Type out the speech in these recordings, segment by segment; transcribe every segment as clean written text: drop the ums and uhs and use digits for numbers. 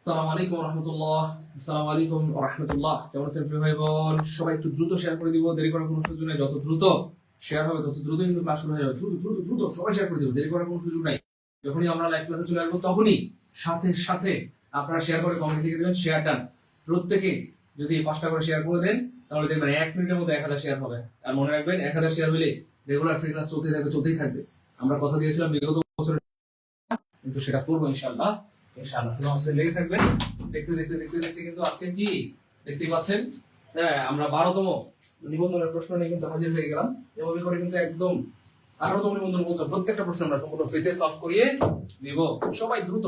আসসালামু আলাইকুম রহমতুল্লাহ। আসসালামু আলাইকুম রহমতুল্লাহ। কেমন আছেন প্রিয় ভাই বোন? সবাই একটু দ্রুত শেয়ার করে দিব, দেরি করার কোনো সুযোগ নাই। যত দ্রুত শেয়ার হবে তত দ্রুত কিন্তু ক্লাস শুরু হয়ে যাবে। দ্রুত দ্রুত দ্রুত সবাই শেয়ার করে দিব, দেরি করার কোনো সুযোগ নাই। যখনই আমরা লাইভ ক্লাসে চলে আসবো তখনই সাথে সাথে আপনারা শেয়ার করে কমেন্ট লিখে দেবেন শেয়ার ডান। প্রত্যেকে যদি 5টা করে শেয়ার করে দেন তাহলে দেখবেন 1 মিনিটের মধ্যে 1000 শেয়ার হবে। আর মনে রাখবেন 1000 শেয়ার হলে রেগুলার ফ্রি ক্লাস চলতেই থাকবে। আমরা কথা দিয়েছিলাম বিগত বছরে, কিন্তু সেটা করবো ইনশাআল্লাহ। লেগে থাকবেন। দেখতে দেখতে দেখতে দেখতে কিন্তু আজকে কি দেখতেই পাচ্ছেন, হ্যাঁ আমরা 12তম নিবন্ধনের প্রশ্ন নিয়ে কিন্তু হাজির হয়ে গেলাম। এভাবে করে কিন্তু একদম 18তম নিবন্ধন পর্যন্ত প্রত্যেকটা প্রশ্ন আমরা সম্পূর্ণ ফ্রিতে সলভ করিয়ে দিব। সবাই দ্রুত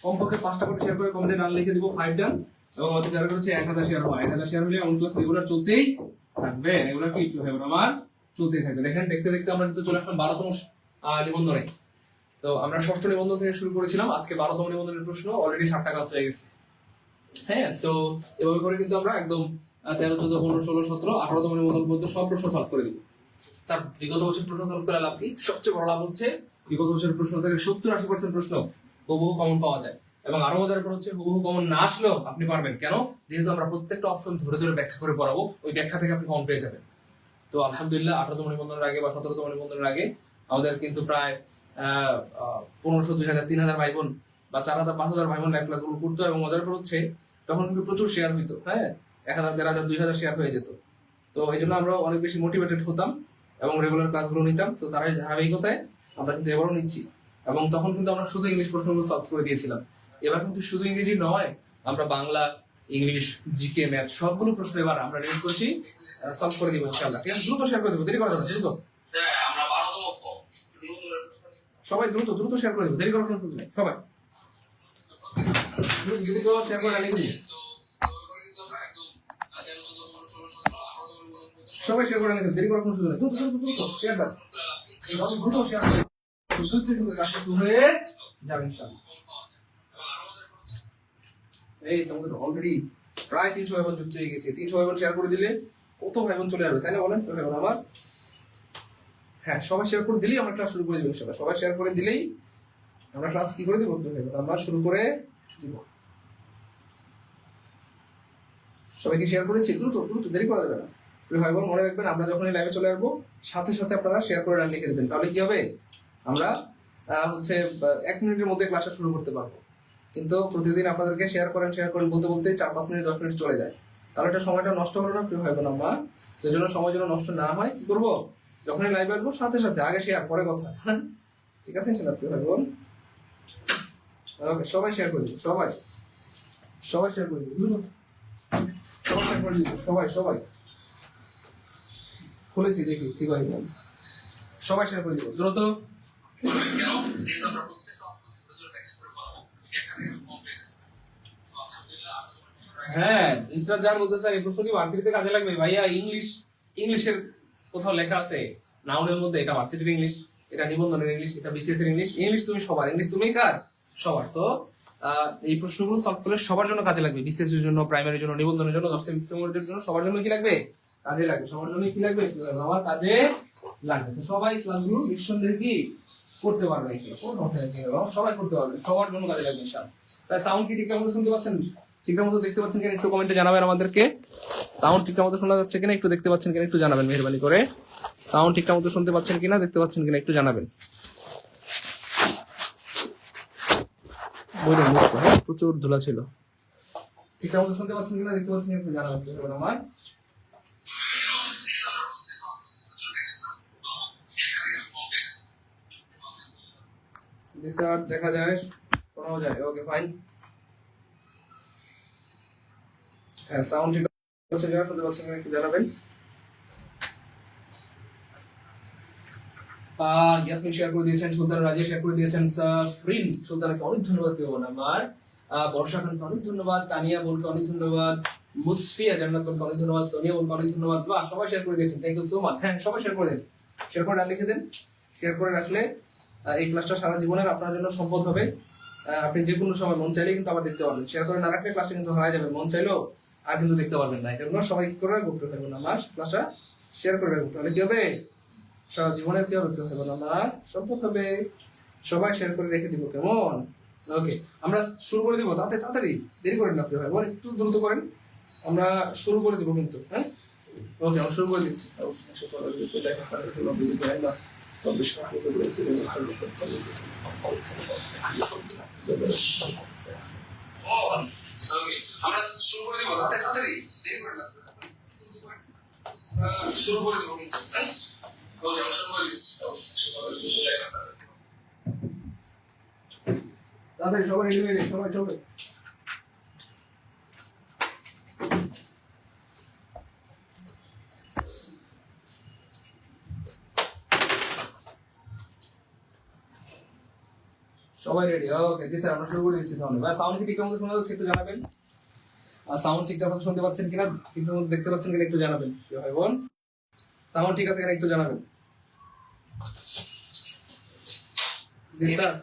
কমপক্ষে 5টা করে শেয়ার করে কমেন্টে ডান লিখে দিব 5 ডান, এবং আমাদের টার্গেট হচ্ছে 1000 শেয়ার হয়। 1000 শেয়ার হলে অন ক্লাস রেগুলার চলতেই থাকবে। রেগুলার কি হবে আমার চলতেই থাকবে। দেখেন দেখতে দেখতে আমরা কিন্তু চলে আসলাম 12তম নিবন্ধনে। তো আমরা 6ষ্ঠ নিবন্ধন থেকে শুরু করেছিলাম, আজকে 12তম নিবন্ধনের প্রশ্ন। অলরেডি 7টা ক্লাস হয়ে গেছে। হ্যাঁ, তো এভাবে করে কিন্তু আমরা একদম 13, 14, 15, 16, 17, 18তম নিবন্ধন পর্যন্ত সব প্রশ্ন সলভ করে দিব। তার বিগত বছর প্রশ্ন সলভ করে লাভ কি? সবচেয়ে বড় লাভ হচ্ছে বিগত বছরের প্রশ্ন থেকে 70-80% প্রশ্ন হুবহু কমন পাওয়া যায়। এবং আরো মজার ব্যাপার হচ্ছে হুবহু কমন না আসলেও আপনি পারবেন। কেন? যেহেতু আমরা প্রত্যেকটা অপশন ধরে ধরে ব্যাখ্যা করে পড়াবো, ওই ব্যাখ্যা থেকে আপনি কমন পেয়ে যাবেন। তো আলহামদুলিল্লাহ 18তম নিবন্ধনের আগে বা 17তম নিবন্ধনের আগে আমাদের কিন্তু প্রায় 1500, 2000, 3000 ভাই বোন বা 4000, 5000 ভাই বোন লাইভ ক্লাসগুলো করতো। এবং মজার ব্যাপার হচ্ছে তখন কিন্তু প্রচুর শেয়ার হইতো। হ্যাঁ, 1000, 1500, 2000 শেয়ার হয়ে যেত। তো এই জন্য আমরা অনেক বেশি মোটিভেটেড হতাম এবং রেগুলার ক্লাসগুলো নিতাম। তো তার ধারাবাহিকতায় আমরা কিন্তু এবারও নিচ্ছি। এবং তখন কিন্তু আমরা শুধু ইংলিশ প্রশ্নগুলো সলভ করে দিয়েছিলাম। এবার কিন্তু শুধু ইংরেজি নয়, আমরা বাংলা, ইংলিশ, জিকে, ম্যাথ সবগুলো প্রশ্ন এবার আমরা রেডি করেছি, সলভ করে দিব ইনশাআল্লাহ। ঠিক আছে, দ্রুত শেয়ার করে দেবো, দেরি করা যাবে। দ্রুত সবাই দ্রুত দ্রুত শেয়ার করে দেবো, দেরি করার কোনো সুযোগ নেই। সবাই দ্রুত শেয়ার করে দিন। সবাই শেয়ার করে দেরি করার কোনো সুযোগ নেই। দ্রুত দ্রুত দ্রুত শেয়ার দাও, দ্রুত শেয়ার করে হয়ে যাবে ইনশাআল্লাহ। এই তোমাদের অলরেডি প্রায় 300 ভাই বোন যুক্ত হয়ে গেছে। 300 ভাই বোন শেয়ার করে দিলে কত ভাই বোন চলে যাবে, তাই না বলেন ভাই বোন আমার? হ্যাঁ, সবাই শেয়ার করে দিলেই আমরা ক্লাস শুরু করে দিব ইনশাআল্লাহ। সবাই শেয়ার করে দিলেই আমরা ক্লাস কি করে দিব আমরা শুরু করে দিব। সবাইকে শেয়ার করেছি, দ্রুত দ্রুত দেরি করা যাবে না। ভাই বোন মনে রাখবেন, আমরা যখন লাইভে চলে আসবো সাথে সাথে আপনারা শেয়ার করে ডান লিখে দেবেন। তাহলে কি হবে, আমরা হচ্ছে 1 মিনিটের মধ্যে ক্লাসটা শুরু করতে পারবো। কিন্তু প্রতিদিন আপনাদেরকে শেয়ার করেন বলতে বলতে 4-5 মিনিট 10 মিনিট চলে যায়। তাহলে এটা সময়টা নষ্ট হলো না প্রিয় ভাই বোন আমার? সেই জন্য সময় যেন নষ্ট না হয়, কি করবো, যখনই লাইভ আসবো সাথে সাথে আগে শেয়ার পরে কথা। ঠিক আছে ইনশাআল্লাহ প্রিয় ভাই বোন? ওকে, সবাই শেয়ার করে দিন। সবাই সবাই শেয়ার করে দিন। সবাই শেয়ার করে দিন। সবাই সবাই খুলেছি দেখি ঠিক হয়। সবাই শেয়ার করে দিব দ্রুত। হ্যাঁ, ইসরাত জাহান বলতেছে এই প্রশ্ন কি ভার্সিটিতে কাজে লাগবে? ভাইয়া ইংলিশের কোথাও লেখা আছে নাউনের মধ্যে এটা ভার্সিটির ইংলিশ, এটা নিবন্ধনের ইংলিশ, এটা বিসিএস এর ইংলিশ। ইংলিশ তুমি সবার, ইংলিশ তুমি কার? সবার। সো এই প্রশ্নগুলো সলভ করলে সবার জন্য কাজে লাগবে। বিসিএস এর জন্য, প্রাইমারির জন্য, নিবন্ধনের জন্য, 10টা বিসিএস জন্য সবার জন্য কি লাগবে? কাজে লাগবে। সবার জন্য কি লাগবে? আমার কাজে লাগবে। সবাই ক্লাসগুলো নিঃসন্দেহে কি করতে পারবে ইনশাআল্লাহ। সবাই করতে পারবে, সবার জন্য কাজে লাগবে ইনশাআল্লাহ। তাই সাউন্ড কি ঠিকঠাক মতো শুনতে পাচ্ছেন? ঠিকঠাক মতো দেখতে পাচ্ছেন কিনা একটু কমেন্টে জানাবেন আমাদেরকে। সাউন্ড ঠিকঠাক মতো শোনা যাচ্ছে কিনা একটু দেখতে পাচ্ছেন কিনা একটু জানাবেন মেহেরবানি করে। সাউন্ড ঠিকঠাক মতো শুনতে পাচ্ছেন কিনা দেখতে পাচ্ছেন কিনা একটু জানাবেন। বইটা মুক্ত, হ্যাঁ প্রচুর ধুলা ছিল। ঠিক মতো শুনতে পাচ্ছেন কিনা দেখতে পাচ্ছেন একটু জানাবেন আমার। স্যার দেখা যায়, শোনাও যায়, ওকে ফাইন। হ্যাঁ সাউন্ড ঠিক আছে কিনা শুনতে পাচ্ছেন কিনা একটু জানাবেন। ইয়াসমিন শেয়ার করে দিয়েছেন, সুলতান রাজিয়া শেয়ার করে দিয়েছেন, সাফরিন সুলতানকে অনেক ধন্যবাদ প্রিয় বোন আমার, বর্ষা খানকে অনেক ধন্যবাদ, তানিয়া বোনকে অনেক ধন্যবাদ, মুসফিয়া জান্নাত বোনকে অনেক ধন্যবাদ, সোনিয়া বোনকে অনেক ধন্যবাদ। বাহ সবাই শেয়ার করে দিয়েছেন, থ্যাংক ইউ সো মাচ। হ্যাঁ সবাই শেয়ার করে দেন, শেয়ার করে লিখে দেন। শেয়ার করে রাখলে এই ক্লাসটা সারা জীবনের আপনার জন্য সম্পদ হবে। আপনি যে কোনো সময় মন চাইলে কিন্তু আবার দেখতে পারবেন। শেয়ার করে না রাখলে ক্লাসটা কিন্তু হারিয়ে যাবে, মন চাইলেও আর কিন্তু দেখতে পারবেন না। এটা সবাই কি করে রাখবো প্রিয় বোন আমার, ক্লাসটা শেয়ার করে রাখবো, তাহলে কি হবে সারা জীবনের কি হবে প্রিয় বোন আমার, সম্পদ হবে। সবাই শেয়ার করে রেখে দিব, কেমন? ওকে আমরা শুরু করে দিব, তাড়াতাড়ি দেরি করেন না প্রিয় ভাই বোন, একটু দ্রুত করেন, আমরা শুরু করে দিব কিন্তু। হ্যাঁ ওকে আমরা শুরু করে দিচ্ছি। আমরা শুরু করে দিব, তাড়াতাড়ি দেরি করেন না, শুরু করে দিব কিন্তু। হ্যাঁ ওকে আমরা শুরু করে দিচ্ছি, তাড়াতাড়ি সবাই রেডি হয়ে যান, সবাই চলবে। সবাই রেডি? ওকে জি স্যার আমরা শুরু করে দিচ্ছি তাহলে। ভাই সাউন্ড কি ঠিকঠাক মতো শোনা যাচ্ছে একটু জানাবেন, আর সাউন্ড ঠিকঠাক মতো শুনতে পাচ্ছেন কিনা, ঠিকঠাক মতো দেখতে পাচ্ছেন কিনা একটু জানাবেন ভাই বোন। সাউন্ড ঠিক আছে কিনা একটু জানাবেন। জি স্যার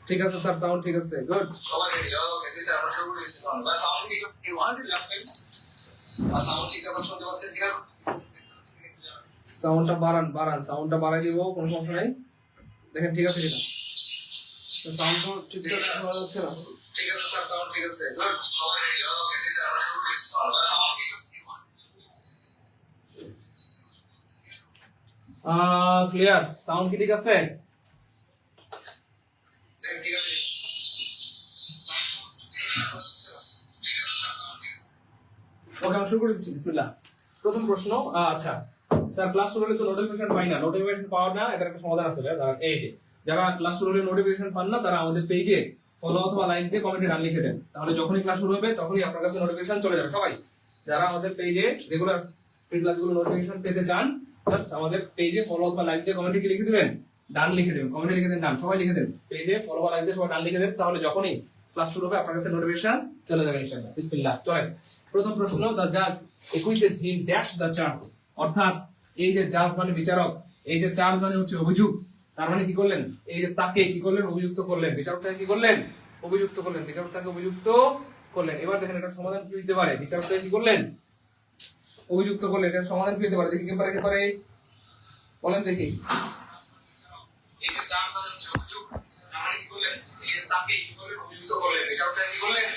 ঠিক আছে স্যার, সাউন্ড ঠিক আছে, গুড। সবাই রেডি? ওকে জি স্যার আমরা শুরু করে দিচ্ছি তাহলে। ভাই সাউন্ড কি কি ওয়ান্ট জানাবেন, আর সাউন্ড ঠিকঠাক মতো শুনতে পাচ্ছেন কিনা। সাউন্ডটা বাড়ান, সাউন্ডটা বাড়াই দিব, কোনো সমস্যা নাই। দেখেন ঠিক আছে কিনা, সাউন্ড তো ঠিকঠাক শোনা যাচ্ছে না। ঠিক আছে স্যার, সাউন্ড ঠিক আছে, গুড। সবাই রেডি? ওকে জি স্যার আমরা শুরু করে দিচ্ছি তাহলে। সাউন্ড কি ক্লিয়ার, সাউন্ড কি ঠিক আছে? ঠিক আছে ওকে আমরা শুরু করে দিচ্ছি, বিসমিল্লাহ। প্রথম প্রশ্ন, আচ্ছা স্যার ক্লাস শুরু হলে তো নোটিফিকেশন পাই না, নোটিফিকেশন পাওয়ার না এটার একটা সমাধান আছে। এই যে যারা ক্লাস শুরু হলে নোটিফিকেশন পান না, তারা আমাদের পেজে ফলো অথবা লাইক দিয়ে কমেন্টে রান লিখে দেন, তাহলে যখনই ক্লাস শুরু হবে তখনই আপনার কাছে নোটিফিকেশন চলে যাবে। সবাই যারা আমাদের পেজে রেগুলার ফ্রি ক্লাসগুলো নোটিফিকেশন পেতে চান, জাস্ট আমাদের পেজে ফলো অথবা লাইক দিয়ে কমেন্টে কি লিখে দিবেন, ডান লিখে দেবেন, কমেন্টে লিখে দেন ডান, সবাই লিখে দেন, পেজে ফলো বা লাইক দিয়ে সবাই ডান লিখে দেন, তাহলে যখনই ক্লাস শুরু হবে আপনার কাছে নোটিফিকেশন চলে যাবে ইনশাআল্লাহ। বিসমিল্লাহ চলেন। প্রথম প্রশ্ন, দ্য জাজ একুইটেড হিম ড্যাশ দ্য চার্জ, অর্থাৎ এই যে জাজ মানে বিচারক, এই যে চার্জ মানে হচ্ছে অভিযোগ, তার মানে কি করলেন, এই যে তাকে কি করলেন, অভিযুক্ত করলেন, বিচারকটাকে কি করলেন, অভিযুক্ত করলেন, বিচারকটাকে অভিযুক্ত করলেন। এবার দেখেন এটা সমাধান কি হতে পারে, বিচারকটাকে কি করলেন, অভিযুক্ত করলেন, এটা সমাধান কি হতে পারে, দেখি কি পারে বলেন দেখি। এই যে চার্জ মানে হচ্ছে অভিযোগ, তার মানে কি করলেন, এই যে তাকে কি করলেন, অভিযুক্ত করলেন, বিচারকটাকে কি করলেন,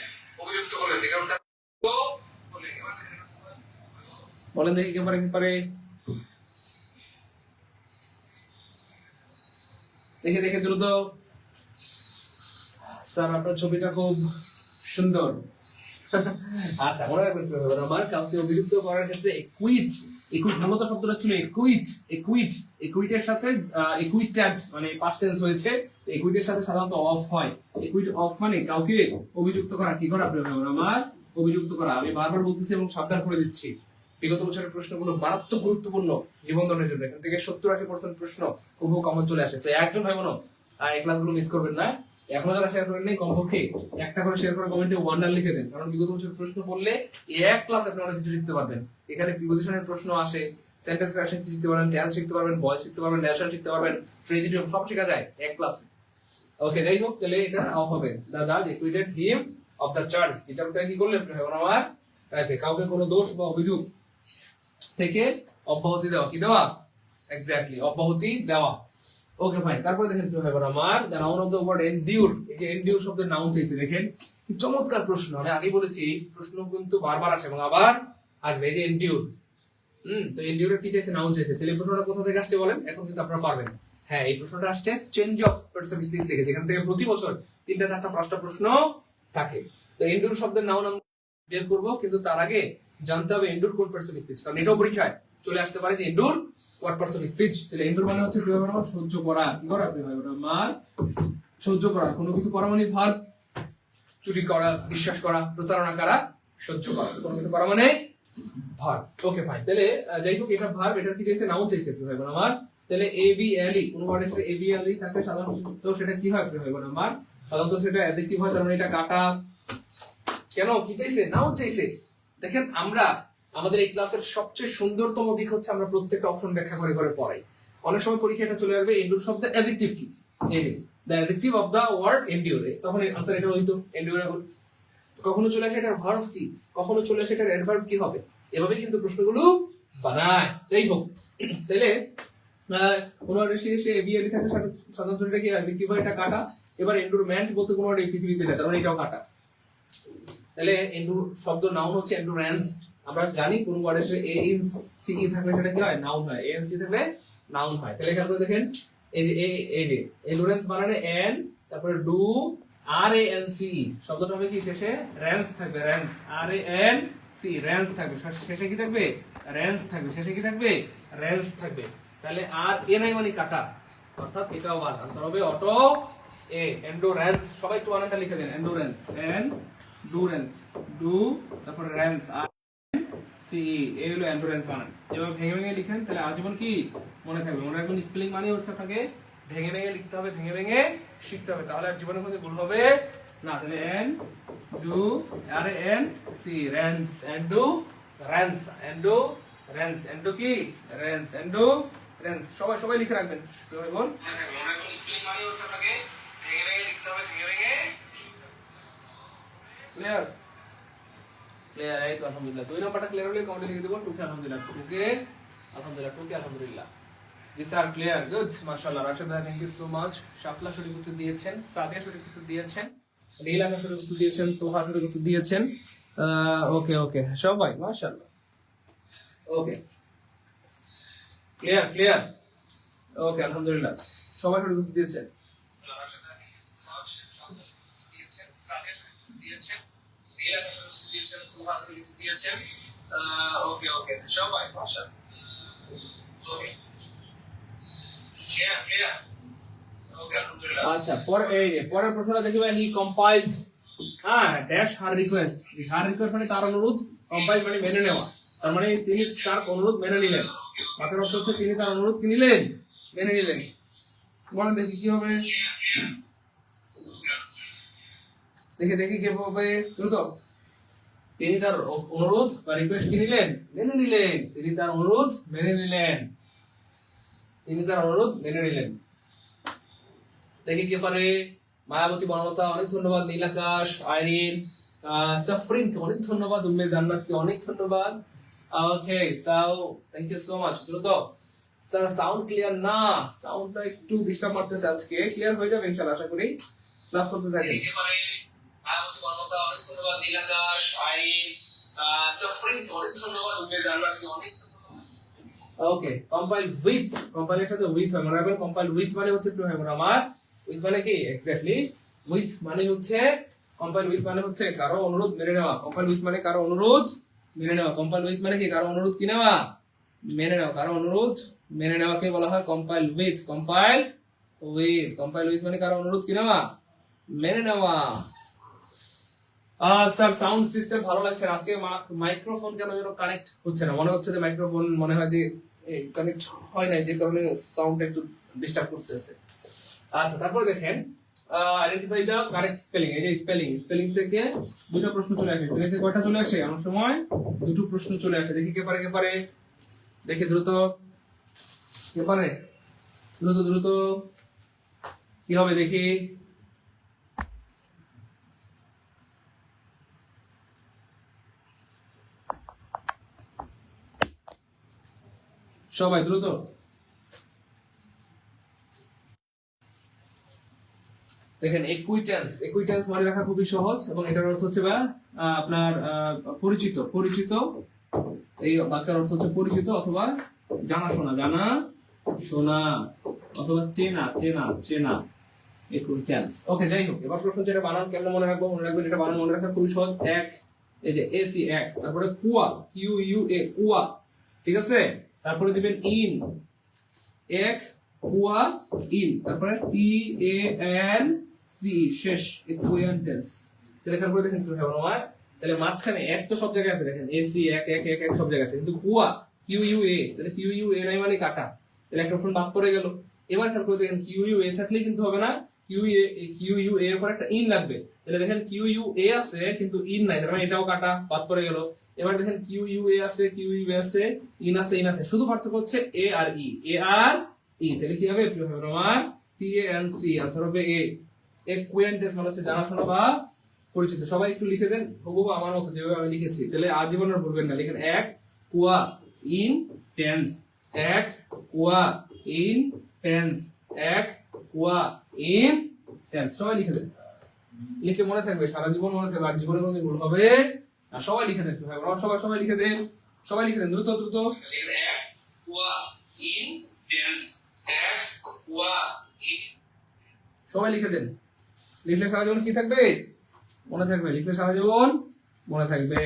অভিযুক্ত করলেন, বিচারকটাকে করলেন। এবার দেখেন বলেন দেখি কি পারে দেখে দ্রুত। স্যার আপনার ছবিটা খুব সুন্দর। আচ্ছা মনে রাখবেন আমার, কাউকে অভিযুক্ত করার ক্ষেত্রে একুইট মূলত শব্দটা ছিল একুইটের সাথে একুইটেড মানে পাস্ট টেন্স হয়েছে, একুইটের সাথে সাধারণত অফ হয়। একুইট অফ মানে কাউকে অভিযুক্ত করা, কি করা আমার, অভিযুক্ত করা। আমি বারবার বলতেছি এবং সাবধান করে দিচ্ছি, বিগত বছরের প্রশ্নগুলো মারাত্মক গুরুত্বপূর্ণ নিবন্ধনের জন্য। এখান থেকে 70-80% প্রশ্ন খুব কমন চলে আসে। একজন ভাই বোন এই ক্লাসগুলো মিস করবেন না। এখনো যারা শেয়ার করেন নাই, কমপক্ষে একটা করে শেয়ার করে কমেন্টে ওয়ান্ডার লিখে দেন, কারণ বিগত বছরের প্রশ্ন পড়লে এক ক্লাস আপনি অনেক কিছু শিখতে পারবেন। এখানে প্রিপোজিশনের প্রশ্ন আসে, সেন্টেন্স ক্রিয়েশন শিখতে পারবেন, টেন্স শিখতে পারবেন, ভয়েস শিখতে পারবেন, ন্যারেশন শিখতে পারবেন, প্রেজিডিয়াম সব শেখা যায় এক ক্লাসে। ওকে যাই হোক, তাহলে এটা অফ হবে। দ্য জাজ একুইটেড হিম অফ দ্য চার্জ, বিচারকরা কি করলেন আমার, আছে কাউকে কোনো দোষ বা অভিযোগ থেকে অব্যাহতি দেওয়া, কি দেওয়া, এক্স্যাক্টলি অব্যাহতি দেওয়া। Okay fine. তারপরে দেখেন কি হবে আমার, the noun of the word endure, এই যে এনডিউর শব্দের নাউন চাইছে, দেখেন কি চমৎকার প্রশ্ন। আমি আগে বলেছি প্রশ্ন কিন্তু বারবার আসে এবং আবার আসবে। এই যে এনডিউর, তো এনডিউরের কি চাইছে, নাউন চাইছে, তাহলে প্রশ্নটা কোথা থেকে আসছে বলেন, এখন কিন্তু আপনারা পারবেন। হ্যাঁ, এই প্রশ্নটা আসছে change of parts of speech থেকে, যেখান থেকে প্রতি বছর 3টা 4টা 5টা প্রশ্ন থাকে। তো এন্ডুর শব্দের নাউন আমরা বের করব, কিন্তু তার আগে জানতে হবে এন্ডুর কোন পার্টস অফ স্পিচ, কারণ এটাও পরীক্ষায় চলে আসতে পারে যে এন্ডুর হোয়াট পার্টস অফ স্পিচ। তাহলে এন্ডুর মানে হচ্ছে প্রিয় ভাই সহ্য করা। কি করা প্রিয় ভাই? আমার সহ্য করা, কোনো কিছু করা মানে ভার্ব, চুরি করা, বিশ্বাস করা, প্রতারণা করা, সহ্য করা, কোনো কিছু করা মানে ভার্ব। Okay fine. তাহলে যাই হোক, এটা ভার্ব, এটার কি চাইছে? নাউন চাইছে প্রিয় ভাই বোন আমার। তাহলে এ বি এল ই, কোন ওয়ার্ডের সাথে এ বি এল ই থাকলে সাধারণত সেটা কি হয় প্রিয় ভাই বোন আমার? সাধারণত সেটা অ্যাডজেক্টিভ হয়, তার মানে এটা কাটা। কেন কি চাইছে? নাউন চাইছে। দেখেন, আমরা আমাদের এই ক্লাসের সবচেয়ে সুন্দরতম দিক হচ্ছে আমরা প্রত্যেকটা অপশন ব্যাখ্যা করে করে পড়াই। অনেক সময় পরীক্ষা এটা চলে আসবে এন্ডুর শব্দের অ্যাডজেক্টিভ কি, এই যে the adjective of the word endure, তখন আনসার এটা হইতো এন্ডিওরেবল। কখনো চলে আসে এটার ভার্ব কি, কখনো চলে আসে এটার অ্যাডভার্ব কি হবে, এভাবে কিন্তু প্রশ্নগুলো বানায়। যাই হোক, তাহলে কোন ওয়ার্ডের শেষে এবিএলি থাকে সাধারণত এটা কি অ্যাডজেক্টিভ হয়, এটা কাটা। এবার এন্ডুরমেন্ট বলতে কোন ওয়ার্ড এই পৃথিবীতে নেই, তার মানে এটাও কাটা। তাহলে এন্ডুর শব্দ নাউন হচ্ছে এন্ডুরেন্স। আমরা জানি কোন ওয়ার্ডের শেষে এ ইন সি ই থাকলে সেটা কি হয়? নাউন হয়। এ এন সি থাকলে নাউন হয়। তাহলে এখানে দেখেন, এই যে এই যে এন্ডুরেন্স মানে এন, তারপরে D U R A N C E, শব্দটা হবে কি শেষে রেন্স থাকবে, rance R A N C, rance থাকবে শেষে, কি থাকবে? রেন্স থাকবে শেষে, কি থাকবে? রেন্স থাকবে। তাহলে আর এ নাই মানে কাটা, অর্থাৎ এটাও বাদ। আনসার হবে অটো এ, এন্ডুরেন্স। সবাই একটু বানানটা লিখে দেন, এন্ডুরেন্স, এন ডুরেন্স, ডু তারপরে রেন্স আর সি, এই হলো এন্ডুরেন্স বানান। এবার ভেঙে ভেঙে লিখেন, তাহলে আজীবন কি মনে থাকবে? মনে রাখবেন, স্পেলিং মানে হচ্ছে আপনাকে ভেঙে ভেঙে লিখতে হবে, ভেঙে ভেঙে শিখতে হবে, তাহলে আর জীবনের মধ্যে ভুল হবে না। তাহলে N do R N C, রেন্স, এন্ডু রেন্স, এন্ডু রেন্স, এন্ডু কি? রেন্স, এন্ডু রেন্স। সবাই সবাই লিখে রাখবেন, সবাই বল। স্পেলিং মানে হচ্ছে আপনাকে ভেঙে ভেঙে লিখতে হবে, ভেঙে ভেঙে। ক্লিয়ার? ক্লিয়ার? এই তো আলহামদুলিল্লাহ। 2 নাম্বারটা ক্লিয়ার হলে কমেন্টে লিখে দেব টুকে আলহামদুলিল্লাহ, টুকে আলহামদুলিল্লাহ, টুকে আলহামদুলিল্লাহ। জি স্যার, ক্লিয়ার, গুড, মাশাআল্লাহ। রাশেদ ভাই, থ্যাংক ইউ সো মাচ। শাপলা সঠিক উত্তর দিয়েছেন, সাদিয়া সঠিক উত্তর দিয়েছেন, নীলাকা সঠিক উত্তর দিয়েছেন, তোহা সঠিক উত্তর দিয়েছেন। ওকে ওকে সবাই, মাশাআল্লাহ। ওকে, ক্লিয়ার ক্লিয়ার। ওকে আলহামদুলিল্লাহ, সবাই সঠিক উত্তর দিয়েছেন। ওকে ওকে সবাই, মাশাআল্লাহ। ওকে, ক্লিয়ার ক্লিয়ার। ওকে আলহামদুলিল্লাহ। আচ্ছা, পরের প্রশ্নটা দেখি ভাই। হি কম্পাইলড, ড্যাশ হার রিকোয়েস্ট। হার রিকোয়েস্ট মানে তার অনুরোধ, কম্পাইল মানে মেনে নেওয়া, তার মানে তিনি তার অনুরোধ মেনে নিলেন। মাথার অর্থ হচ্ছে তিনি তার অনুরোধ কি নিলেন? মেনে নিলেন। বলেন দেখি কি হবে, দেখি দেখি কি হবে দ্রুত। তিনি তার অনুরোধ বা রিকোয়েস্ট কি নিলেন? মেনে নিলেন। তিনি তার অনুরোধ মেনে নিলেন, তিনি তার অনুরোধ মেনে নিলেন। দেখি কি পারে। মায়াবতী বনলতা অনেক ধন্যবাদ, নীলাকাশ, আইরিন, সাফরিনকে অনেক ধন্যবাদ, উম্মে জান্নাতকে অনেক ধন্যবাদ। Okay, so thank you so much. দ্রুত স্যার, সাউন্ড ক্লিয়ার না, সাউন্ডটা একটু ডিস্টার্ব করতেছে আজকে। ক্লিয়ার হয়ে যাবে ইনশাআল্লাহ, আশা করি। ক্লাস করতে থাকেন। মায়াবতী বনলতা অনেক ধন্যবাদ, নীলাকাশ, আইরিন, সাফরিনকে অনেক ধন্যবাদ, উম্মে জান্নাতকে অনেক ধন্যবাদ। ওকে, কম্পাইল উইথ, কম্পাইলের সাথে উইথ হয়, মনে রাখবেন। কম্পাইল উইথ মানে হচ্ছে একটু হয় আমার, উইথ মানে কি এক্স্যাক্টলি, উইথ মানে হচ্ছে, কম্পাইল উইথ মানে হচ্ছে কারো অনুরোধ মেনে নেওয়া। কম্পাইল উইথ মানে কারো অনুরোধ মেনে নেওয়া। কম্পাইল উইথ মানে কি কারো অনুরোধ কি নেওয়া? মেনে নেওয়া। কারো অনুরোধ মেনে নেওয়াকে বলা হয় compile with. Compile with, compile with মানে কারো অনুরোধ কি নেওয়া? মেনে নেওয়া। স্যার, সাউন্ড সিস্টেম ভালো লাগছে না আজকে। মাইক্রোফোন কেন যেন কানেক্ট হচ্ছে না, মনে হচ্ছে যে মাইক্রোফোন মনে হয় যে কানেক্ট হয় না, যে কারণে সাউন্ডটা একটু ডিস্টার্ব করতেছে। আচ্ছা, তারপরে দেখেন, আইডেন্টিফাই দ্য কারেক্ট স্পেলিং। এই যে স্পেলিং, স্পেলিং থেকে দুটো প্রশ্ন চলে আসে। স্পেলিং থেকে কয়টা চলে আসে? অনেক সময় দুটো প্রশ্ন চলে আসে। দেখি কে পারে, কে পারে, দেখি দ্রুত, কে পারে দ্রুত দ্রুত, কি হবে দেখি। সবাই দ্রুত। দেখেন, একুইটেন্স, একুইটেন্স মনে রাখা খুবই সহজ, এবং এটার অর্থ হচ্ছে বা আপনার পরিচিত, পরিচিত। এই বাক্যের অর্থ হচ্ছে পরিচিত অথবা জানা শোনা, জানা শোনা। অথবা চেনা চেনা চেনা অ্যাকুইন্টেন্স। ওকে, যাই হোক, এবার প্রশ্ন যেটা বানান কেমন মনে রাখবো, মনে রাখবেন এটা বানান মনে রাখা খুবই সহজ। এক, এই যে এসি এক, তারপরে কুয়া কিউ ইউ এ কুয়া, ঠিক আছে। তারপরে দিবেন ইন, এক কুয়া ইন, তারপরে টি এ এন সি শেষ অ্যাকুইন্টেন্স। তাহলে এখানে করে দেখেন কি হবে আমার, তাহলে মাঝখানে এক তো সব জায়গায় আছে, দেখেন এসি এক এক এক এক সব জায়গায় আছে, কিন্তু কুয়া কিউ ইউ এ, তাহলে কিউ ইউ এ নাই মানে কাটা, তাহলে একটা অপশন বাদ পড়ে গেল। এবার খেয়াল করে দেখেন কিউ ইউ এ থাকলেই কিন্তু হবে না, কিউ ইউ এর পর একটা ইন লাগবে, তাহলে দেখেন কিউ ইউ এ আছে কিন্তু ইন নাই, তার মানে এটাও কাটা বাদ পড়ে গেল। এবার দেখেন কিউ ইউ এ আছে, কিউ ইউ এ আছে, ইন আছে, ইন আছে, শুধু পার্থক্য হচ্ছে এ আর ই, এ আর ই, তাহলে কি হবে আমার টি এ এন সি, আনসার হবে এ। অ্যাকুইন্টেন্স মানে হচ্ছে জানাশোনা বা পরিচিত। সবাই একটু লিখে দেন হুবহু আমার মতো যেভাবে আমি লিখেছি, তাহলে আজীবন আর ভুলবেন না। লিখেন এক কুয়া ইন টেন্স, এক কুয়া ইন টেন্স, এক কুয়া ইন টেন্স। সবাই লিখে দেন, লিখে মনে থাকবে, সারা জীবন মনে থাকবে, আর জীবনে কোনোদিন ভুল হবে না। সবাই লিখে দেন, সবাই সবাই লিখে দেন, সবাই লিখে দেন দ্রুত দ্রুত। এক কুয়া ইন টেন্স, এক কুয়া ইন, সবাই লিখে দেন। লিখলে সারা জীবন কি থাকবে, মনে থাকবে, লিখলে সারা জীবন মনে থাকবে।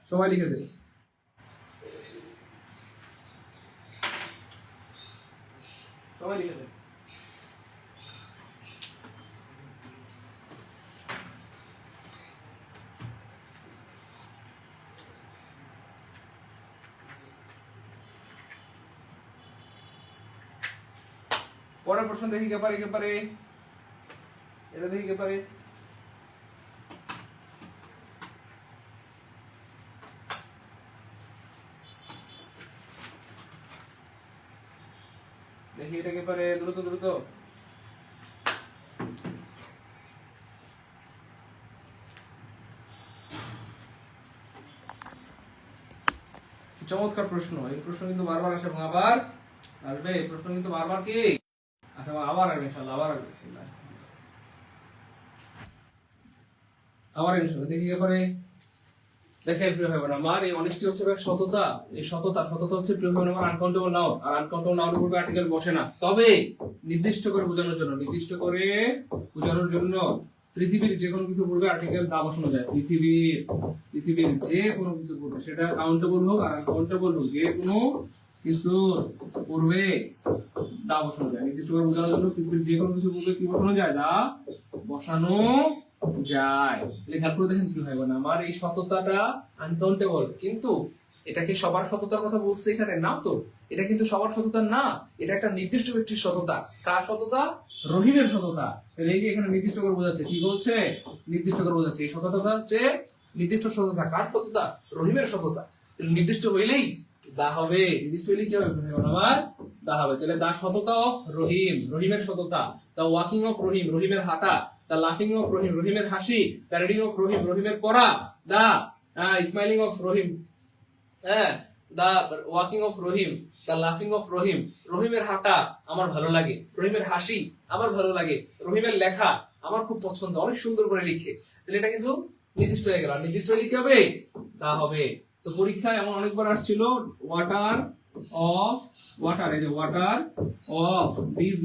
সবাই লিখে দেন, সবাই লিখে দেন। পরের প্রশ্ন দেখি কে পারে, কে পারে, এটা দেখি কে পারে। দেখি এটা কে পারে, দ্রুত দ্রুত। চমৎকার প্রশ্ন, এই প্রশ্ন কিন্তু বারবার আসে এবং আবার আসবে, এই প্রশ্ন কিন্তু বারবার কি আসে, আবার আসবে ইনশাআল্লাহ, আবার আসবে আবার ইনশাআল্লাহ। দেখি কে পারে। দেখেন প্রিয় ভাই বোন আমার, এই অনেস্টি হচ্ছে সততা, এই সততা হচ্ছে প্রিয় ভাই বোন আমার আনকাউন্টেবল নাউন, আর আনকাউন্টেবল নাউনের উপরে আর্টিকেল বসে না, তবে নির্দিষ্ট করে বোঝানোর জন্য, নির্দিষ্ট করে বোঝানোর জন্য পৃথিবীর যে কোনো কিছু পূর্বে আর্টিকেল দা বসানো যায়। পৃথিবীর যে কোনো কিছু পূর্বে, সেটা কাউন্টেবল হোক আর আনকাউন্টেবল হোক, যে কোনো কিছু পূর্বে দা বসানো যায়। নির্দিষ্ট করে বোঝানোর জন্য পৃথিবীর যে কোনো কিছু পূর্বে কি বসানো যায়, দা বসানো যায়। খেয়াল করে দেখেন কি হয় আমার, এই সততাটা আনকাউন্টেবল, কিন্তু এটা কি সবার সততার কথা বলছে এখানে না তো, এটা কিন্তু সবার সততা না, এটা একটা নির্দিষ্ট ব্যক্তির সততা। কার সততা, রহিমের সততা। রেগে এখানে নির্দিষ্ট করে বোঝাচ্ছে, কি বলছে, নির্দিষ্ট করে বোঝাচ্ছে এই সততাটা হচ্ছে নির্দিষ্ট সততা। কার সততা, রহিমের সততা। নির্দিষ্ট হইলেই দা হবে, নির্দিষ্ট হইলেই কি হবে আমার, দা হবে। তাহলে দা সততা অফ রহিম, রহিমের সততা। দা ওয়াকিং অফ রহিম, রহিমের হাঁটা। The laughing of রহিম, রহিমের হাসি। The reading of রহিম, রহিমের পড়া। The smiling of Rahim, the walking of Rahim, the laughing of রহিম, রহিমের হাঁটা আমার ভালো লাগে, রহিমের হাসি আমার ভালো লাগে, রহিমের লেখা আমার খুব পছন্দ, অনেক সুন্দর করে লিখে। তাহলে এটা কিন্তু নির্দিষ্ট হয়ে গেল, নির্দিষ্ট হয়ে লিখে হবে তা হবে। তো পরীক্ষায় এমন অনেকবার আসছিল ওয়াটার অফ, ওয়াটার, এই যে water of this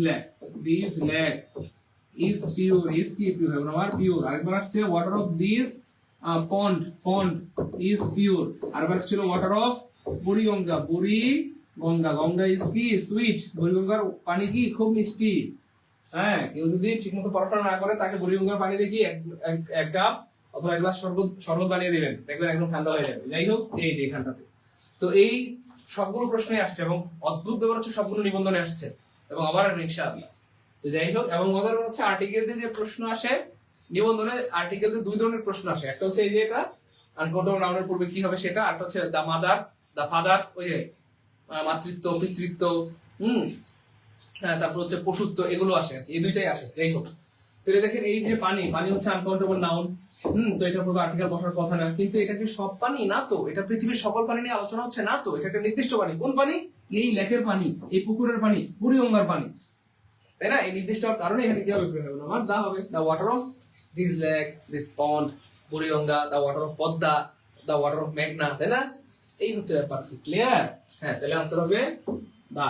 lake is pure, is কি পিওর হবে আমার, পিওর। আরেকবার আসছে water of this pond is pure। আরেকবার ছিল water of Buriganga, Ganga is কি সুইট, বুড়িগঙ্গার পানি কি খুব মিষ্টি। কেউ যদি ঠিকমতো পড়াশোনা না করে তাকে বুড়িগঙ্গার পানি দেখি এক কাপ অথবা এক গ্লাস শরবত বানিয়ে দিবেন, দেখবেন একদম ঠান্ডা হয়ে যাবে। যাই হোক, এই যে এখানটাতে তো এই সবগুলো প্রশ্নই আসছে এবং অদ্ভুত ব্যাপার হচ্ছে সবগুলো নিবন্ধনে আসছে এবং আবার ইনশাআল্লাহ। তো যাই হোক, এবং মজার হচ্ছে আর্টিকেল দিয়ে যে প্রশ্ন আসে নিবন্ধনে, আর্টিকেল দিয়ে দুই ধরনের প্রশ্ন আসে। একটা হচ্ছে এই যে এটা আনকাউন্টেবল নাউনের পূর্বে কি হবে সেটা, আর হচ্ছে দা মাদার, দা ফাদার, ওই যে মাতৃত্ব, পিতৃত্ব, তারপর হচ্ছে পশুত্ব, এগুলো আসে, এই দুইটাই আসে। যাই হোক, তাহলে দেখেন এই যে পানি হচ্ছে আনকাউন্টেবল নাউন, তো এটা পূর্বে আর্টিকেল বসার কথা না, কিন্তু এটা কি সব পানি না তো, এটা পৃথিবীর সকল পানি নিয়ে আলোচনা হচ্ছে না তো, এটা একটা নির্দিষ্ট পানি। কোন পানি, এই লেকের পানি, এই পুকুরের পানি, বুড়িগঙ্গার পানি, তাই না? এই নির্দিষ্ট কারণে এখানে কি হবে আমার, দা হবে। The water of this lake, this pond, Buriganga, the water of Padma, the water of মেঘনা, তাই না? এই হচ্ছে ব্যাপার, ক্লিয়ার? হ্যাঁ, তাহলে আনসার হবে দা।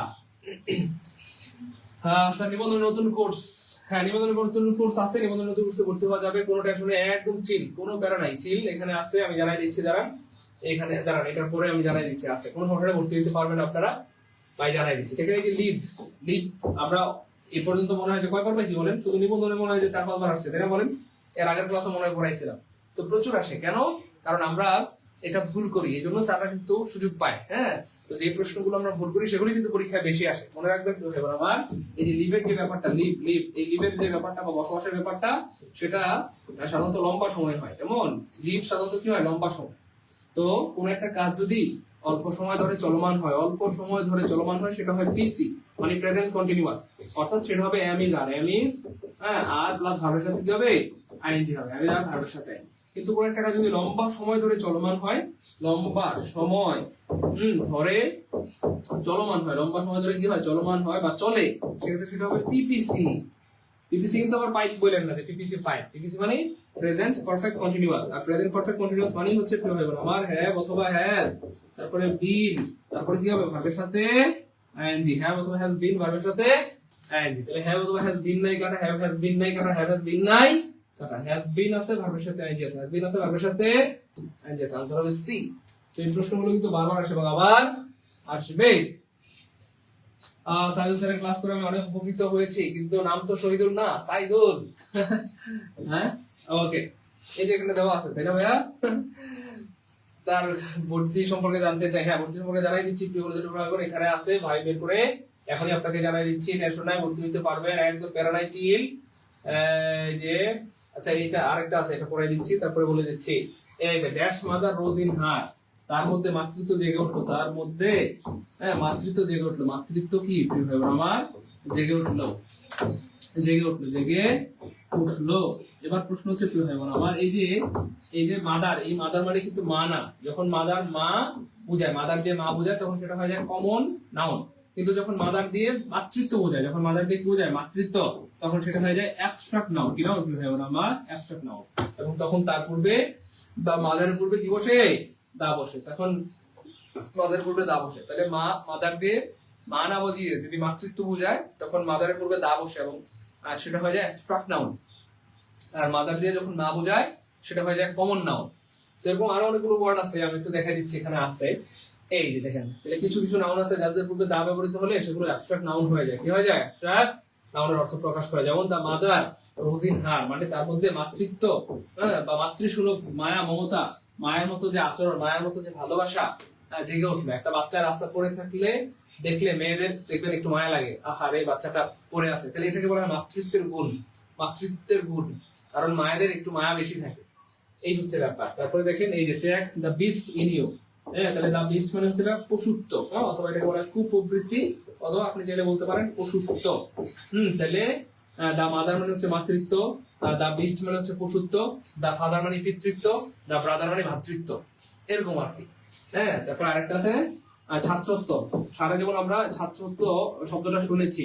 হ্যাঁ স্যার, নিবন্ধনের নতুন কোর্স, হ্যাঁ নিবন্ধনের নতুন কোর্স আছে, নিবন্ধনের নতুন কোর্সে ভর্তি হওয়া যাবে, কোনো টেনশন নেই, একদম চিল, কোনো প্যারা নাই, চিল এখানে আছে, আমি জানাই দিচ্ছি দাঁড়ান, এখানে দাঁড়ান, এটার পরে আমি জানাই দিচ্ছি আছে, কোনো সমস্যা ভর্তি হতে পারবেন আপনারা, ভাই জানাই দিচ্ছি। এখানে যে লিভ, লিভ আমরা এ পর্যন্ত মনে হয় যে কয়বার পাইছি বলেন, শুধু নিবন্ধনে মনে হয় যে 4-5 বার আসছে, তাই না বলেন? এর আগের ক্লাসে মনে হয় পড়াইছিলাম, তো প্রচুর আসে, কেন? কারণ আমরা এটা ভুল করি, এই জন্য স্যাররা কিন্তু সুযোগ পায়। হ্যাঁ, তো যে প্রশ্নগুলো আমরা ভুল করি সেগুলি কিন্তু পরীক্ষায় বেশি আসে, মনে রাখবেন। এবার আমার এই যে লিভের যে ব্যাপারটা, লিভ লিভ এই লিভের যে ব্যাপারটা বা বসবাসের ব্যাপারটা, সেটা সাধারণত লম্বা সময় হয়। যেমন লিভ সাধারণত কি হয়, লম্বা সময়। তো কোন একটা কাজ যদি অল্প সময় ধরে চলমান হয়, অল্প সময় ধরে চলমান হয়, সেটা হয় পিসি, মানে প্রেজেন্ট কন্টিনিউয়াস, অর্থাৎ সেটা হবে am is are, am is are plus ভার্বের সাথে কি হবে, আইএনজি হবে, এম ইজ আর ভার্বের সাথে। কিন্তু কোন একটা কাজ যদি লম্বা সময় ধরে চলমান হয়, লম্বা সময় ধরে চলমান হয়, লম্বা সময় ধরে কি হয়, চলমান হয় বা চলে, সেক্ষেত্রে সেটা হবে পিপিসি। পিপিসি কিন্তু আবার পাইপ বলেন না, যে পিপিসি পাইপ, পিপিসি মানে প্রেজেন্ট পারফেক্ট কন্টিনিউয়াস, আর প্রেজেন্ট পারফেক্ট কন্টিনিউয়াস মানে হচ্ছে কি হবে আমার হ্যাভ অথবা হ্যাজ, তারপরে বিন, তারপরে কি হবে ভার্বের সাথে আইএনজি, হ্যাভ অথবা হ্যাজ বিন ভার্বের সাথে আইএনজি। তাহলে হ্যাভ অথবা হ্যাজ বিন নাই কাটা, হ্যাভ হ্যাজ বিন নাই কাটা, হ্যাভ হ্যাজ বিন নাই কাটা, হ্যাজ বিন আছে ভার্বের সাথে আইএনজি আছে, হ্যাজ বিন আছে ভার্বের সাথে আইএনজি আছে, আনসার হবে সি। তো এই প্রশ্নগুলো কিন্তু বারবার আসে এবং আবার আসবে। সাইদুল স্যারের ক্লাস করে আমি অনেক উপকৃত হয়েছি, কিন্তু নাম তো শহীদুল না, সাইদুল। হ্যাঁ, ওকে, এই যে এখানে দেওয়া আছে, তাই না ভাইয়া? তার ভর্তি সম্পর্কে জানতে চাই, হ্যাঁ ভর্তি সম্পর্কে জানাই দিচ্ছি, এখানে আছে, ভাই বের করে এখনই আপনাকে জানাই দিচ্ছি, টেনশন নাই, ভর্তি হতে পারবেন, একদম প্যারা নাই, চিল। যে আচ্ছা, এইটা আরেকটা আছে, এটা পড়াই দিচ্ছি, তারপরে বলে দিচ্ছি। এই যে dash mother rose in her, তার মধ্যে মাতৃত্ব জেগে উঠলো, তার মধ্যে মাতৃত্ব জেগে উঠলো, মাতৃত্ব কি প্রিয় ভাই আমার, জেগে উঠলো, জেগে উঠলো, জেগে উঠলো। এবার প্রশ্ন হচ্ছে প্রিয় ভাই আমার, এই যে মাদার, এই মাদার মানে কিন্তু মা না, যখন মাদার মা বোঝায়, মাদার দিয়ে মা বোঝায়, তখন সেটা হয়ে যায় কমন নাউন। কিন্তু যখন মাদার দিয়ে মাতৃত্ব বোঝায়, যখন মাদার দিয়ে কি বোঝায়, মাতৃত্ব, তখন সেটা হয়ে যায় অ্যাবস্ট্রাক্ট নাউন। কি নাউন প্রিয় ভাই আমার, অ্যাবস্ট্রাক্ট নাউন। এবং তখন তার পূর্বে বা মাদারের পূর্বে কি বসে, দা বসে, তখন মাদারের পূর্বে দা বসে। তাহলে মা, মাদার দিয়ে মা না বুঝিয়ে যদি মাতৃত্ব বোঝায়, তখন মাদারের পূর্বে দা বসে এবং সেটা হয়ে যায় অ্যাবস্ট্রাক্ট নাউন। আর মাদার দিয়ে যখন না বোঝায়, সেটা হয়ে যায় কমন নাউন। তো এরকম আরো অনেকগুলো ওয়ার্ড আছে, আমি একটু দেখাই দিচ্ছি, এখানে আছে, এই যে দেখেন, তাহলে কিছু কিছু নাউন আছে যাদের পূর্বে দা ব্যবহৃত হলে সেগুলো অ্যাবস্ট্রাক্ট নাউন হয়ে যায়। কি হয়ে যায়, অ্যাবস্ট্রাক্ট নাউনের অর্থ প্রকাশ করে। যেমন দা মাদার রোজ ইন হার, মানে তার মধ্যে মাতৃত্ব বা মাতৃসুলভ মায়া, মমতা, মায়ের মতো যে আচরণ, মায়ের মতো যে ভালোবাসা জেগে উঠলো। একটা বাচ্চা রাস্তা পড়ে থাকলে দেখলে মেয়েদের দেখবেন একটু মায়া লাগে, আহারে বাচ্চাটা পড়ে আছে, তাহলে এটাকে বলা হয় মাতৃত্বের গুণ, মাতৃত্বের গুণ, কারণ মায়েদের একটু মায়া বেশি থাকে, এই হচ্ছে ব্যাপার। তারপরে দেখেন এই যে check the beast in you, হ্যাঁ, তাহলে দ্য বিস্ট মানে হচ্ছে পশুত্ব, অথবা এটাকে বলা হয় কুপ্রবৃত্তি, অথবা আপনি চাইলে বলতে পারেন পশুত্ব। তাহলে দা মাদার মানে হচ্ছে মাতৃত্ব, দা বিস্ট মানে হচ্ছে পশুত্ব, দা ফাদার মানে পিতৃত্ব, দা ব্রাদার মানে ভাতৃত্ব, এরকম আর কি। হ্যাঁ, তারপর আরেকটা আছে ছাত্রত্ব। সারা জীবন আমরা ছাত্রত্ব শব্দটা শুনেছি,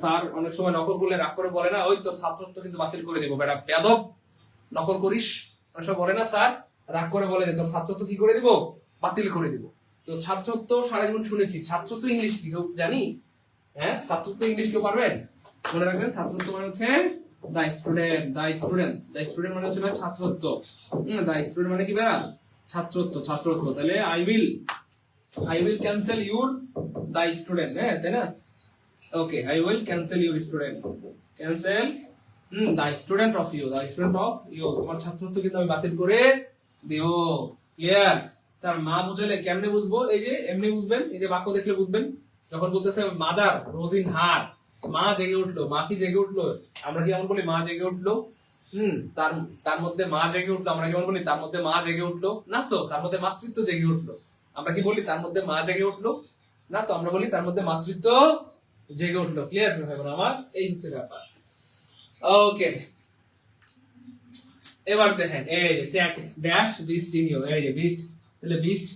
স্যার অনেক সময় নকল করলে রাগ করে বলে না, ওই তো ছাত্রত্ব কিন্তু বাতিল করে দিব বেটা, বেয়াদব নকল করিস, অনেক সময় বলে না স্যার, রাগ করে বলে যে তোর ছাত্রত্ব কি করে দিব, বাতিল করে দিব। তো ছাত্রত্ব সারা জীবন শুনেছি, ছাত্রত্ব ইংলিশ কি কেউ জানি? হ্যাঁ, ছাত্রত্ব ইংলিশ কেউ পারবেন? মনে রাখবেন, ছাত্রত্ব মানে হচ্ছে দা স্টুডেন্ট, দা স্টুডেন্ট, দা স্টুডেন্ট মানে হচ্ছে ছাত্রত্ব, দা স্টুডেন্ট মানে কি বেড়া, ছাত্রত্ব, ছাত্রত্ব। তাহলে I will cancel your the student, হ্যাঁ তাই না? Okay, I will cancel your student, cancel the student of you, the student of you, তোমার ছাত্রত্ব কিন্তু আমি বাতিল করে দিও। ক্লিয়ার? স্যার মা বুঝালে কেমনে বুঝবো? এই যে এমনি বুঝবেন, এই যে বাক্য দেখলে বুঝবেন, যখন বলতেছে মাদার রোজ ইন হার, মা জেগে উঠলো, মা কি জেগে উঠলো? আমরা কি এমন বলি মা জেগে উঠলো? তার মধ্যে মা জেগে উঠলো, আমরা কেমন বলি তার মধ্যে মা জেগে উঠলো? না তো, তার মধ্যে মাতৃত্ব জেগে উঠলো। আমরা কি বলি তার মধ্যে মা জেগে উঠলো? না তো, আমরা বলি তার মধ্যে মাতৃত্ব জেগে উঠলো। ক্লিয়ার এখন আমার? এই হচ্ছে ব্যাপার। ওকে, এবার দেখেন এই যে check dash beast in you, এই যে বিস্ট, তাহলে বিস্ট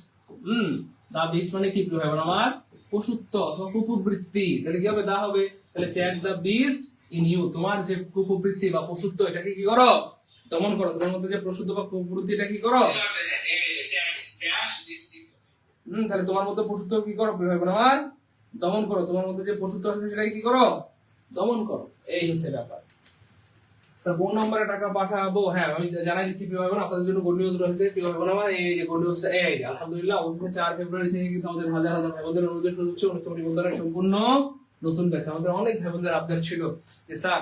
দা বিস্ট মানে কি প্রিয় ভাই আমার? পশুত্ব অথবা কুপ্রবৃত্তি। তাহলে কি হবে, দা হবে। তাহলে check the beast in you, তোমার যে কুপ্রবৃত্তি বা পশুত্ব, এটাকে কি করো, দমন করো। তোমার মধ্যে যে পশুত্ব বা কুপ্রবৃত্তি, এটা কি করো, তাহলে তোমার মধ্যে পশুত্ব কি করো প্রিয় ভাই আমার? দমন করো। তোমার মধ্যে যে পশুত্ব আছে সেটাকে কি করো, দমন করো, এই হচ্ছে ব্যাপার। কোন নম্বরে টাকা পাঠাবো? হ্যাঁ, আমি জানাই দিচ্ছি প্রিয় ভাই বোন, আপনাদের জন্য গুড নিউজ রয়েছে প্রিয় ভাই বোন আমার। এই যে গুড নিউজটা, এই আলহামদুলিল্লাহ, 4 ফেব্রুয়ারি থেকে কিন্তু আমাদের হাজার হাজার ভাই বোনদের অনুরোধ শুরু হচ্ছে 19 নিবন্ধনের সম্পূর্ণ নতুন ব্যাচ। আমাদের অনেক ভাই বোনদের আবদার ছিল যে স্যার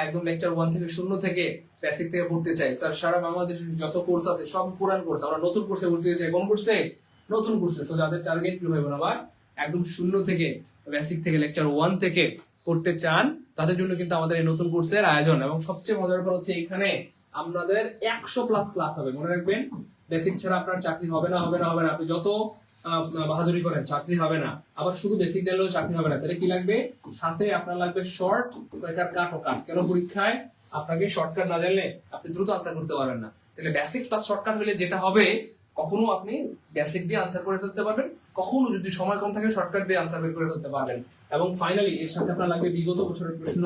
একদম লেকচার 1 থেকে শূন্য থেকে বেসিক থেকে পড়তে চাই স্যার, সারা বাংলাদেশের যত কোর্স আছে সব পুরান কোর্স, আমরা নতুন কোর্সে ভর্তি হতে চাই। কোন কোর্সে? নতুন কোর্সে। সো যাদের টার্গেট প্রিয় ভাই বোন আমার একদম শূন্য থেকে বেসিক থেকে লেকচার 1 থেকে পড়তে চান, তাদের জন্য কিন্তু আমাদের এই নতুন কোর্সের আয়োজন। এবং সবচেয়ে মজার ব্যাপার হচ্ছে এখানে আমাদের 100+ ক্লাস হবে। মনে রাখবেন, বেসিক ছাড়া আপনার চাকরি হবে না, হবে না, হবে না। আপনি যত বাহাদুরি করেন চাকরি হবে না। আবার শুধু বেসিক দিলেও চাকরি হবে না। তাহলে কি লাগবে? সাথে আপনার লাগবে শর্ট কাট ও কাট। কেন? পরীক্ষায় আপনাকে শর্টকাট না জানলে আপনি দ্রুত আনসার করতে পারবেন না। তাহলে বেসিক প্লাস শর্টকাট হলে যেটা হবে, কখনো আপনি বেসিক দিয়ে আনসার করে ফেলতে পারবেন, কখনো যদি সময় কম থাকে শর্টকাট দিয়ে আনসার বের করে ফেলতে পারবেন। এবং ফাইনালি এর সাথে আপনার লাগবে বিগত বছরের প্রশ্ন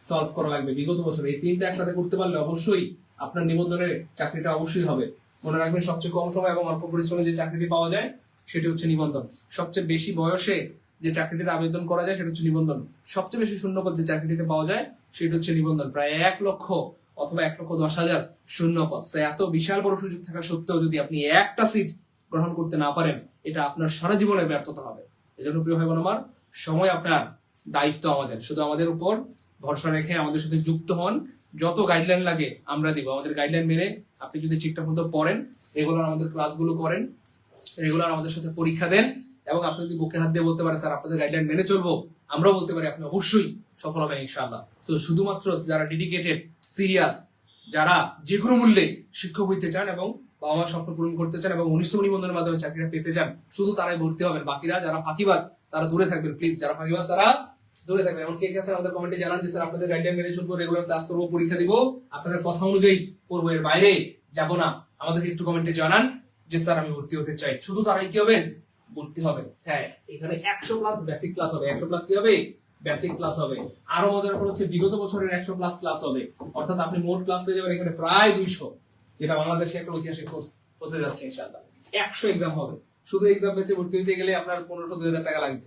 সলভ করা লাগবে। বিগত বছর এই তিনটা একসাথে করতে পারলে অবশ্যই আপনার নিবন্ধনের চাকরিটা অবশ্যই হবে। মনে রাখবেন, সবচেয়ে কম সময় এবং অল্প পরিশ্রমে যে চাকরিটি পাওয়া যায় সেটি হচ্ছে নিবন্ধন। সবচেয়ে বেশি বয়সে যে চাকরিটিতে আবেদন করা যায় সেটা হচ্ছে নিবন্ধন। সবচেয়ে বেশি শূন্যপদ যে চাকরিটিতে পাওয়া যায় সেটা হচ্ছে নিবন্ধন। প্রায় 1 লক্ষ অথবা 1,10,000 শূন্যপদ। এত বিশাল বড় সুযোগ থাকা সত্ত্বেও যদি আপনি একটা সিট গ্রহণ করতে না পারেন, এটা আপনার সারা জীবনের ব্যর্থতা হবে। এজন্য প্রিয় ভাই বোন আমার, সময় আপনার, দায়িত্ব আমাদের। শুধু আমাদের উপর ভরসা রেখে আমাদের সাথে যুক্ত হন। যত গাইডলাইন লাগে আমরা দিব। আমাদের গাইডলাইন মেনে আপনি যদি ঠিকঠাক মতো পড়েন, রেগুলার আমাদের ক্লাসগুলো করেন, রেগুলার আমাদের সাথে পরীক্ষা দেন, এবং আপনি যদি বুকে হাত দিয়ে বলতে পারেন স্যার আপনাদের গাইডলাইন মেনে চলবো, আমরাও বলতে পারি আপনি অবশ্যই সফল হবেন ইনশাআল্লাহ। তো শুধুমাত্র যারা ডেডিকেটেড, সিরিয়াস, যারা যে কোনো মূল্যে শিক্ষক হইতে চান এবং বাবা মার স্বপ্ন পূরণ করতে চান এবং 19 নিবন্ধনের মাধ্যমে চাকরিটা পেতে চান, শুধু তারাই ভর্তি হবেন। বাকিরা যারা ফাঁকিবাজ তারা দূরে থাকবেন প্লিজ। যারা ফাঁকিবাজ তারা দূরে থাকবেন। এমন কে আছে আমাদের কমেন্টে জানান যে স্যার আপনাদের গাইডলাইন মেনে চলবো, রেগুলার ক্লাস করবো, পরীক্ষা দিব, আপনাদের কথা অনুযায়ী পড়বো, এর বাইরে যাব না। আমাদেরকে একটু কমেন্টে জানান যে স্যার আমি ভর্তি হতে চাই। শুধু তারাই কি হবেন? ভর্তি হবে। হ্যাঁ, এখানে 100+ বেসিক ক্লাস হবে। 100+ কি হবে? বেসিক ক্লাস হবে। আরো মজার ব্যাপার হচ্ছে বিগত বছরের 100+ ক্লাস হবে। অর্থাৎ আপনি মোট ক্লাস পেয়ে যাবেন এখানে প্রায় 200, যেটা বাংলাদেশে একটা ঐতিহাসিক কোর্স হতে যাচ্ছে ইনশাআল্লাহ। 100 এক্সাম হবে। শুধু এক্সাম বেচে ভর্তি হতে গেলে আপনার 1500-2000 টাকা লাগবে।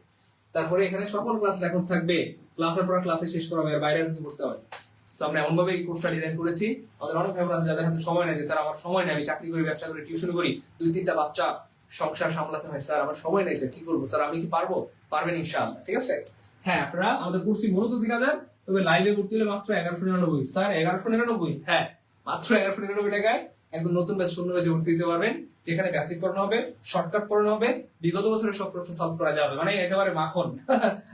তারপরে এখানে সকল ক্লাস রেকর্ড থাকবে, ক্লাসের পর ক্লাসে শেষ করা হবে, এর বাইরে কিছু করতে হবে। তো আমরা এমন ভাবে এই কোর্সটা ডিজাইন করেছি, আমাদের অনেক ভাই আছে যাদের হাতে সময় নেই, যে স্যার আমার সময় নেই, আমি চাকরি করি, ব্যবসা করি, টিউশন করি, 2-3টা বাচ্চা সংসার সামলাতে হয়, স্যার আমার সময় নেই, স্যার কি করবো? স্যার আমি কি পারবো? পারবেন ইনশাআল্লাহ। ঠিক আছে? হ্যাঁ, আপনারা আমাদের কোর্সটি মূলত 3000, তবে লাইভে ভর্তি হলে মাত্র 1199। স্যার 1199? হ্যাঁ, মাত্র 1199 টাকায় একদম নতুন ব্যাচ, শূন্য ব্যাচে ভর্তি দিতে পারবেন, যেখানে বেসিক পড়ানো হবে, শর্টকাট পড়ানো হবে, বিগত বছরের সব প্রশ্ন সলভ করা যাবে, মানে একেবারে মাখন।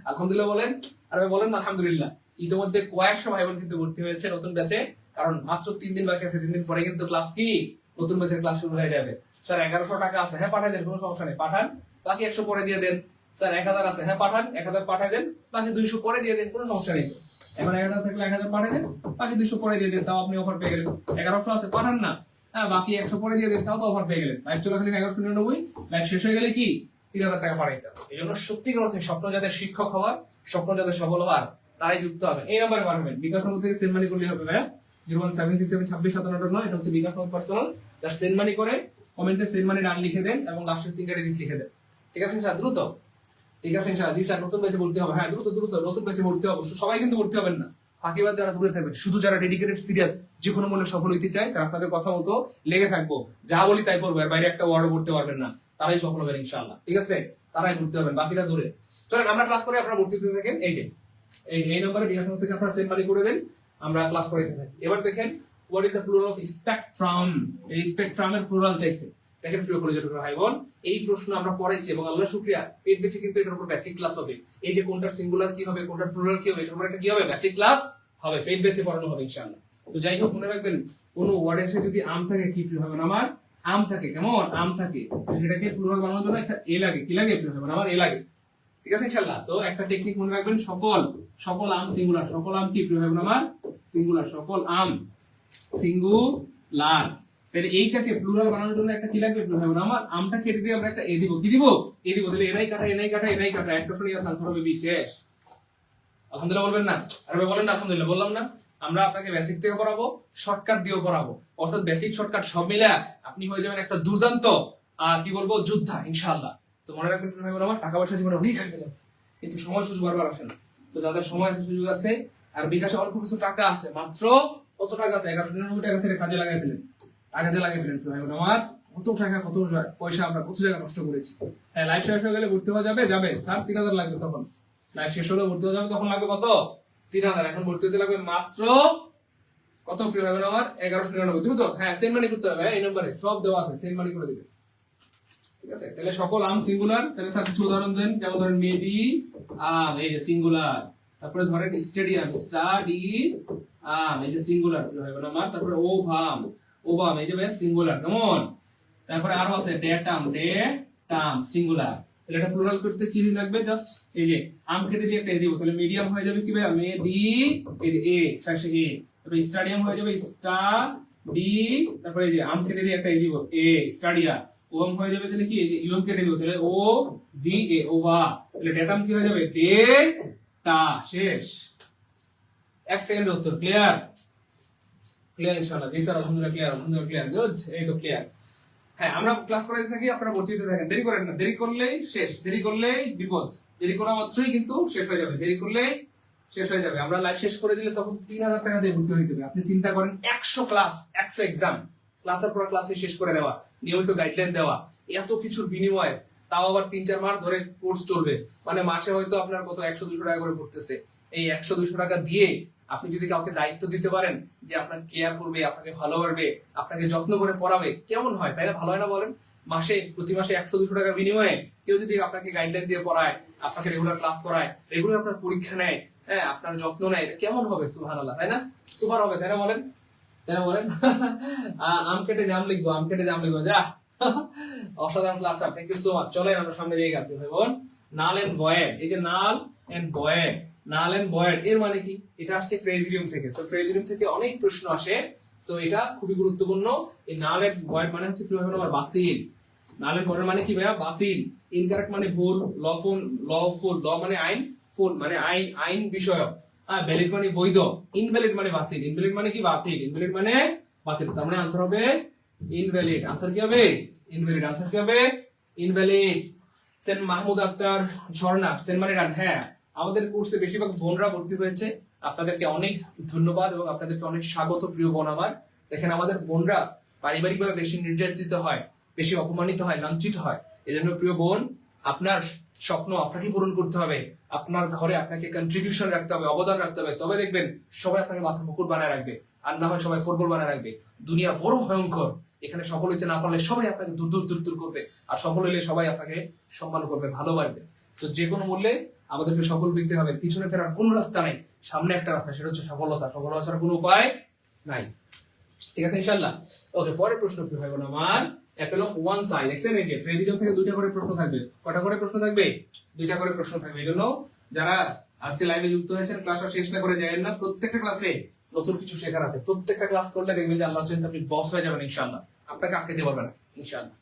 আলহামদুলিল্লাহ বলেন, আর বলেন আলহামদুলিল্লাহ। ইতিমধ্যে কয়েকশো ভাই বোন কিন্তু ভর্তি হয়েছে নতুন ব্যাচে, কারণ মাত্র 3 দিন বাকি আছে। 3 দিন পরে কিন্তু ক্লাস কি নতুন ব্যাচের ক্লাস শুরু হয়ে যাবে। স্যার 1100 টাকা আছে, হ্যাঁ পাঠাই দেন, কোনো সমস্যা নেই, পাঠান, বাকি 100 পরে দিয়ে দেন। স্যার 1000 আছে, হ্যাঁ পাঠান, 1000 পাঠাই দেন, বাকি 200 পরে দিয়ে দেন, কোনো সমস্যা নেই। এখন 1000 থাকলে 1000 পাঠাই দেন, বাকি 200 পরে দিয়ে দেন, তাও আপনি অফার পেয়ে গেলেন। 1100 আছে, পাঠান না, হ্যাঁ বাকি 100 পরে দিয়ে দেন, তাও তো অফার পেয়ে গেলেন। লাইভ চলাকালীন 1199, লাইভ শেষ হয়ে গেলে কি 3000 টাকা পাঠাইতে হবে। এই জন্য সত্যিকার অর্থে স্বপ্ন যাদের শিক্ষক হওয়ার, স্বপ্ন যাদের সফল হওয়ার, তারাই যুক্ত হবে। এই নাম্বারে পাঠাবেন, বিকাশ নম্বর থেকে সেন্ড মানি করলে হবে ভাইয়া, 01767265789। এটা হচ্ছে বিকাশ নম্বর পার্সোনাল। জাস্ট সেন্ড মানি করে কমেন্টে সেন্ড মানি নাম লিখে দেন এবং লাস্টের 3টা ডিজিট লিখে দেন। ঠিক আছে স্যার? দ্রুত। ঠিক আছে ইনশাআল্লাহ। জি স্যার নতুন ব্যাচে ভর্তি হবে। হ্যাঁ দ্রুত দ্রুত নতুন ব্যাচে ভর্তি হবে। সবাই কিন্তু ভর্তি হবেন না, ফাঁকিবাজ যারা দূরে থাকবেন, শুধু যারা ডেডিকেটেড, সিরিয়াস, যে কোনো মূল্যে সফল হইতে চায়, তারা আপনাদের কথা মতো লেগে থাকবো, যা বলি তাই করবো, এর বাইরে একটা ওয়ার্ডও করতে পারবেন না, তারাই সফল হবেন ইনশাআল্লাহ। ঠিক আছে? তারাই ভর্তি হবেন, বাকিরা দূরে। চলেন আমরা ক্লাস করে আপনারা ভর্তি হতে থাকেন। এই যে এই নম্বরে বিকাশ থেকে আপনারা সেন্ড মানি করে দেন, আমরা ক্লাস করাইতে থাকি। এবার দেখেন, what is the plural of spectrum? এই স্পেকট্রামের প্লুরাল চাইছে। দেখেন প্রিয় কলেজের ভাই বোন, এই প্রশ্ন আমরা পড়াইছি এবং আল্লাহ শুকরিয়া পেট বেঁচে কিন্তু এটার উপর বেসিক ক্লাস হবে। এই যে কোনটার সিঙ্গুলার কি হবে, কোনটার প্লুরাল কি হবে, এটার উপর একটা কি হবে, বেসিক ক্লাস হবে, পেট বেঁচে পড়ানো হবে ইনশাআল্লাহ। তো যাই হোক, মনে রাখবেন, কোন ওয়ার্ডের সাথে যদি আম থাকে, কি প্রিয় হবে আমার? আম থাকে। কেমন? আম থাকে, সেটাকে প্লুরাল বানানোর জন্য একটা এ লাগে। কি লাগে প্রিয় হবে আমার? এ লাগে। ঠিক আছে ইনশাআল্লাহ? তো একটা টেকনিক মনে রাখবেন, সকল আম সিঙ্গুলার। সকল আম কি প্রিয় হবে আমার? সিঙ্গুলার। সকল আম সিঙ্গুলার। তাহলে এইটাকে প্লুরাল বানানোর জন্য একটা কি লাগবে প্রিয় হবে আমার? আমটা কেটে দিয়ে আমরা একটা এ দিব। কি দিব? এ দিব। তাহলে এনাই কাটা, এনাই কাটা, এনাই কাটা, একটা ফোনিয়া আনসার হবে বিশেষ। আলহামদুলিল্লাহ বলবেন না? আরে বলেন না আলহামদুলিল্লাহ। বললাম না, আমরা আপনাকে বেসিক থেকে পড়াবো, শর্টকাট দিয়েও পড়াবো। অর্থাৎ বেসিক শর্টকাট সব মিলে আপনি হয়ে যাবেন একটা দুর্দান্ত কি বলবো, যোদ্ধা ইনশাআল্লাহ। তো মনে রাখবেন প্রিয় ভাই বোন আমার, টাকা পয়সা জীবনে অনেক হয়ে গেল, কিন্তু সময় সুযোগ বারবার আসে না। তো যাদের সময় আছে সুযোগ আছে আর বিকাশে অল্প কিছু টাকা আছে, মাত্র কত টাকা আছে, 1199 টাকা ছেড়ে কাজে লাগাই ফেলেন, কাজে লাগাই ফেলেন ভাই বোন আমার। কত টাকা কত পয়সা আমরা কত জায়গা নষ্ট করেছি। হ্যাঁ, লাইফ শেষ হয়ে গেলে ভর্তি হওয়া যাবে, যাবে স্যার 3000 লাগবে তখন। লাইফ শেষ হলে ভর্তি হওয়া যাবে, তখন লাগবে কত, 3000। এখন ভর্তি হতে লাগবে মাত্র কত প্রিয় ভাই বোন আমার, 1199। দ্রুত হ্যাঁ সেন্ড মানি করতে হবে, এই নম্বরে সব দেওয়া আছে, সেন্ড মানি করে দিবে। ঠিক আছে, তাহলে সকল আম সিঙ্গুলার। তাহলে স্যার কিছু উদাহরণ দেন, যেমন ধরেন মেবি আম, এই যে সিঙ্গুলার। তারপরে ধরেন স্টেডিয়াম, স্টাডি আম, এই যে সিঙ্গুলার ভাই বোন আমার। তারপরে ওভাম, ওভাম, এই যে ভাই সিঙ্গুলার, কেমন। তারপরে আরো আছে ডেটাম, ডেটাম সিঙ্গুলার। তাহলে এটা প্লুরাল করতে কি লাগবে, জাস্ট এই যে আম কেটে দিয়ে একটা এ দিব, তাহলে মিডিয়াম হয়ে যাবে কি ভাই, মেডি, এই যে এ শেষে এ। তারপরে স্টাডিয়াম হয়ে যাবে স্টাডি, তারপরে এই যে আম কেটে দিয়ে একটা এ দিব, এ স্টাডিয়া। ওম হয়ে যাবে তাহলে কি, এই যে ইউএম কেটে দিব, তাহলে ও ভি এ, ওভা। তাহলে ডেটাম কি হয়ে যাবে, ডেটা। শেষ, 1 সেকেন্ডের উত্তর। ক্লিয়ার, ক্লিয়ার ইনশাআল্লাহ। জি স্যার আলহামদুলিল্লাহ ক্লিয়ার, আলহামদুলিল্লাহ ক্লিয়ার, গুড, এই তো ক্লিয়ার। হ্যাঁ, আমরা ক্লাস করাতে থাকি, আপনারা ভর্তি হতে থাকেন, দেরি করেন না, দেরি করলেই শেষ, দেরি করলেই বিপদ, দেরি করা মাত্রই কিন্তু শেষ হয়ে যাবে, দেরি করলেই শেষ হয়ে যাবে। আমরা লাইভ শেষ করে দিলে তখন 3000 টাকা দিয়ে ভর্তি হয়ে যাবে। আপনি চিন্তা করেন 100 ক্লাস, 100 এক্সাম, ক্লাসের পর ক্লাসে শেষ করে দেওয়া, নিয়মিত গাইডলাইন দেওয়া, এত কিছুর বিনিময়ে, তাও আবার 3-4 মাস ধরে কোর্স চলবে, মানে মাসে হয়তো আপনার কত 100-200 টাকা করে পড়তেছে। এই 100-200 টাকা দিয়ে আপনি যদি কাউকে দায়িত্ব দিতে পারেন যে আপনাকে কেয়ার করবে, আপনাকে ভালোবাসবে, আপনাকে যত্ন করে পড়াবে, কেমন হয়, তাই না? ভালো হয় না বলেন? মাসে, প্রতি মাসে 100-200 টাকার বিনিময়ে কেউ যদি আপনাকে গাইডলাইন দিয়ে পড়ায়, আপনাকে রেগুলার ক্লাস করায়, রেগুলার আপনার পরীক্ষা নেয়, হ্যাঁ আপনার যত্ন নেয়, কেমন হবে? সুবহানাল্লাহ, তাই না? সুপার হবে, তাই না বলেন? তাই না বলেন? আম কেটে জাম লিখবো, আম কেটে জাম লিখবো, যা। অসাধারণ class, thank you so much. চলেন আমরা সামনে যাই গাতে ভাই বোন। নাল এন্ড ভয়েড, এই যে null and void, null and void এর মানে কি? এটা আসছে ফ্রেজিডিয়াম থেকে। সো ফ্রেজিডিয়াম থেকে অনেক প্রশ্ন আসে, সো এটা খুবই গুরুত্বপূর্ণ। এই নাল এন্ড ভয়েড মানে হচ্ছে কিভাবে আমার বাতিল। নাল এন্ড ভয়েড মানে কি ভাইয়া? বাতিল। ইনকারেক্ট মানে ভুল, লফুল, লফুল, ল মানে আইন, ফুল মানে আইন, আইন বিষয়ক। ভ্যালিড মানে বৈধ, ইনভ্যালিড মানে বাতিল। ইনভ্যালিড মানে কি? বাতিল। ইনভ্যালিড মানে বাতিল। তার মানে আনসার হবে ইনভ্যালিড। আনসার কি হবে? ইনভ্যালিড। আনসার কি হবে? ইনভ্যালিড। সেন মাহমুদ আক্তার ঝর্ণা, সেন মানে রান। হ্যাঁ, আমাদের কোর্সে বেশিরভাগ বোনরা ভর্তি হয়েছে, আপনাদেরকে অনেক ধন্যবাদ এবং আপনাদেরকে অনেক স্বাগত প্রিয় বোন আমার। দেখেন আমাদের বোনরা পারিবারিকভাবে বেশি নির্যাতিত হয়, বেশি অপমানিত হয়, লাঞ্ছিত হয়। এজন্য প্রিয় বোন, আপনার স্বপ্ন আপনাকে পূরণ করতে হবে, আপনার ঘরে আপনাকে কন্ট্রিবিউশন রাখতে হবে, অবদান রাখতে হবে, তবে দেখবেন সবাই আপনাকে মাথার মুকুট বানায় রাখবে, আর না হয় সবাই ফুটবল বানায় রাখবে। দুনিয়া বড় ভয়ঙ্কর, এখানে সফল হইতে না পারলে সবাই আপনাকে দূর দূর দূর দূর করবে, আর সফল হইলে সবাই আপনাকে সম্মান করবে, ভালোবাসবে। তো যে কোনো মূল্যে আমাদেরকে সফল হইতে হবে, পিছনে ফেরার কোনো রাস্তা নাই, সামনে একটা রাস্তা, সেটা হচ্ছে সফলতা। সফলতা ছাড়া কোনো উপায় নাই। ঠিক আছে ইনশাআল্লাহ। ওকে, পরের প্রশ্ন কি হয় আমার? অ্যাপেল অফ ওয়ান সাইড, দেখছেন এই যে ফ্রেজিডিয়াম থেকে 2টা করে প্রশ্ন থাকবে। কটা করে প্রশ্ন থাকবে? 2টা করে প্রশ্ন থাকবে। এই জন্য যারা আজকে লাইভে যুক্ত হয়েছেন, ক্লাসটা শেষ না করে যাবেন না। প্রত্যেকটা ক্লাসে নতুন কিছু শেখার আছে, প্রত্যেকটা ক্লাস করলে দেখবেন যে আল্লাহ চাইতে আপনি বস হয়ে যাবেন ইনশাআল্লাহ, আপনাকে আটকাতে পারবে না ইনশাআল্লাহ।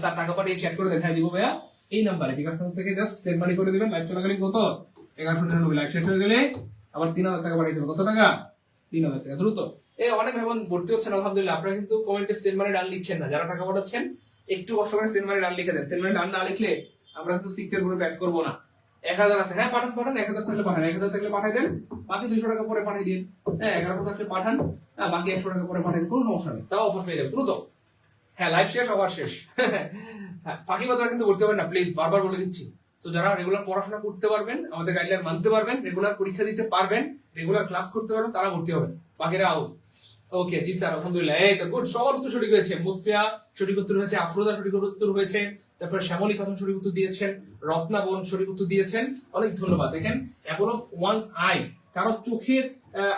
স্যার টাকা পাঠিয়ে চ্যাট করে দেন, হ্যাঁ দিব ভাইয়া, এই নাম্বারে বিকাশ থেকে জাস্ট সেন্ড মানি করে দিবেন। লাইভ চলাকালীন কত? 1199, লাইভ শেষ হয়ে গেলে আবার 3000 টাকা পাঠিয়ে দেবেন। কত টাকা? 3000 টাকা। দ্রুত অনেক ভাই বোন ভর্তি হচ্ছেন আলহামদুলিল্লাহ। আপনারা কিন্তু কমেন্টে সেন্ড মানি ডান লিখছেন না, যারা টাকা পাঠাচ্ছেন একটু কষ্ট করে সেন্ড মানি ডান লিখে দেন। সেন্ড মানি ডান না লিখলে আমরা কিন্তু সিক্রেট গ্রুপে অ্যাড করবো না। 1000 আছে, হ্যাঁ পাঠান পাঠান, 1000 থাকলে পাঠান, 1000 থাকলে পাঠাই দেন, বাকি 200 টাকা পরে পাঠিয়ে দিন। হ্যাঁ 1100 থাকলে পাঠান, বাকি 100 টাকা পরে পাঠিয়ে দিন, কোনো সমস্যা নেই, তাও অফার পেয়ে যাবে দ্রুত। হ্যাঁ লাইভ শেষ, আবার শেষ। হ্যাঁ ফাঁকিবাজার কিন্তু করতে পারবেন না, প্লিজ, বারবার বলে দিচ্ছি। তো যারা রেগুলার পড়াশোনা করতে পারবেন, আমাদের গাইডলাইন মানতে পারবেন, রেগুলার পরীক্ষা দিতে পারবেন, রেগুলার ক্লাস করতে পারবেন, তারা ভর্তি হবেন, বাকিরা আউট। ওকে জি স্যার আলহামদুলিল্লাহ, এই তো গুড, সবার উত্তর সঠিক হয়েছে। মুসফিয়া সঠিক উত্তর হয়েছে, আফরোজা সঠিক উত্তর হয়েছে, তারপরে শ্যামলী খাতুন সঠিক উত্তর দিয়েছেন, রত্না বোন সঠিক উত্তর দিয়েছেন, অনেক ধন্যবাদ। দেখেন অ্যাপল অফ ওয়ানস আই, কারো চোখের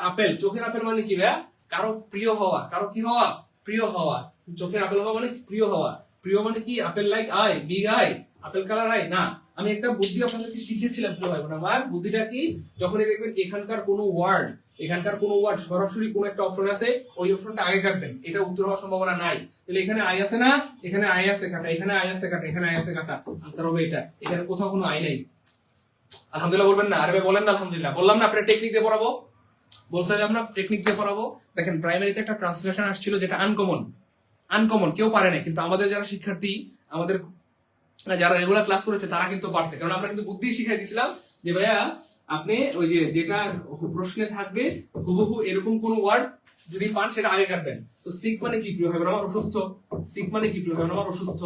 আপেল। চোখের আপেল মানে কি ভাইয়া? কারো প্রিয় হওয়া। কারো কি হওয়া? প্রিয় হওয়া। চোখের আপেল হওয়া মানে প্রিয় হওয়া। প্রিয় মানে কি? Apple like I, big I, apple colour I না। আমি একটা বুদ্ধি আপনাদেরকে শিখিয়েছিলাম প্রিয় ভাই বোন আমার। বুদ্ধিটা কি? যখনই দেখবেন এখানকার কোনো ওয়ার্ড সরাসরি কোন একটা অপশন আছে, ওই অপশনটা আগে কাটবেন, এটা উত্তর হওয়ার সম্ভাবনা নাই। তাহলে এখানে আই আছে না, এখানে আই আছে কাটা, এখানে আই আছে কাটা, এখানে আই আছে কাটা, আনসার হবে এটা। এখানে কোথাও কোনো আই নাই। আলহামদুলিল্লাহ বলবেন না? আরে ভাই বলেন না আলহামদুলিল্লাহ। বললাম না আপনার টেকনিক দিয়ে পড়াবো, বলছিলাম না টেকনিক দিয়ে পড়াবো। দেখেন প্রাইমারিতে একটা ট্রান্সলেশন আসছিল যেটা আনকমন, কেউ পারে না, কিন্তু আমাদের যারা শিক্ষার্থী, আমাদের যারা রেগুলার ক্লাস করেছে তারা কিন্তু পারছে, কারণ আমরা কিন্তু বুদ্ধি শিখাই দিয়েছিলাম যে ভাইয়া আপনি ওই যে যেটা প্রশ্নে থাকবে হুবহু এরকম কোন ওয়ার্ড যদি পান সেটা আগে কাটবেন। তো সিক মানে কি প্রিয় হবে আমার অসুস্থ, সিক মানে কি প্রিয় হবে আমার অসুস্থ।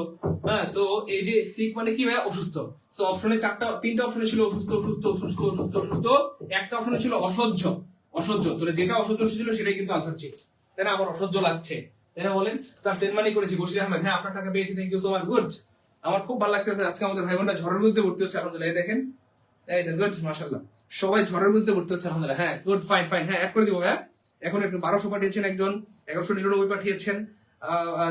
হ্যাঁ, তো এই যে সিক মানে কি ভাই অসুস্থ। তো অপশনে তিনটা অপশনে ছিল অসুস্থ অসুস্থ অসুস্থ অসুস্থ অসুস্থ, একটা অপশনে ছিল অসহ্য অসহ্য। তাহলে যেটা অসহ্য ছিল সেটাই কিন্তু আনসার ছিল, তাই না? আমার অসহ্য লাগছে, তাই না বলেন? তার সেন্ড মানি করেছি বশির আহমেদ, হ্যাঁ আপনার টাকা পেয়েছি, thank you so much, good. আমার খুব ভালো লাগতেছে আজকে আমাদের ভাই বোনরা ঝড়ের মধ্যে ভর্তি হচ্ছে আলহামদুলিল্লাহ, এই দেখেন, এই যে গুড মাশাআল্লাহ, সবাই ঝড়ের মধ্যে ভর্তি হচ্ছে আলহামদুলিল্লাহ। হ্যাঁ গুড, ফাইন ফাইন, হ্যাঁ অ্যাড করে দিব। হ্যাঁ এখন একটু 1200 পাঠিয়েছেন, একজন 1199 পাঠিয়েছেন,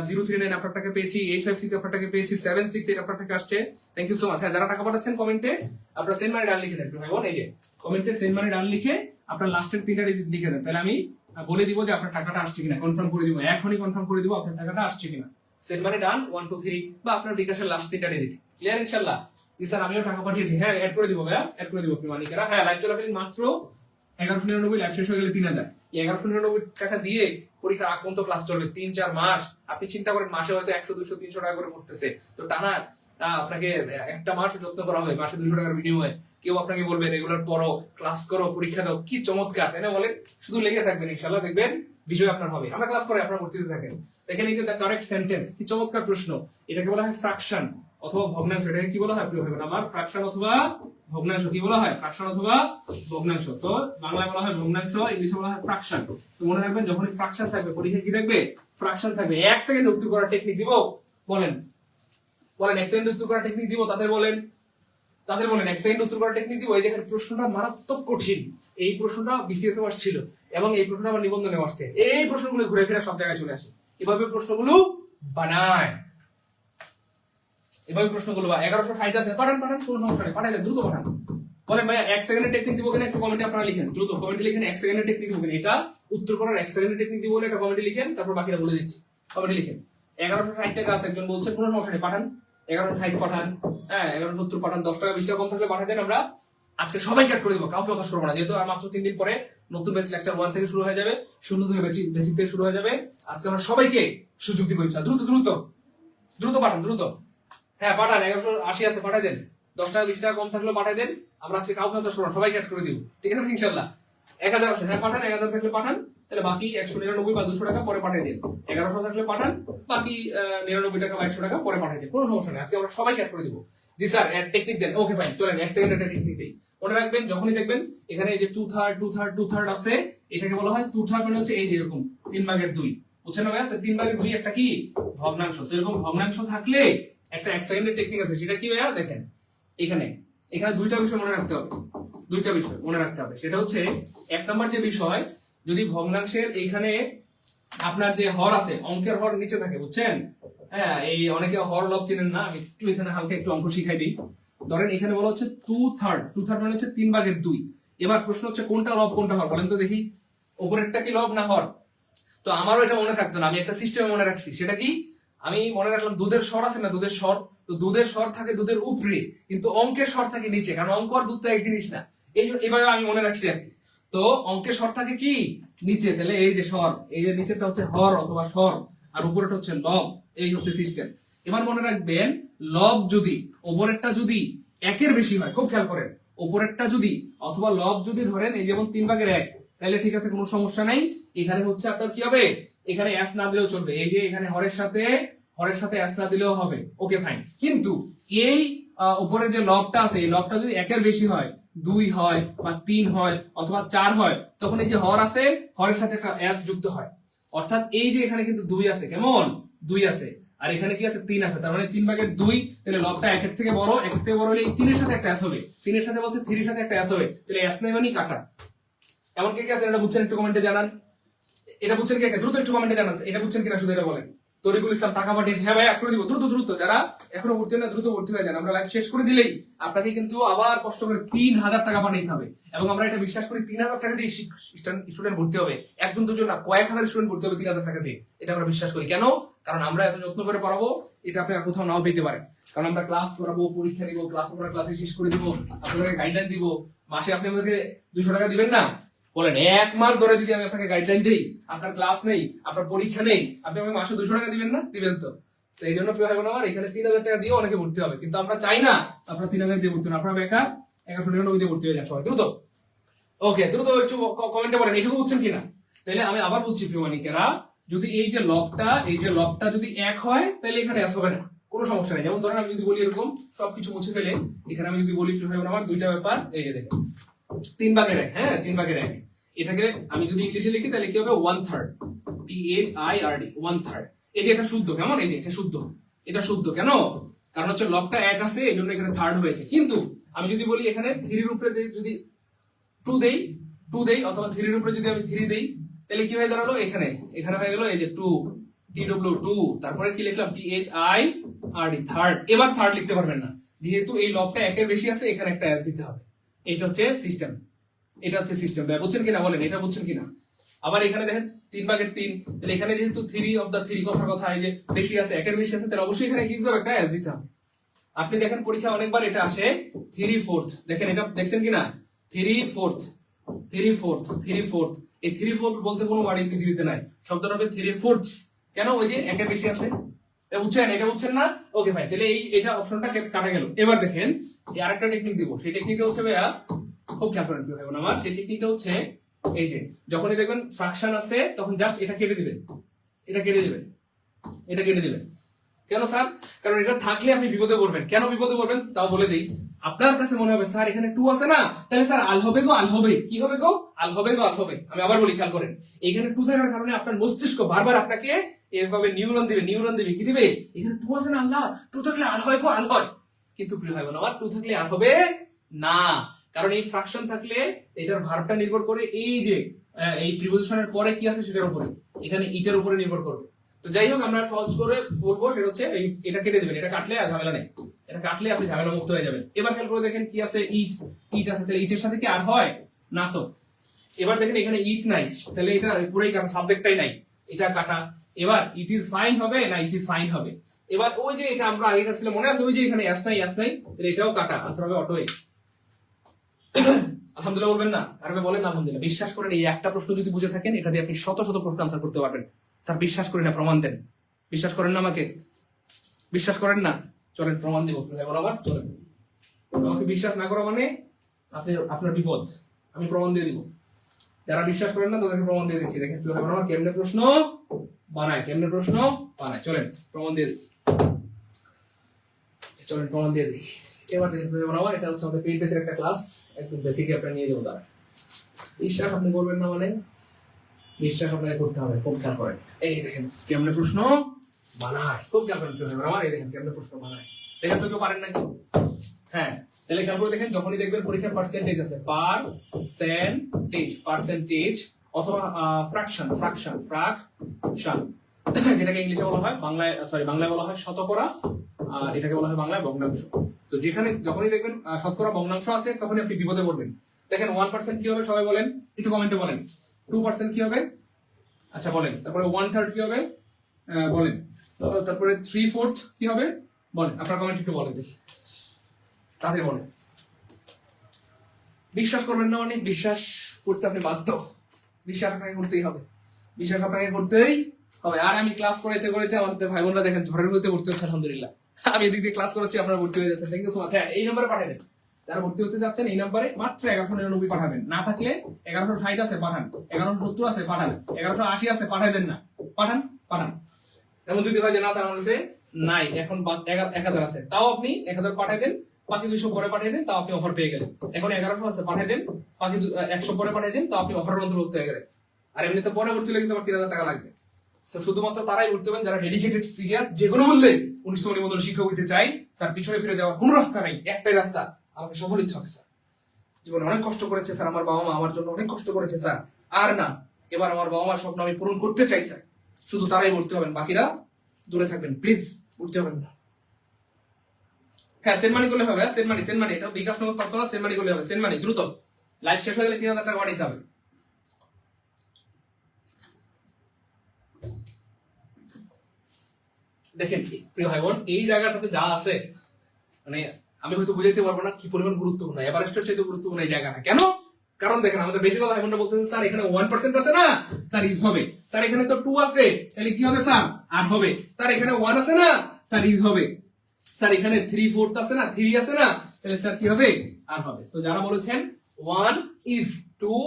039 আপনার টাকা পেয়েছি, 856 আপনার টাকা পেয়েছি, 768 আপনার টাকা আসছে, থ্যাংক ইউ সো মাচ। হ্যাঁ যারা টাকা পাঠাচ্ছেন কমেন্টে আপনারা সেন্ড মানি ডান লিখে দেন ভাই বোন, এই যে কমেন্টে সেন্ড মানি ডান লিখে আপনার লাস্টের তিনটা ডিজিট লিখে দেন, তাহলে আমি বলে দিব যে আপনার টাকাটা আসছে কিনা, কনফার্ম করে দিব, এখনই কনফার্ম করে দিব আপনার টাকাটা আসছে কিনা। সেন্ড মানি ডান 1 2 3 বা আপনার বিকাশের লাস্ট তিনটা ডিজিট ক্লিয়ার ইনশাআল্লাহ। জি স্যার আমিও টাকা পাঠিয়েছি, হ্যাঁ অ্যাড করে দিব ভাইয়া, অ্যাড করে দিব মানিকেরা। হ্যাঁ লাইভ চলাকালীন মাত্র 1199, লাইভ শেষ হয়ে গেলে 3000। এই 1199 টাকা দিয়ে পরীক্ষার আগ পর্যন্ত ক্লাস চলবে 3-4 মাস। আপনি চিন্তা করেন মাসে হয়তো 100 200 300 টাকা করে পড়তেছে, তো টানা আপনাকে একটা মাস যত্ন করা হয় মাসে 200 টাকার বিনিময়ে। কেউ আপনাকে বলবে রেগুলার পড়ো, ক্লাস করো, পরীক্ষা দাও, কি চমৎকার, তাই না বলেন? শুধু লেগে থাকবেন ইনশাআল্লাহ, দেখবেন বিজয় আপনার হবে। আমরা ক্লাস করে আপনারা ভর্তিতে থাকেন। দেখেন এই যে দ্য কারেক্ট সেন্টেন্স, কি চমৎকার প্রশ্ন। এটাকে বলা হয় ফ্র্যাকশন অথবা ভগ্নাংশ। এটাকে কি বলা হয় প্রিয় ভাই বোন আমার? ফ্র্যাকশন অথবা ভগ্নাংশ। কি বলা হয়? ফ্র্যাকশন অথবা ভগ্নাংশ। তো বাংলায় বলা হয় ভগ্নাংশ, ইংলিশে বলা হয় ফ্র্যাকশন। তো মনে রাখবেন যখনই ফ্র্যাকশন থাকবে পরীক্ষায় কি থাকবে? ফ্র্যাকশন থাকবে। 1 সেকেন্ড উত্তর করার টেকনিক দিব, বলেন বলেন 1 সেকেন্ড উত্তর করার টেকনিক দিব, তাদের বলেন 1 সেকেন্ড উত্তর করার টেকনিক দিব। এই দেখেন প্রশ্নটা মারাত্মক কঠিন, এই প্রশ্নটা বিসিএস এ আসছিল এবং এই প্রশ্নটা আমার নিবন্ধনে আসছে। এই প্রশ্নগুলো ঘুরে ফিরে সব জায়গায় চলে আসে, এভাবে প্রশ্নগুলো বানায়, এভাবে প্রশ্নগুলো। 1160 আছে, পাঠান পাঠান, কোনো সমস্যা নেই, পাঠাই দেন, দ্রুত পাঠান। বলেন ভাইয়া 1 সেকেন্ডের টেকনিক দিব কিনা একটু কমেন্টে আপনারা লিখেন, দ্রুত কমেন্টে লিখেন 1 সেকেন্ডের টেকনিক দিব কিনা, এটা উত্তর করার 1 সেকেন্ডের টেকনিক দিব কিনা এটা কমেন্টে লিখেন, তারপর বাকিটা বলে দিচ্ছি। কমেন্টে লিখেন 1160 টাকা আছে, একজন বলছে কোনো সমস্যা নেই, পাঠান 1160 পাঠান, হ্যাঁ 1170 পাঠান, 10 টাকা 20 টাকা কম থাকলে পাঠাই দেন, আমরা আজকে সবাই কাট করে দেবো, কাউকে হতাশ করবো না, যেহেতু আর মাত্র 3 দিন পরে নতুন ব্যাচ লেকচার 1 থেকে শুরু হয়ে যাবে, 0 থেকে বেসিক থেকে শুরু হয়ে যাবে। আজকে আমরা সবাইকে সুযোগ দিব ইনশাআল্লাহ। দ্রুত দ্রুত দ্রুত পাঠান, দ্রুত, হ্যাঁ পাঠান, 1180 আছে, পাঠাই দেন, 10 টাকা 20 টাকা কম থাকলেও পাঠাই দেন, আমরা আজকে কাউকে হতাশ করবো না, সবাইকে অ্যাড করে দিব, ঠিক আছে ইনশাআল্লাহ। 1000 আছে, হ্যাঁ পাঠান, 1000 থাকলে পাঠান, তাহলে বাকি 199 বা 200 টাকা পরে পাঠিয়ে দিন। 1100 থাকলে পাঠান, বাকি 99 টাকা বা 100 টাকা পরে পাঠিয়ে দিন, কোনো সমস্যা নেই, আজকে আমরা সবাইকে অ্যাড করে দিব। জি স্যার এর টেকনিক দেন, ওকে ফাইন, চলেন 1 সেকেন্ড একটা টেকনিক দেই। মনে রাখবেন যখনই দেখবেন এখানে এই যে 2/3 আছে, এটাকে বলা হয় 2/3, মানে হচ্ছে এই যে এরকম 3/2, বুঝছেন না ভাইয়া? তো 3/2 একটা কি ভগ্নাংশ। এরকম ভগ্নাংশ থাকলে একটা 1 সেকেন্ডের টেকনিক আছে, সেটা কি ভাইয়া? দেখেন এখানে এখানে দুইটা বিষয় মনে রাখতে হবে, দুইটা বিষয় মনে রাখতে হবে। সেটা হচ্ছে 1 নম্বর যে বিষয়, যদি ভগ্নাংশের এখানে আপনার যে হর আছে, অঙ্কের হর নিচে থাকে, বুঝছেন? হ্যাঁ এই অনেকে হর লব চিনেন না, আমি একটু এখানে হালকা একটু অঙ্ক শিখাই দিই। ধরেন এখানে বলা হচ্ছে 2/3 মানে হচ্ছে 3/2। এবার প্রশ্ন হচ্ছে কোনটা লব কোনটা হর, বলেন তো দেখি। উপরেরটা কি লব না হর? তো আমারও এটা মনে থাকতো না, আমি একটা সিস্টেমে মনে রাখছি। সেটা কি? আমি মনে রাখলাম দুধের স্বর আছে না, দুধের স্বর, তো দুধের স্বর থাকে দুধের উপরে, কিন্তু অঙ্কের স্বর থাকে নিচে, কারণ অঙ্ক আর দুধ তো এক জিনিস না। এইভাবে আমি মনে রাখছি আর কি। তো অঙ্কের স্বর থাকে কি নিচে, তাহলে এই যে স্বর, এই যে নিচেরটা হচ্ছে হর অথবা স্বর, আর উপরেরটা হচ্ছে লব, এই হচ্ছে সিস্টেম। এবার মনে রাখবেন লব যদি উপরেরটা যদি 1-এর বেশি হয়, খুব খেয়াল করেন, উপরেরটা যদি অথবা লব যদি ধরেন এই যেমন 3/1, তাহলে ঠিক আছে, কোনো সমস্যা নাই। এখানে হচ্ছে আপনার কি হবে, এখানে এস না দিলেও চলবে, এই যে এখানে হরের সাথে এস না দিলেও হবে, ওকে ফাইন। কিন্তু এই উপরে যে লবটা আছে, এই লবটা যদি 1-এর বেশি হয়, 2 হয় বা 3 হয় অথবা 4 হয়, তখন এই যে হর আছে, হরের সাথে এস যুক্ত হয়। অর্থাৎ এই যে এখানে কিন্তু 2 আছে, কেমন 2 আছে, আর এখানে কি আছে 3 আছে, তার মানে 3/2, তাহলে লবটা 1-এর থেকে বড়, 1-এর থেকে বড় হলে এই 3-এর সাথে একটা এস হবে, 3-এর সাথে বলতে 3-এর সাথে একটা এস হবে, তাহলে এস নাই মানে কাটা। এমন কে কে আছেন এটা বুঝছেন? একটু কমেন্টে জানান, এটা বুঝছেন কে কে, দ্রুত একটু কমেন্টে জানান এটা বুঝছেন কিনা, শুধু এটা বলেন। তরিকুল ইসলাম টাকা পাঠিয়েছে, হ্যাঁ ভাই অ্যাড করে দিব, দ্রুত দ্রুত, যারা এখনো ভর্তি হয় না দ্রুত ভর্তি হয়ে যান। আমরা লাইভ শেষ করে দিলেই আপনাকে কিন্তু আবার কষ্ট করে 3000 টাকা পাঠাইতে হবে, এবং আমরা এটা বিশ্বাস করি 3000 টাকা দিয়ে স্টুডেন্ট ভর্তি হবে, একজন দুজন না, কয়েক হাজার স্টুডেন্ট ভর্তি হবে 3000 টাকা দিয়ে, এটা আমরা বিশ্বাস করি। কেন? কারণ আমরা এত যত্ন করে পড়াবো, এটা আপনি আর কোথাও নাও পেতে পারেন। কারণ আমরা ক্লাস করাবো, পরীক্ষা নিব, ক্লাসে শেষ করে দিব, আপনাদেরকে গাইডলাইন দিব। মাসে আপনি আমাদেরকে 200 টাকা দিবেন না? বলেন 1 মাস ধরে যদি আমি আপনাকে গাইডলাইন দিই, আপনার ক্লাস নেই, আপনার পরীক্ষা নেই, আপনি আমাকে মাসে 200 টাকা দিবেন না? দিবেন তো। তো এই জন্য প্রিয় ভাই বোন আমার, এখানে 3000 টাকা দিয়ে অনেকে ভর্তি হবে, কিন্তু আমরা চাই না আপনার 3000 দিয়ে ভর্তি হন, আপনারা বেকার 1199 দিয়ে ভর্তি হয়ে যান সবাই দ্রুত। ওকে, দ্রুত একটু কমেন্টে বলেন এটুকু বুঝছেন কিনা। তাহলে আমি আবার বলছি প্রিয় মানিকেরা, যদি এই যে লবটা যদি 1 হয় তাহলে এখানে এস হবে না, কোনো সমস্যা নেই। যেমন ধরেন আমি যদি বলি এরকম সবকিছু মুছে ফেলে, এখানে আমি যদি বলি প্রিয় ভাই আমার দুইটা ব্যাপার, এই যে দেখেন 3 ভাগের 1, হ্যাঁ 3 ভাগের 1, এটাকে আমি যদি ইংলিশে লিখি তাহলে কি হবে 1/3, THIRD 1/3। এই যে এটা শুদ্ধ, কেমন, এই যে এটা শুদ্ধ কেন, কারণ হচ্ছে লবটা 1 আছে এই জন্য এখানে থার্ড হয়েছে। কিন্তু আমি যদি বলি এখানে 3 এর উপরে যদি 2 দেই অথবা 3 এর উপরে যদি আমি 3 দেই তাহলে কি হয়ে দাঁড়ালো, এখানে হয়ে গেল এই যে 2, TW 2, তারপরে কি লিখলাম THIRD থার্ড। এবার থার্ড লিখতে পারবেন না, যেহেতু এই লবটা 1 এর বেশি আছে, এখানে একটা S দিতে হবে। এটা হচ্ছে সিস্টেম, বুঝছেন কিনা বলেন, এটা বুঝছেন কিনা। আবার এখানে দেখেন 3 ভাগের 3, তাহলে এখানে যেহেতু 3 অফ দা 3 কথার কথা, এই যে বেশি আছে, 1 এর বেশি আছে, তাহলে অবশ্যই এখানে কি দিতে হবে, একটা S দিতে হবে। আপনি দেখেন পরীক্ষা অনেকবার এটা আসে 3/4, দেখেন এটা দেখছেন কিনা 3/4, এই 3/4 বলতে কোনো ওয়ার্ড পৃথিবীতে নাই, শব্দটা হবে 3/4। কেন, ওই যে 1 এর বেশি আছে, এটা বুঝছেন না। ওকে ভাই, তাহলে এটা অপশনটা কাটা গেল। এবার দেখেন এই আরেকটা টেকনিক দিব, সেই টেকনিকটা হচ্ছে ভাইয়া খুব খেয়াল করেন প্রিয় ভাই বোন আমার, সেই টেকনিকটা হচ্ছে এই যে যখনই দেখবেন ফ্র্যাকশন আছে তখন জাস্ট এটা কেটে দিবেন। কেন স্যার, কারণ এটা থাকলে আপনি বিপদে পড়বেন। কেন বিপদে পড়বেন তাও বলে দেই। আপনার কাছে মনে হবে স্যার এখানে 2 আছে না, তাহলে স্যার আল হবে, কি হবে গো, আল হবে। আমি আবার বলি, খেয়াল করেন, এখানে 2 থাকার কারণে আপনার মস্তিষ্ক বারবার আপনাকে এভাবে নিউরন দিবে, কি দিবে, এখানে 2 আছে না, আল্লাহ 2 থাকলে আল হয় গো, আল হয়। কিন্তু প্রিয় ভাই বোন আমার 2 থাকলে আল হবে না, কারণ এই ফ্র্যাকশন থাকলে এটার ভার্বটা নির্ভর করে এই যে এই প্রিপোজিশনের পরে কি আছে সেটার উপরে, এখানে ইটার উপরে নির্ভর করবে। তো যাই হোক, আমরা সহজ করে বলবো, সেটা হচ্ছে এটা কেটে দিবেন, এটা কাটলে আর ঝামেলা নেই, এটা কাটলে আপনি ঝামেলা মুক্ত হয়ে যাবেন। এবার খেয়াল করে দেখেন কি আছে, ইট আছে, তাহলে ইটের সাথে কি আর হয় না তো। এবার দেখেন এখানে ইট নাই, তাহলে এটা পুরোই সাবজেক্টটাই নাই, এটা কাটা। এবার ইট ইজ ফাইন হবে না ইট ইজ ফাইন হবে। এবার ওই যে এটা আমরা আগে কাটছিলাম মনে আছে, ওই যে এখানে এস নাই, তাহলে এটাও কাটা, আনসার হবে অটোই। আলহামদুলিল্লাহ বলবেন না, আরবে বলেন আলহামদুলিল্লাহ। বিশ্বাস করেন এই একটা প্রশ্ন যদি বুঝে থাকেন, এটা দিয়ে আপনি শত প্রশ্ন আনসার করতে পারবেন। স্যার বিশ্বাস করেন না, প্রমাণ দেন। বিশ্বাস করেন না আমাকে, বিশ্বাস করেন না, চলেন প্রমাণ দিব বরাবর, চলেন। আমাকে বিশ্বাস না করা মানে আপনার বিপদ, আমি প্রমাণ দিয়ে দিব। যারা বিশ্বাস করেন না তাদেরকে প্রমাণ দিয়ে দিচ্ছি। দেখেন আমার কেমনে প্রশ্ন বানায়, চলেন প্রমাণ দিয়ে দিই, প্রমাণ দিয়ে দিই। এবার দেখেন বরাবর, এটা হচ্ছে আমাদের পেইড ব্যাচের একটা ক্লাস, একদম বেসিকই আপনারা নিয়ে যাবো। তারা বিশ্বাস আপনি করবেন না মানে, বিশ্বাস আপনাকে করতে হবে। খুব খেয়াল করেন, এই দেখেন কেমনে প্রশ্ন বানায়, খুব খেয়াল করেন আমার, এই দেখেন কেমনে প্রশ্ন বানায়। দেখেন তো কেউ পারেন নাকি? হ্যাঁ, তাহলে খেয়াল করে দেখেন, যখনই দেখবেন পরীক্ষার পার্সেন্টেজ আছে, পার্সেন্টেজ অথবা ফ্র্যাকশন, যেটাকে ইংলিশে বলা হয়, বাংলায় বলা হয় শতকরা, আর এটাকে বলা হয় বাংলায় ভগ্নাংশ। তো যেখানে যখনই দেখবেন শতকরা ভগ্নাংশ আছে, তখনই আপনি বিপদে পড়বেন। দেখেন 1% কি হবে সবাই বলেন, একটু কমেন্টে বলেন। 2% কি হবে, আচ্ছা বলেন। তারপরে 1/3 কি হবে বলেন। তারপরে 3/4 কি হবে বলেন, আপনার কমেন্ট একটু বলেন দেখি, তাদের বলেন। বিশ্বাস করবেন না মানে, বিশ্বাস করতে আপনি বাধ্য, বিশ্বাস আপনাকে করতেই হবে, আর আমি ক্লাস করাইতে আমাদের ভাই বোনরা দেখেন ঝড়ের মধ্যে ভর্তি হচ্ছে, আলহামদুলিল্লাহ। আমি এদিক দিয়ে ক্লাস করাচ্ছি, আপনারা ভর্তি হয়ে যাচ্ছেন, থ্যাংক ইউ সো মাচ। হ্যাঁ, এই নম্বরে পাঠাবেন, যারা ভর্তি হতে যাচ্ছেন এই নম্বরে মাত্র 1199 পাঠাবেন। না থাকলে 1160 আছে পাঠান, 1170 আছে পাঠান, 1180 আছে পাঠাই দেন না, পাঠান। এমন যদি হয় যে না স্যার আমার কাছে নাই, এখন 1000 আছে, তাও আপনি 1000 পাঠাই দেন, বাকি 200 পরে পাঠিয়ে দেন, তাও আপনি অফার পেয়ে গেলেন। এখন 1100 আছে পাঠিয়ে দেন, বাকি 100 পরে পাঠিয়ে দেন, তাও আপনি অফারের অন্তর্ভুক্ত হয়ে গেলেন। আর এমনিতে পরে ভর্তি হলে কিন্তু আমার 3000 টাকা লাগবে। শুধুমাত্র তারাই ভর্তি হবেন যারা ডেডিকেটেড, সিরিয়াস, যেগুলো বললে 19 নিবন্ধন শিক্ষক হইতে চাই, তার পিছনে ফিরে যাওয়ার কোনো রাস্তা নাই, একটাই রাস্তা, আমাকে সফল হতে হবে স্যার। জীবনে অনেক কষ্ট করেছে স্যার, আমার বাবা মা আমার জন্য অনেক কষ্ট করেছে স্যার, আর না, এবার আমার বাবা মার স্বপ্ন আমি পূরণ করতে চাই স্যার। শুধু তারাই ভর্তি হবেন, বাকিরা দূরে থাকবেন, প্লিজ ভর্তি হবেন না। হ্যাঁ, সেন্ড করলে হবে, সেন্ড মানি, এটা বিকাশ নগদ পার্সোনাল, সেন্ড মানি করলে হবে, সেন্ড মানি দ্রুত। লাইভ শেষ হয়ে গেলে 3000 টাকা বাড়াইতে হবে। দেখেন প্রিয় ভাই বোন, এই জায়গাটাতে যা আছে মানে আমি হয়তো বুঝাইতে পারবো না কি পরিমাণ গুরুত্বপূর্ণ, এভারেস্টের চাইতে গুরুত্বপূর্ণ এই জায়গাটা। কেন? কারণ দেখেন আমাদের বেশিরভাগ ভাই বোনরা বলতেছে স্যার এখানে 1% আছে না, স্যার ইজ হবে, স্যার এখানে তো 2 আছে, তাহলে কি হবে স্যার, আর হবে, স্যার এখানে 1 আছে না, স্যার ইজ হবে, স্যার এখানে 3/4 আছে না, 3 আছে না, তাহলে স্যার কি হবে আর হবে। তো যারা বলেছেন 1 is 2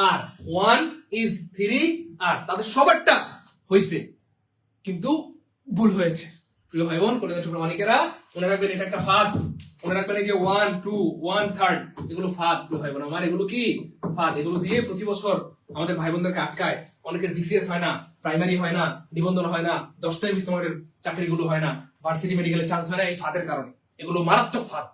আর 1 is 3 আর তাদের সবারটা হয়েছে কিন্তু ভুল হয়েছে। প্রিয় ভাই বোন কলেজের ছোট মালিকেরা মনে রাখবেন এটা একটা ফাঁদ। মনে রাখবেন এই যে 1 2 1/3 এগুলো ফাঁদ। প্রিয় ভাই বোন আমার এগুলো কি ফাঁদ। এগুলো দিয়ে প্রতি বছর আমাদের ভাই বোনদেরকে আটকায়। অনেকের বিসিএস হয় না, প্রাইমারি হয় না, নিবন্ধন হয় না, 10টায় 20 নম্বরের চাকরিগুলো হয় না, ভার্সিটি মেডিকেলে চান্স হয় না এই ফাঁদের কারণে। এগুলো মারাত্মক ফাঁদ।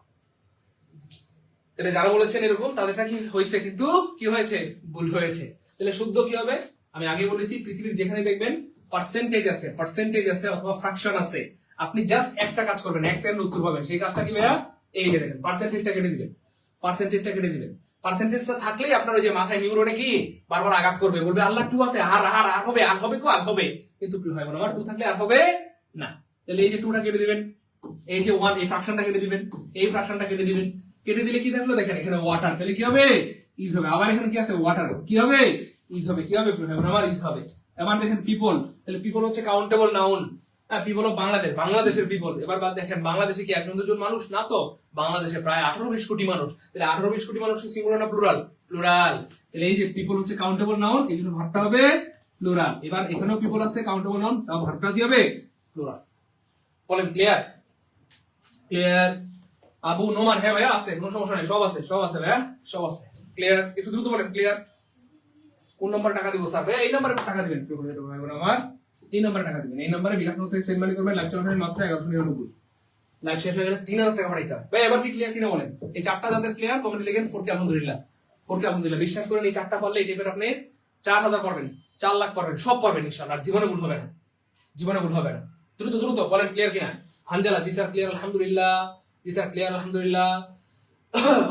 তাহলে যারা বলেছেন এরকম তাদেরটা কি হয়েছে কিন্তু কি হয়েছে ভুল হয়েছে। তাহলে শুদ্ধ কি হবে আমি আগে বলেছি পৃথিবীর যেখানে দেখবেন পার্সেন্টেজ আছে অথবা ফ্র্যাকশন আছে, আপনি জাস্ট একটা কাজ করবেন, এক সেকেন্ড উত্তর পাবেন। সেই কাজটা কি ভাইয়া এই যে দেখেন পার্সেন্টেজটা কেটে দিবেন। পার্সেন্টেজটা থাকলেই আপনার ওই যে মাথায় নিউরনে কি বারবার আঘাত করবে, বলবে আল্লাহ 2 আছে আর হবে কো আর হবে, কিন্তু প্রিয় ভাই বোন আমার 2 থাকলে আর হবে না। তাহলে এই যে 2টা কেটে দিবেন, এই যে 1 এই ফ্র্যাকশনটা কেটে দিবেন, এই ফ্র্যাকশনটা কেটে দিবেন। কেটে দিলে কি থাকলো দেখেন এখানে ওয়াটার, তাহলে কি হবে ইজ হবে। আবার এখানে কি আছে ওয়াটার, কি হবে ইজ হবে। কি হবে প্রিয় ভাই বোন আমার ইজ হবে। এবার দেখেন পিপল, তাহলে পিপল হচ্ছে কাউন্টেবল নাউন। পিপল অফ বাংলাদেশের পিপল। এবার দেখেন বাংলাদেশে কি 1-2 জন মানুষ না তো, বাংলাদেশে প্রায় 18-20 কোটি মানুষ। তাহলে 18-20 কোটি মানুষ কি সিঙ্গুলার না প্লুরাল? প্লুরাল। তাহলে এই যে পিপল হচ্ছে কাউন্টেবল নাউন, এই জন্য ভার্বটা হবে প্লুরাল। এবার এখানেও পিপল আছে কাউন্টেবল নাউন, তাও ভার্বটা কি হবে প্লুরাল। বলেন ক্লিয়ার? ক্লিয়ার? আবু নোমান হ্যাঁ ভাইয়া আছে, কোনো সমস্যা নেই, সব আছে ভাইয়া, সব আছে। ক্লিয়ার? একটু দ্রুত বলেন ক্লিয়ার। কোন নম্বর টাকা দিব স্যার? ভাই এই নম্বরে টাকা দিবেন প্রিয় ভাই বোন আমার, এই নম্বরে টাকা দিবেন। এই নম্বরে বিলাস নথি সেন্ড মানি করবেন। লাইভ চলাকালীন মাত্র 1199। লাইভ শেষ হয়ে গেলে 3000 টাকা পাঠাইতে হবে। ভাই এবার কি ক্লিয়ার কিনা বলেন? এই চারটা যাদের ক্লিয়ার কমেন্ট লিখেন 4কে আলহামদুলিল্লাহ। 4কে আলহামদুলিল্লাহ। বিশ্বাস করেন এই চারটা পারলে এই টাইপের আপনি 4000 পারবেন, 4 লাখ পারবেন, সব পারবেন ইনশাআল্লাহ। আর জীবনে ভুল হবে না, জীবনে ভুল হবে না। দ্রুত বলেন ক্লিয়ার কিনা। হানজালা জি স্যার ক্লিয়ার আলহামদুলিল্লাহ, জি স্যার ক্লিয়ার আলহামদুলিল্লাহ।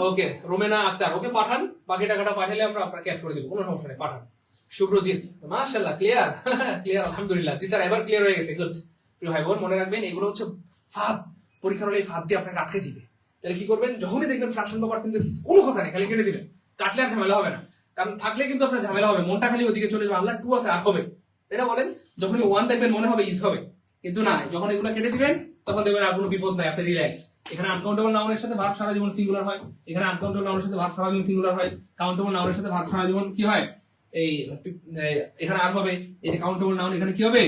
ওকে রোমেনা আক্তার ওকে পাঠান, বাকি টাকাটা পাঠালে আমরা আপনাকে অ্যাড করে দেব, কোনো সমস্যা নেই, পাঠান। শুভ্রজিৎ মাশাআল্লাহ ক্লিয়ার ক্লিয়ার আলহামদুলিল্লাহ। জি স্যার এবার ক্লিয়ার হয়ে গেছে, গুড। প্রিয় ভাই বোন মনে রাখবেন এগুলো হচ্ছে ফাঁদ। পরীক্ষার হলে এই ফাঁদ দিয়ে আপনাকে আটকে দিবে। তাহলে কি করবেন, যখনই দেখবেন ফ্র্যাকশন বা পার্সেন্টেজ কোনো কথা নেই, খালি কেটে দিবেন। কাটলে আর ঝামেলা হবে না, কারণ থাকলে কিন্তু আপনার ঝামেলা হবে, মনটা খালি ওদিকে চলে যাবে, আল্লাহ 2 আছে আর হবে, তাই না বলেন? যখনই 1 দেখবেন মনে হবে ইজ হবে, কিন্তু না, যখন এগুলো কেটে দিবেন তখন দেখবেন আর কোনো বিপদ নাই, আপনি রিল্যাক্স। এখানে আনকাউন্টেবল নাউনের সাথে ভার্ব সারা জীবন সিঙ্গুলার হয়, এখানে আনকাউন্টেবল নাউনের সাথে ভার্ব সারা জীবন সিঙ্গুলার হয়, কাউন্টেবল নাউনের সাথে ভার্ব সারা জীবন কি হয় এই এখানে আর হবে, এই যে কাউন্টেবল নাউন এখানে কি হবে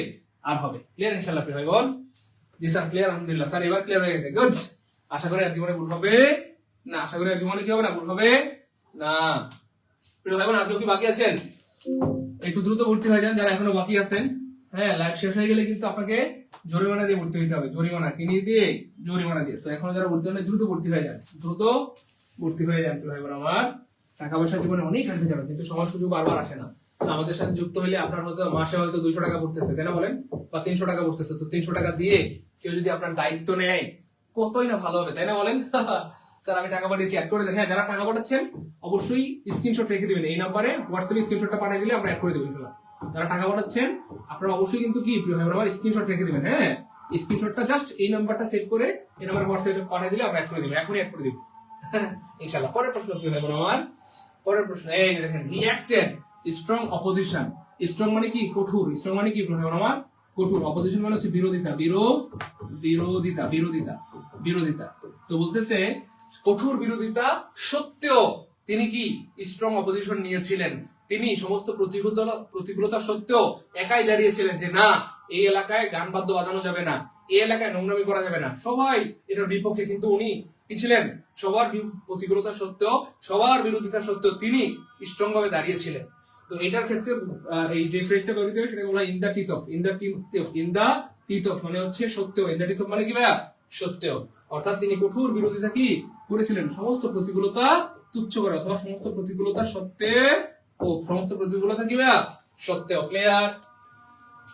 আর হবে। ক্লিয়ার ইনশাআল্লাহ প্রিয় ভাই বোন? জি স্যার ক্লিয়ার আলহামদুলিল্লাহ। স্যার এবার ক্লিয়ার হয়ে গেছে, গুড। আশা করি আর জীবনে ভুল হবে না, আশা করি আর জীবনে কি হবে না, ভুল হবে না। প্রিয় ভাই বোন আর কেউ কি বাকি আছেন? একটু দ্রুত ভর্তি হয়ে যান যারা এখনো বাকি আছেন। হ্যাঁ লাইভ শেষ হয়ে গেলে কিন্তু আপনাকে জরিমানা দিয়ে ভর্তি হতে হবে, জরিমানা কিনে দিয়ে, জরিমানা দিয়ে। তো এখনো যারা ভর্তি হন দ্রুত ভর্তি হয়ে যান, দ্রুত ভর্তি হয়ে যান প্রিয় ভাই বোন আমার। টাকা পয়সা জীবনে অনেক হাঁটতে যাবে, কিন্তু সময় সুযোগ বারবার আসে না। আমাদের সাথে যুক্ত হলে আপনার হয়তো মাসে হয়তো 200 টাকা পড়তেছে, তাই না বলেন, বা 300 টাকা পড়তেছে। তো 300 টাকা দিয়ে কেউ যদি আপনার দায়িত্ব নেয় কতই না ভালো হবে, তাই না বলেন? স্যার আমি টাকা পাঠিয়েছি, অ্যাড করে দেন। হ্যাঁ যারা টাকা পাঠাচ্ছেন অবশ্যই স্ক্রিনশট রেখে দিবেন, এই নাম্বারে হোয়াটসঅ্যাপে স্ক্রিনশটটা পাঠিয়ে দিলে আমরা অ্যাড করে দেবো ইনশাআল্লাহ। যারা টাকা পাঠাচ্ছেন আপনারা অবশ্যই কিন্তু কি প্রিয় ভাই আমার স্ক্রিনশট রেখে দিবেন। হ্যাঁ স্ক্রিনশটটা জাস্ট এই নাম্বারটা সেভ করে এই নাম্বারে হোয়াটসঅ্যাপে পাঠিয়ে দিলে আমরা অ্যাড করে দেবো, এখনই অ্যাড করে দেবো ইনশাআল্লাহ। পরের প্রশ্ন প্রিয় ভাই আমার, পরের প্রশ্ন এই যে দেখেন, হি অ্যাক্টেড স্ট্রং অপোজিশন। স্ট্রং মানে কি কঠোর, স্ট্রং মানে কি প্রিয় ভাই আমার কঠোর, অপোজিশন মানে হচ্ছে বিরোধিতা, বিরোধিতা। তো বলতেছে কঠোর বিরোধিতা সত্ত্বেও তিনি কি স্ট্রং অপোজিশন নিয়েছিলেন। তিনি সমস্ত প্রতিকূলতা সত্ত্বেও একাই দাঁড়িয়েছিলেন যে না এই এলাকায় গান বাদ্য বাজানো যাবে না, এই এলাকায় নোংরামি করা যাবে না, সবাই এটার বিপক্ষে, কিন্তু উনি কি ছিলেন, সবার প্রতিকূলতা সত্ত্বেও, সবার বিরোধিতা সত্ত্বেও তিনি স্ট্রং ভাবে দাঁড়িয়েছিলেন। তো এটার ক্ষেত্রে এই যে ফ্রেজটা ব্যবহৃত হয় সেটা বলা ইন দা টিথ অফ, মানে হচ্ছে সত্ত্বেও। ইন দা টিথ অফ মানে কি ভাইয়া সত্ত্বেও, অর্থাৎ তিনি কঠোর বিরোধিতা কি করেছিলেন, সমস্ত প্রতিকূলতা তুচ্ছ করে, অথবা সমস্ত প্রতিকূলতা সত্ত্বেও, সমস্ত প্রতিকূলতা কি ভাইয়া সত্ত্বেও। ক্লিয়ার?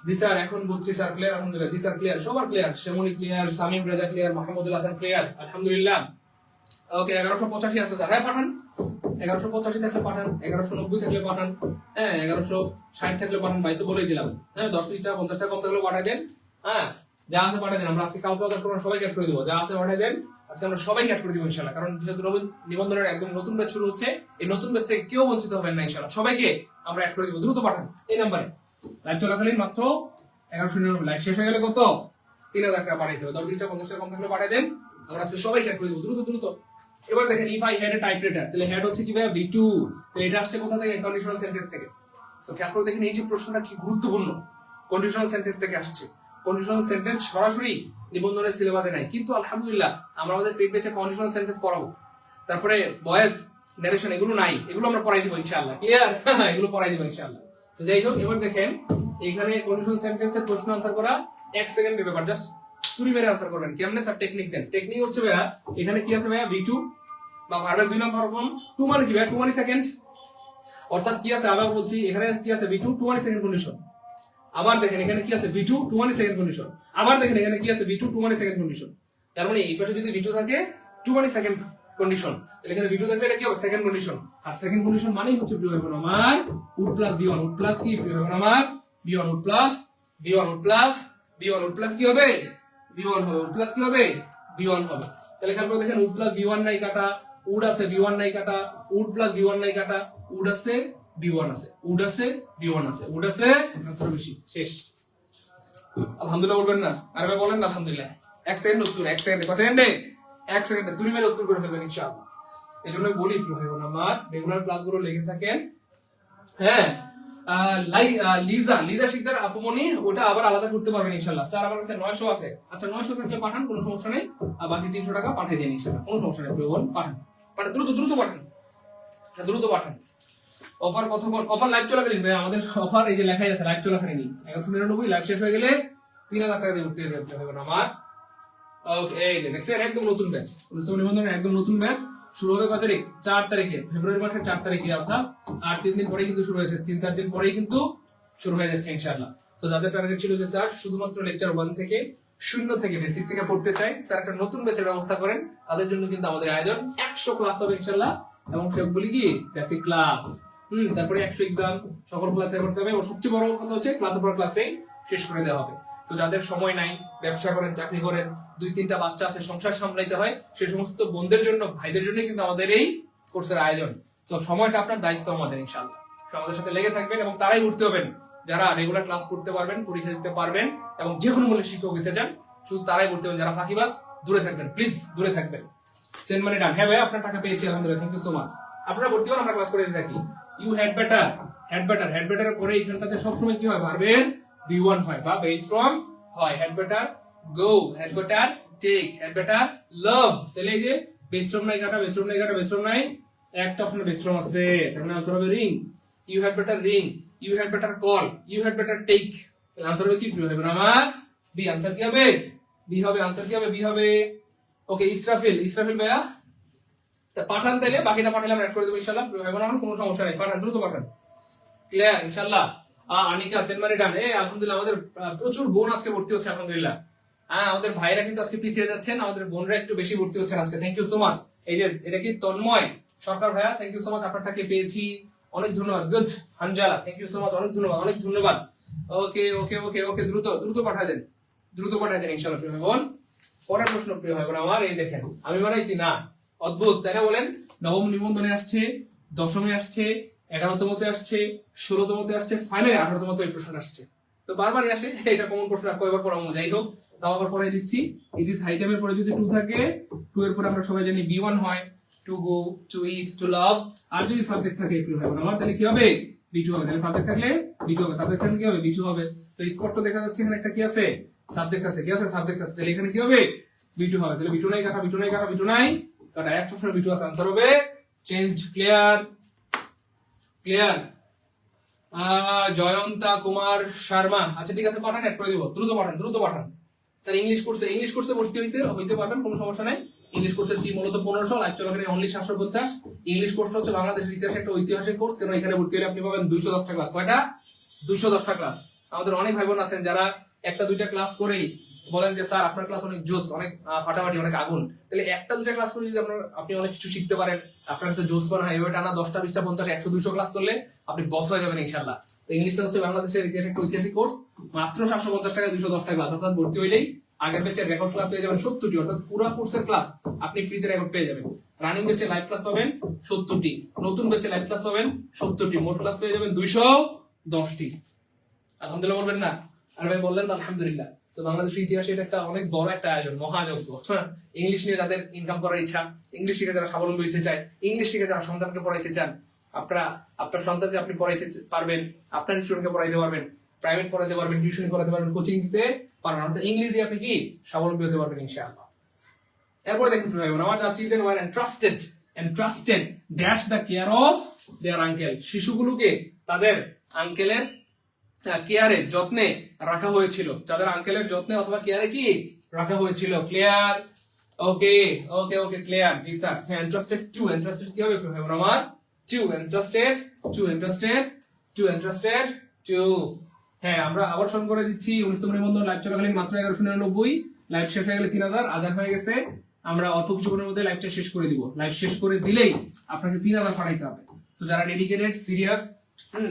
জি স্যার এখন বলছি স্যার ক্লিয়ার আলহামদুলিল্লাহ। জি স্যার ক্লিয়ার, সবার ক্লিয়ার, শ্যামলী ক্লিয়ার, সামিম রাজা ক্লিয়ার, মাহমুদুল হাসান ক্লিয়ার আলহামদুলিল্লাহ। ওকে 1185 আছে স্যার, হ্যাঁ পাঠান। 1185 থাকলে পাঠান, 1190 থাকলে পাঠান, হ্যাঁ 1160 থাকলে পাঠান, ভাই তো বলেই দিলাম। হ্যাঁ 10 টাকা 50 টাকা কম থাকলেও পাঠাই দেন। হ্যাঁ যা আছে পাঠাই দেন, আমরা আজকে কাউকে অর্ডার করবো, সবাইকে অ্যাড করে দেবো, যা আছে পাঠাই দেন, আজকে আমরা সবাইকে অ্যাড করে দিব ইনশাআল্লাহ। কারণ যেহেতু নিবন্ধনের একদম নতুন ব্যাচ শুরু হচ্ছে, এই নতুন ব্যাচ থেকে কেউ বঞ্চিত হবেন না ইনশাআল্লাহ, সবাইকে আমরা অ্যাড করে দিব। দ্রুত পাঠান এই নাম্বারে, লাইভ চলাকালীন মাত্র 1199, লাইভ শেষ হয়ে গেলে কত 3000 টাকা পাঠাইতে হবে। 10 টাকা 50 টাকা কম থাকলে পাঠাই দেন, আমরা আজকে সবাইকে অ্যাড করে দিব, দ্রুত। এবার দেখেন if I had a typewriter, তাহলে হ্যাড হচ্ছে কি ভাই V2, তাহলে এটা আসছে কোথা থেকে? কন্ডিশনাল সেন্টেন্স থেকে। সো খেয়াল করে দেখেন এই যে প্রশ্নটা কি গুরুত্বপূর্ণ, কন্ডিশনাল সেন্টেন্স থেকে আসছে। কন্ডিশনাল সেন্টেন্স সরাসরি নিবন্ধনের সিলেবাসে নাই, কিন্তু আলহামদুলিল্লাহ আমরা আমাদের পেট বেচে কন্ডিশনাল সেন্টেন্স পড়াবো। তারপরে ভয়েস নারেশন এগুলো নাই, এগুলো আমরা পড়াই দিব ইনশাআল্লাহ। ক্লিয়ার? এগুলো পড়াই দিব ইনশাআল্লাহ। তো যাই হোক, এবার দেখেন এইখানে কন্ডিশনাল সেন্টেন্সের প্রশ্ন আনসার করা 1 সেকেন্ডের ব্যাপার, জাস্ট তুরি মেরে আনসার করবেন। কেমনে স্যার? টেকনিক দেন। টেকনিক হচ্ছে ভাইয়া এখানে কি আছে ভাইয়া? V2 বা ভার্বের 2 নম্বর ফর্ম। 2 মানে কি ভাইয়া? 2 মানে সেকেন্ড, অর্থাৎ কি আছে আবার বলছি, এখানে কি আছে? V2 2 মানে সেকেন্ড কন্ডিশন। আবার দেখেন এখানে কি আছে? V2 2 মানে সেকেন্ড কন্ডিশন। আবার দেখেন এখানে কি আছে? V2 2 মানে সেকেন্ড কন্ডিশন। তার মানে এই পাশে যদি V2 থাকে 2 মানে সেকেন্ড কন্ডিশন, তাহলে এখানে V2 থাকলে এটা কি হবে? Second condition. আর সেকেন্ড কন্ডিশন মানেই হচ্ছে প্রিয় ভাই বোন আমার would plus B1। Would plus কি প্রিয় ভাই বোন আমার? B1 would plus B1 would plus B1 would plus কি হবে? B1 হবে। উড প্লাস কি হবে? B1 হবে। তাহলে খেয়াল করে দেখেন উড প্লাস B1 নাই কাটা, উড আছে B1 নাই কাটা, উড প্লাস B1 নাই কাটা, উড আছে B1 আছে, উড আছে B1 আছে, উড আছে, আনসার বেশি, শেষ। আলহামদুলিল্লাহ বলবেন না? আর ভাই বলেন না আলহামদুলিল্লাহ। 1 সেকেন্ড উত্তর, 1 সেকেন্ডে, কত সেকেন্ডে? 1 সেকেন্ডে তুই মেরে উত্তর করে ফেলবেন ইনশাআল্লাহ। এজন্য বলি কি ভাই বোন আমার, রেগুলার ক্লাসগুলো লেগে থাকেন। হ্যাঁ, লিজা শিকদার আপুমনি ওটা আবার আলাদা করতে পারবেন ইনশাআল্লাহ। স্যার আমার কাছে 900 আছে। আচ্ছা 900 থাকলে পাঠান, কোনো সমস্যা নেই। আর বাকি 300 টাকা পাঠিয়ে দিন ইনশাআল্লাহ, কোনো সমস্যা নেই। বোন পাঠান, পাঠান, দ্রুত দ্রুত পাঠান, দ্রুত পাঠান। অফার কতক্ষণ? অফার লাইভ চলাকালীন ভাই আমাদের অফার এই যে লেখাই আছে লাইভ চলাকালীন 1199, লাইভ শেষ হয়ে গেলে 3000 টাকা দিয়ে ভর্তি হবে আমার। ওকে, এই যে নেক্সট একদম নতুন ব্যাচ, নিবন্ধনের একদম নতুন ব্যাচ শুরু হবে কত তারিখ? 4 তারিখে, ফেব্রুয়ারি মাসের 4 তারিখে, অর্থাৎ আর 3 দিন পরেই কিন্তু শুরু হয়েছে, 3-4 দিন পরেই কিন্তু শুরু হয়ে যাচ্ছে ইনশাআল্লাহ। তো যাদের টার্গেট ছিল যে স্যার শুধুমাত্র লেকচার 1 থেকে 0 থেকে বেসিক থেকে পড়তে চাই, স্যার একটা নতুন ব্যাচের ব্যবস্থা করেন, তাদের জন্য কিন্তু আমাদের আয়োজন 100 ক্লাস হবে ইনশাআল্লাহ। এবং সবগুলি কি বেসিক ক্লাস, তারপরে 100 এক্সাম, সকল ক্লাসে করতে হবে। এবং সবচেয়ে বড় কথা হচ্ছে ক্লাসের পর ক্লাসে শেষ করে দেওয়া হবে। তো যাদের সময় নাই, ব্যবসা করেন, চাকরি করেন, 2-3টা বাচ্চা আছে, সংসার সামলাইতে হয়, সেই সমস্ত বোনদের জন্য, ভাইদের জন্য কিন্তু আমাদের এই কোর্সের আয়োজন। তো সময়টা আপনার দায়িত্ব আমাদের ইনশাআল্লাহ। তো আমাদের সাথে লেগে থাকবেন এবং তারাই ভর্তি হবেন যারা রেগুলার ক্লাস করতে পারবেন, পরীক্ষা দিতে পারবেন এবং যে কোনো মূল্যে শিক্ষক হতে চান, শুধু তারাই ভর্তি হবেন। যারা ফাঁকিবাজ দূরে থাকবেন, প্লিজ দূরে থাকবেন। সেন্ড মানি ডান। হ্যাঁ ভাই আপনার টাকা পেয়েছি আলহামদুলিল্লাহ, থ্যাংক ইউ সো মাচ। আপনারা ভর্তি হন, আমরা ক্লাস করে দিতে থাকি। You had better, had better, had বেটারের পরে এইখানটাতে সবসময় কি হয়? ভার্বের B1 হয় বা বেস ফ্রম হয়। Had better go, had better take, had better love. তাহলে এই যে বেস ফ্রম নাই কাটা, বেস ফ্রম নাই কাটা, বেস ফ্রম নাই, একটা অপশনে বেস ফ্রম আছে, তার মানে আনসার হবে ring. You had better ring, you had better call, you had better take. Answer হবে কি প্রিয় হবে আমার? বি। আনসার কি হবে? বি হবে। আনসার কি হবে? বি হবে। ওকে, ইসরাফিল, ইসরাফিল ভাইয়া পাঠান, তাইলে বাকিটা পাঠালে আমরা অ্যাড করে দেবো ইনশাআল্লাহ। আমার কোনো সমস্যা নেই, পাঠান, দ্রুত পাঠান। ক্লিয়ার ইনশাআল্লাহ। আনিকা সেন্ড মানি ডান। আলহামদুলিল্লাহ আমাদের প্রচুর বোন আজকে ভর্তি হচ্ছে আলহামদুলিল্লাহ। আমাদের ভাইরা কিন্তু আজকে পিছিয়ে যাচ্ছেন, আমাদের বোনরা একটু বেশি ভর্তি হচ্ছেন আজকে। Thank you so much. এই যে এটা কি তন্ময় সরকার ভাইয়া, থ্যাংক ইউ সো মাচ, আপনারটাকে পেয়েছি, অনেক ধন্যবাদ। Good Hanzala, thank you so much, অনেক ধন্যবাদ, অনেক ধন্যবাদ। ওকে ওকে ওকে ওকে, দ্রুত দ্রুত পাঠায় দেন, দ্রুত পাঠায় দেন ইনশাআল্লাহ প্রিয় ভাই বোন। পরের প্রশ্ন প্রিয় ভাই বোন আমার, এই দেখেন আমি বানাইছি না, অদ্ভুত তাই না বলেন? নবম নিবন্ধনে আসছে, দশমে আসছে, 11তমতে আসছে, 16তমতে আসছে, ফাইনালি 18তমতে এই প্রশ্ন আসছে। তো বারবারই আসে, এটা কমন প্রশ্ন, আর কয়বার পড়াবো? যাই হোক, তাও আবার পড়াই দিচ্ছি। ইট ইজ আইটেমের পরে যদি 2 থাকে, 2 এর পরে আমরা সবাই জানি B1 হয়, to go, to eat, to love. আর যদি সাবজেক্ট থাকে প্রিয় ভাই বোন আমার, তাহলে কি হবে? B2 হবে। তাহলে সাবজেক্ট থাকলে B2 হবে, সাবজেক্ট থাকলে কি হবে? B2 হবে। তো স্পষ্ট দেখা যাচ্ছে এখানে একটা কি আছে? সাবজেক্ট আছে। কি আছে? সাবজেক্ট আছে। তাহলে এখানে কি হবে? B2 হবে। তাহলে B2 নাই কাটা, B2 নাই কাটা, B2 নাই কাটা, একটা অপশন B2 আছে, আনসার হবে change. Clear? Clear? Jayanta Kumar Sharma, আচ্ছা ঠিক আছে, পাঠান, অ্যাড করে দিব, দ্রুত পাঠান, দ্রুত পাঠান। তাহলে ইংলিশ কোর্সে ভর্তি হইতে পারবেন, কোনো সমস্যা নাই। ইংলিশ কোর্সের ফি মূলত 1500, লাইভ চলাকালীন অনলি 750। ইংলিশ কোর্সটা হচ্ছে বাংলাদেশের ইতিহাসে একটা ঐতিহাসিক কোর্স, কেন এখানে ভর্তি হলে আপনি পাবেন 210টা ক্লাস। কয়টা? 210টা ক্লাস। আমাদের অনেক ভাই বোন আছেন যারা 1-2টা ক্লাস করেই বলেন যে স্যার আপনার ক্লাস অনেক জোস, অনেক ফাটাফাটি, অনেক আগুন। তাহলে 1-2টা ক্লাস করে যদি আপনি অনেক কিছু শিখতে পারেন, আপনার কাছে জোস মনে হয়, এবার টানা 10টা 20টা 50 100 200 ক্লাস করলে আপনি বস হয়ে যাবেন ইনশাআল্লাহ। তো ইংলিশটা হচ্ছে বাংলাদেশের ইতিহাসে একটা ঐতিহাসিক কোর্স, মাত্র 750 টাকায় 210টা ক্লাস, অর্থাৎ ভর্তি হইলেই আগের ব্যাচের রেকর্ড ক্লাস পেয়ে যাবেন 70টি, অর্থাৎ পুরো কোর্সের ক্লাস আপনি ফ্রিতে রেকর্ড পেয়ে যাবেন। রানিং ব্যাচে লাইভ ক্লাস পাবেন 70টি, নতুন ব্যাচে লাইভ ক্লাস পাবেন 70টি, মোট ক্লাস পেয়ে যাবেন 210টি। আলহামদুলিল্লাহ বলবেন না? আর ভাই বললেন আলহামদুলিল্লাহ। তো বাংলাদেশের ইতিহাসে এটা একটা অনেক বড় একটা আয়োজন, মহাযজ্ঞ। ইংলিশ নিয়ে যাদের ইনকাম করার ইচ্ছা, ইংলিশ শিখে যারা স্বাবলম্বী হতে চায়, ইংলিশ শিখে যারা সন্তানকে পড়াইতে চান, আপনার সন্তানকে আপনি পড়াইতে পারবেন, আপনার স্টুডেন্টকে পড়াইতে পারবেন, প্রাইভেট পড়াতে পারবেন, টিউশন করাতে পারবেন, কোচিং দিতে পারবেন, অর্থাৎ ইংলিশ দিয়ে আপনি কি স্বাবলম্বী হতে পারবেন ইনশাআল্লাহ। এরপরে দেখুন our children were entrusted dash the care of their uncle, শিশুগুলোকে তাদের আঙ্কেলের কেয়ারে, যত্নে রাখা হয়েছিল, তাদের আঙ্কেলের যত্নে অথবা কেয়ারে কি রাখা হয়েছিল। ক্লিয়ার? ওকে ওকে ওকে ক্লিয়ার। জি স্যার। হ্যাঁ, entrusted কি হবে আমার? to হ্যাঁ, আমরা আবার স্মরণ করে দিচ্ছি 19 নিবন্ধন লাইভ চলাকালীন মাত্র 1199, লাইভ শেষ হয়ে গেলে 3000, আজান হয়ে গেছে, আমরা অল্প কিছুক্ষণের মধ্যে লাইভটা শেষ করে দিব। লাইভ শেষ করে দিলেই আপনাকে 3000 পাঠাইতে হবে। তো যারা ডেডিকেটেড, সিরিয়াস,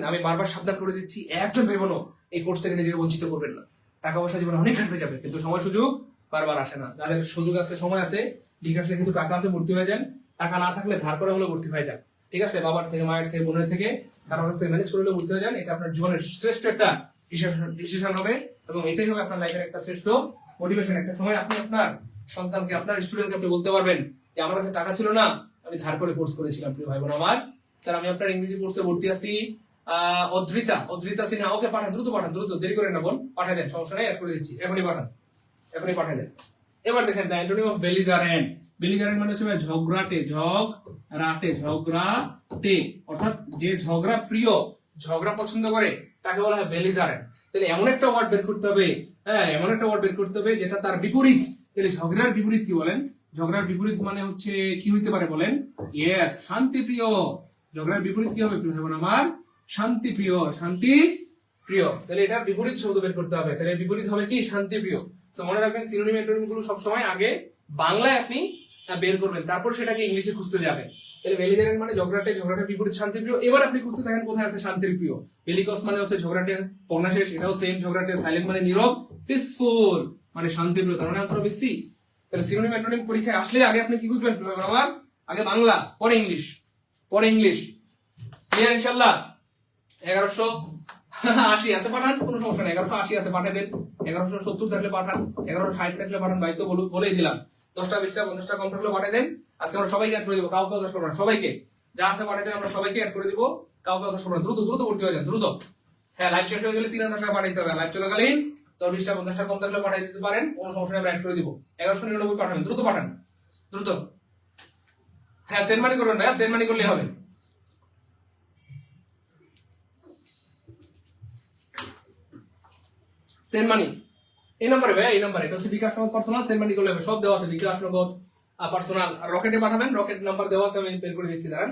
আমি বারবার সাবধান করে দিচ্ছি, একজন ভেবো না এই কোর্স থেকে নিজেকে বঞ্চিত করবেন না। টাকা পয়সা জীবনে অনেক হাঁটবে যাবে, কিন্তু সময় সুযোগ বারবার আসে না। যাদের সুযোগ আছে, সময় আছে, বিকাশে কিছু টাকা আছে, ভর্তি হয়ে যান। টাকা না থাকলে ধার করে হলে ভর্তি হয়ে যান, ঠিক আছে? বাবার থেকে, মায়ের থেকে, বোনের থেকে, কারোর কাছ থেকে ম্যানেজ করে হলে ভর্তি হয়ে যান। এটা আপনার জীবনের শ্রেষ্ঠ একটা ডিসিশন হবে, এবং এটাই হবে আপনার লাইফের একটা শ্রেষ্ঠ মোটিভেশন। একটা সময় আপনি আপনার সন্তানকে, আপনার স্টুডেন্টকে আপনি বলতে পারবেন যে আমার কাছে টাকা ছিল না, আমি ধার করে কোর্স করেছিলাম। প্রিয় ভাই বোন আমার, স্যার আমি আপনার ইংরেজি কোর্সে ভর্তি আছি, অদ্রিতা সিনহা। ওকে, পাঠান, দ্রুত পাঠান, দ্রুত, দেরি করেন না বোন, পাঠিয়ে দেন, সমস্যা নেই, অ্যাড করে দিচ্ছি, এখনই পাঠান, এখনই পাঠিয়ে দেন। এবার দেখেন the antonym of belligerent. Belligerent মানে হচ্ছে ঝগড়াটে, ঝগড়াটে, অর্থাৎ যে ঝগড়া প্রিয়, ঝগড়া পছন্দ করে, তাকে বলা হয় বেলিজারেন্ট। তাহলে এমন একটা ওয়ার্ড বের করতে হবে, হ্যাঁ, এমন একটা ওয়ার্ড বের করতে হবে যেটা তার বিপরীত। তাহলে ঝগড়ার বিপরীত কি বলেন? ঝগড়ার বিপরীত মানে হচ্ছে কি হইতে পারে বলেন? ইয়েস, শান্তিপ্রিয়। ঝগড়ার বিপরীত কি হবে আমার? শান্তিপ্রিয়, শান্তিপ্রিয়। তাহলে এটা বিপরীত শব্দ বের করতে হবে। তাহলে বিপরীত হবে কি? শান্তিপ্রিয়। তো মনে রাখবেন, সিনোনিম অ্যান্টোনিম গুলো সবসময় আগে বাংলায় আপনি বের করবেন, তারপর সেটাকে ইংলিশে খুঁজতে যাবেন। তাহলে বেলিজারেন্ট মানে ঝগড়াটে, ঝগড়াটার বিপরীত শান্তিপ্রিয়। এবার আপনি খুঁজতে থাকেন কোথায় আছে শান্তিপ্রিয়। বেলিকস মানে হচ্ছে ঝগড়াটে, পর্ণাশেষ, এটাও সেম ঝগড়াটে। সাইলেন্ট মানে নীরব, পিসফুল মানে শান্তিপ্রিয়, তার মানে আনসার হবে সি। তাহলে সিনোনিম অ্যান্টোনিম পরীক্ষায় আসলে আগে আপনি কি খুঁজবেন আমার? আগে বাংলা, পরে ইংলিশ, পরে ইংলিশ। ক্লিয়ার ইনশাআল্লাহ? 1180 আছে, পাঠান, কোনো সমস্যা নেই। 1180 আছে, পাঠিয়ে দেন। 1170 থাকলে পাঠান, 1160 থাকলে পাঠান, ভাই তো বলেই দিলাম। 10টা 20টা 50টা কম থাকলে পাঠিয়ে দেন। আজকে আমরা সবাইকে অ্যাড করে দিব, কাউকে কথা শোনান, সবাইকে যা আছে পাঠিয়ে দেন, আমরা সবাইকে অ্যাড করে দিব, কাউকে কথা শোনান। দ্রুত দ্রুত ভর্তি হয়ে যান, দ্রুত। হ্যাঁ, লাইভ শেষ হয়ে গেলে 3000 টাকা পাঠাইতে হবে। লাইভ চলাকালীন 10 20টা 50টা কম থাকলে পাঠিয়ে দিতে পারেন, কোনো সমস্যা নেই, আমরা অ্যাড করে দিব। 1199 পাঠাবেন, দ্রুত পাঠান, দ্রুত। হ্যাঁ, সেন্ড মানি করবেন ভাই, সেন্ড মানি করলেই হবে। সেন্ড মানি এই নম্বরে ভাই, এই নম্বরে। এটা হচ্ছে বিকাশ নগদ পার্সোনাল, সেন্ড মানি করলে হবে, সব দেওয়া আছে, বিকাশ নগদ পার্সোনাল। আর রকেটে পাঠাবেন, রকেট নাম্বার দেওয়া আছে, আমি বের করে দিচ্ছি, দাঁড়ান,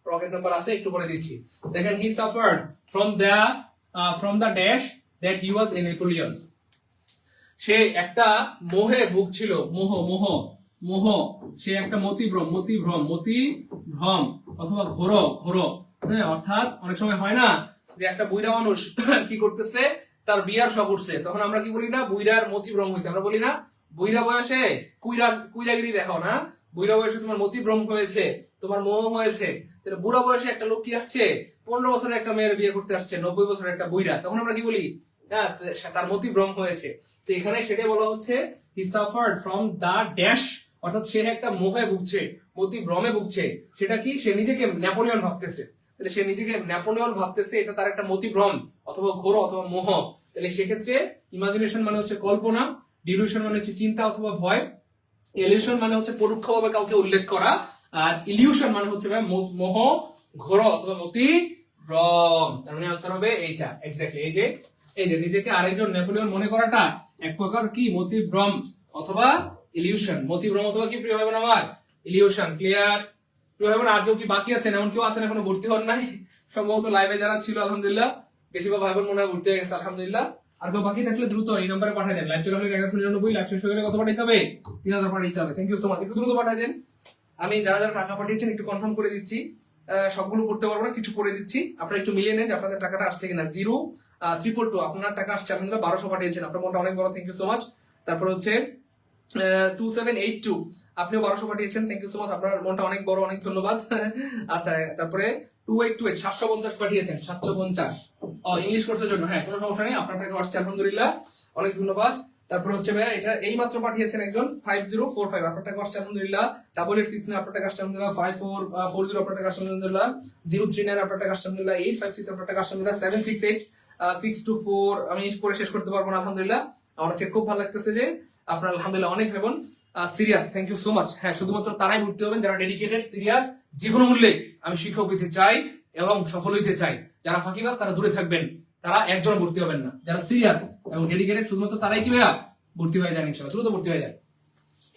রকেট নাম্বার আছে, একটু পরে দিচ্ছি। দেখেন, he suffered from the dash that he was a Napoleon. সে একটা মোহে ভুগছিল, মোহ, সে একটা মতিভ্রম অথবা ঘোর, হ্যাঁ, অর্থাৎ অনেক সময় হয় না যে একটা বুইড়া মানুষ কি করতেছে, তার বিয়ার শখ উঠছে, তখন আমরা কি বলি না, বুইড়ার মতিভ্রম হয়েছে, আমরা বলি না বুইড়া বয়সে কুইরাগিরি দেখাও না, বুইড়া বয়সে তোমার মতিভ্রম হয়েছে, তোমার মোহ হয়েছে। তাহলে বুড়া বয়সে একটা লোক কি আসছে, 15 বছরের একটা মেয়ের বিয়ে করতে আসছে, 90 বছরের একটা বুইড়া, তখন আমরা কি বলি, হ্যাঁ, তার মতিভ্রম হয়েছে। তো এখানে সেটাই বলা হচ্ছে, he suffered from the dash, অর্থাৎ সে একটা মোহে ভুগছে, মতিভ্রমে ভুগছে। সেটা কি? সে নিজেকে নেপোলিয়ন ভাবতেছে। তাহলে সে নিজেকে নেপোলিয়ন ভাবতেছে, এটা তার একটা মতিভ্রম অথবা ঘোর অথবা মোহ। তাহলে সেক্ষেত্রে ইমাজিনেশন মানে হচ্ছে কল্পনা, ডিলুশন মানে হচ্ছে চিন্তা অথবা ভয়, ইলিউশন মানে হচ্ছে পরোক্ষভাবে কাউকে উল্লেখ করা, আর ইলিউশন মানে হচ্ছে মোহ, ঘোর অথবা মতিভ্রম। তার মানে আনসার হবে এইটা, এক্স্যাক্টলি। এই যে নিজেকে আরেকজন নেপোলিয়ন মনে করাটা এক প্রকার কি? মতিভ্রম অথবা ইলিউশন। মতিভ্রম অথবা কি প্রিয় ভাই বোন আমার? ইলিউশন। ক্লিয়ার প্রিয় ভাই বোন? আর কেউ কি বাকি আছেন? এমন কেউ আছেন এখনো ভর্তি হন নাই? সম্ভবত লাইভে যারা ছিল আলহামদুলিল্লাহ, বেশিরভাগ ভাই বোন মনে হয় ভর্তি হয়ে গেছে আলহামদুলিল্লাহ। আর কেউ বাকি থাকলে দ্রুত এই নম্বরে পাঠিয়ে দেন। লাইভ চলে হলে 1199, লাইভ শেষ হয়ে গেলে কত পাঠাইতে হবে? 3000 পাঠাইতে হবে। থ্যাংক ইউ সো মাচ, একটু দ্রুত পাঠিয়ে দেন। আমি যারা যারা টাকা পাঠিয়েছেন একটু কনফার্ম করে দিচ্ছি, সবগুলো করতে পারবো না, কিছু করে দিচ্ছি, আপনারা একটু মিলিয়ে নেন যে আপনাদের টাকাটা আসছে কিনা। 0342 আপনার টাকা আসছে, আপনারা 1200 পাঠিয়েছেন, আপনার মনটা অনেক বড়, থ্যাংক ইউ সো মাচ। তারপর হচ্ছে 2782 আপনিও 1200 পাঠিয়েছেন, থ্যাংক ইউ সো মাচ, আপনার মনটা অনেক বড়, অনেক ধন্যবাদ। আচ্ছা, তারপরে 2828 750 পাঠিয়েছেন, 750 ইংলিশ কোর্সের জন্য। হ্যাঁ, কোনো সমস্যা নেই, আপনার টাকা আসছে আলহামদুলিল্লাহ, অনেক ধন্যবাদ। তারপর হচ্ছে ভাইয়া এটা এই মাত্র পাঠিয়েছেন একজন 5045, আপনার টাকা আসছে আলহামদুলিল্লাহ। 8869 আপনার টাকা আসছে আলহামদুলিল্লাহ। 5440 আপনার টাকা আসছে আলহামদুলিল্লাহ। 039 আপনার টাকা আসছে আলহামদুলিল্লাহ। 856 আপনার টাকা আসছে আলহামদুলিল্লাহ। 768 624 আমি পরে শেষ করতে পারবো না আলহামদুলিল্লাহ। আমার কাছে খুব ভালো লাগতেছে যে আপনারা আলহামদুলিল্লাহ অনেক ভাই বোন serious, thank you so much. হ্যাঁ, শুধুমাত্র তারাই ভর্তি হবেন যারা ডেডিকেটেড, সিরিয়াস, যে কোনো মূল্যে আমি শিক্ষক হইতে চাই এবং সফল হইতে চাই। যারা ফাঁকিবাজ তারা দূরে থাকবেন, তারা একজন ভর্তি হবেন না। যারা সিরিয়াস এবং ডেডিকেটেড শুধুমাত্র তারাই কি ভাইয়া ভর্তি হয়ে যান, ইনশাআল্লাহ দ্রুত ভর্তি হয়ে যায়।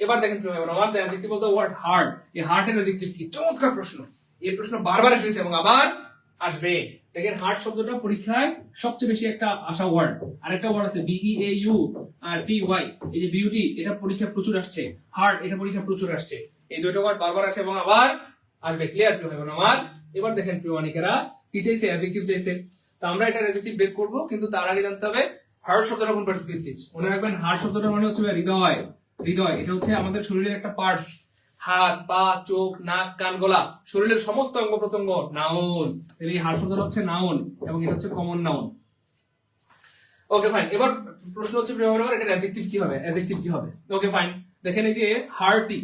এবার দেখেন প্রিয় ভাই বোন, আমার অ্যাডজেক্টিভ বলতে ওয়ার্ড হার্ড। এই হার্টের অ্যাডজেক্টিভ কি? চমৎকার প্রশ্ন। এই প্রশ্ন বারবার এসেছে এবং আবার আসবে। দেখেন হার্ট শব্দটা পরীক্ষায় সবচেয়ে বেশি একটা আসা ওয়ার্ড। আরেকটা ওয়ার্ড আছে BEAU আর TY, এই যে বিউটি, এটা পরীক্ষা প্রচুর আসছে। হার্ট, এটা পরীক্ষা প্রচুর আসছে। এই দুটো ওয়ার্ড বারবার আসে এবং আবার আসবে। ক্লিয়ার প্রিয় ভাই বোন আমার? এবার দেখেন প্রিয় অনেকেরা কি চাইছে, অ্যাডজেক্টিভ চাইছে। তো আমরা এটা অ্যাডজেক্টিভ বের করব, কিন্তু তার আগে জানতে হবে হার্ট শব্দটা কোন পার্টিসিপেন্ট। মনে রাখবেন হার্ট শব্দটা মানে হচ্ছে হৃদয়। হৃদয় এটা হচ্ছে আমাদের শরীরের একটা পার্টস। হাত, পা, চোখ, নাক, কান, গলা, শরীরের সমস্ত অঙ্গ প্রত্যঙ্গ নাউন। এই হার্ট শব্দটা হচ্ছে নাউন এবং এটা হচ্ছে কমন নাউন। Okay fine. এবার প্রশ্ন হচ্ছে প্রিয় ভাই, এটা অ্যাডজেক্টিভ কি হবে? অ্যাডজেক্টিভ কি হবে? Okay fine. দেখেন এই যে হার্টি,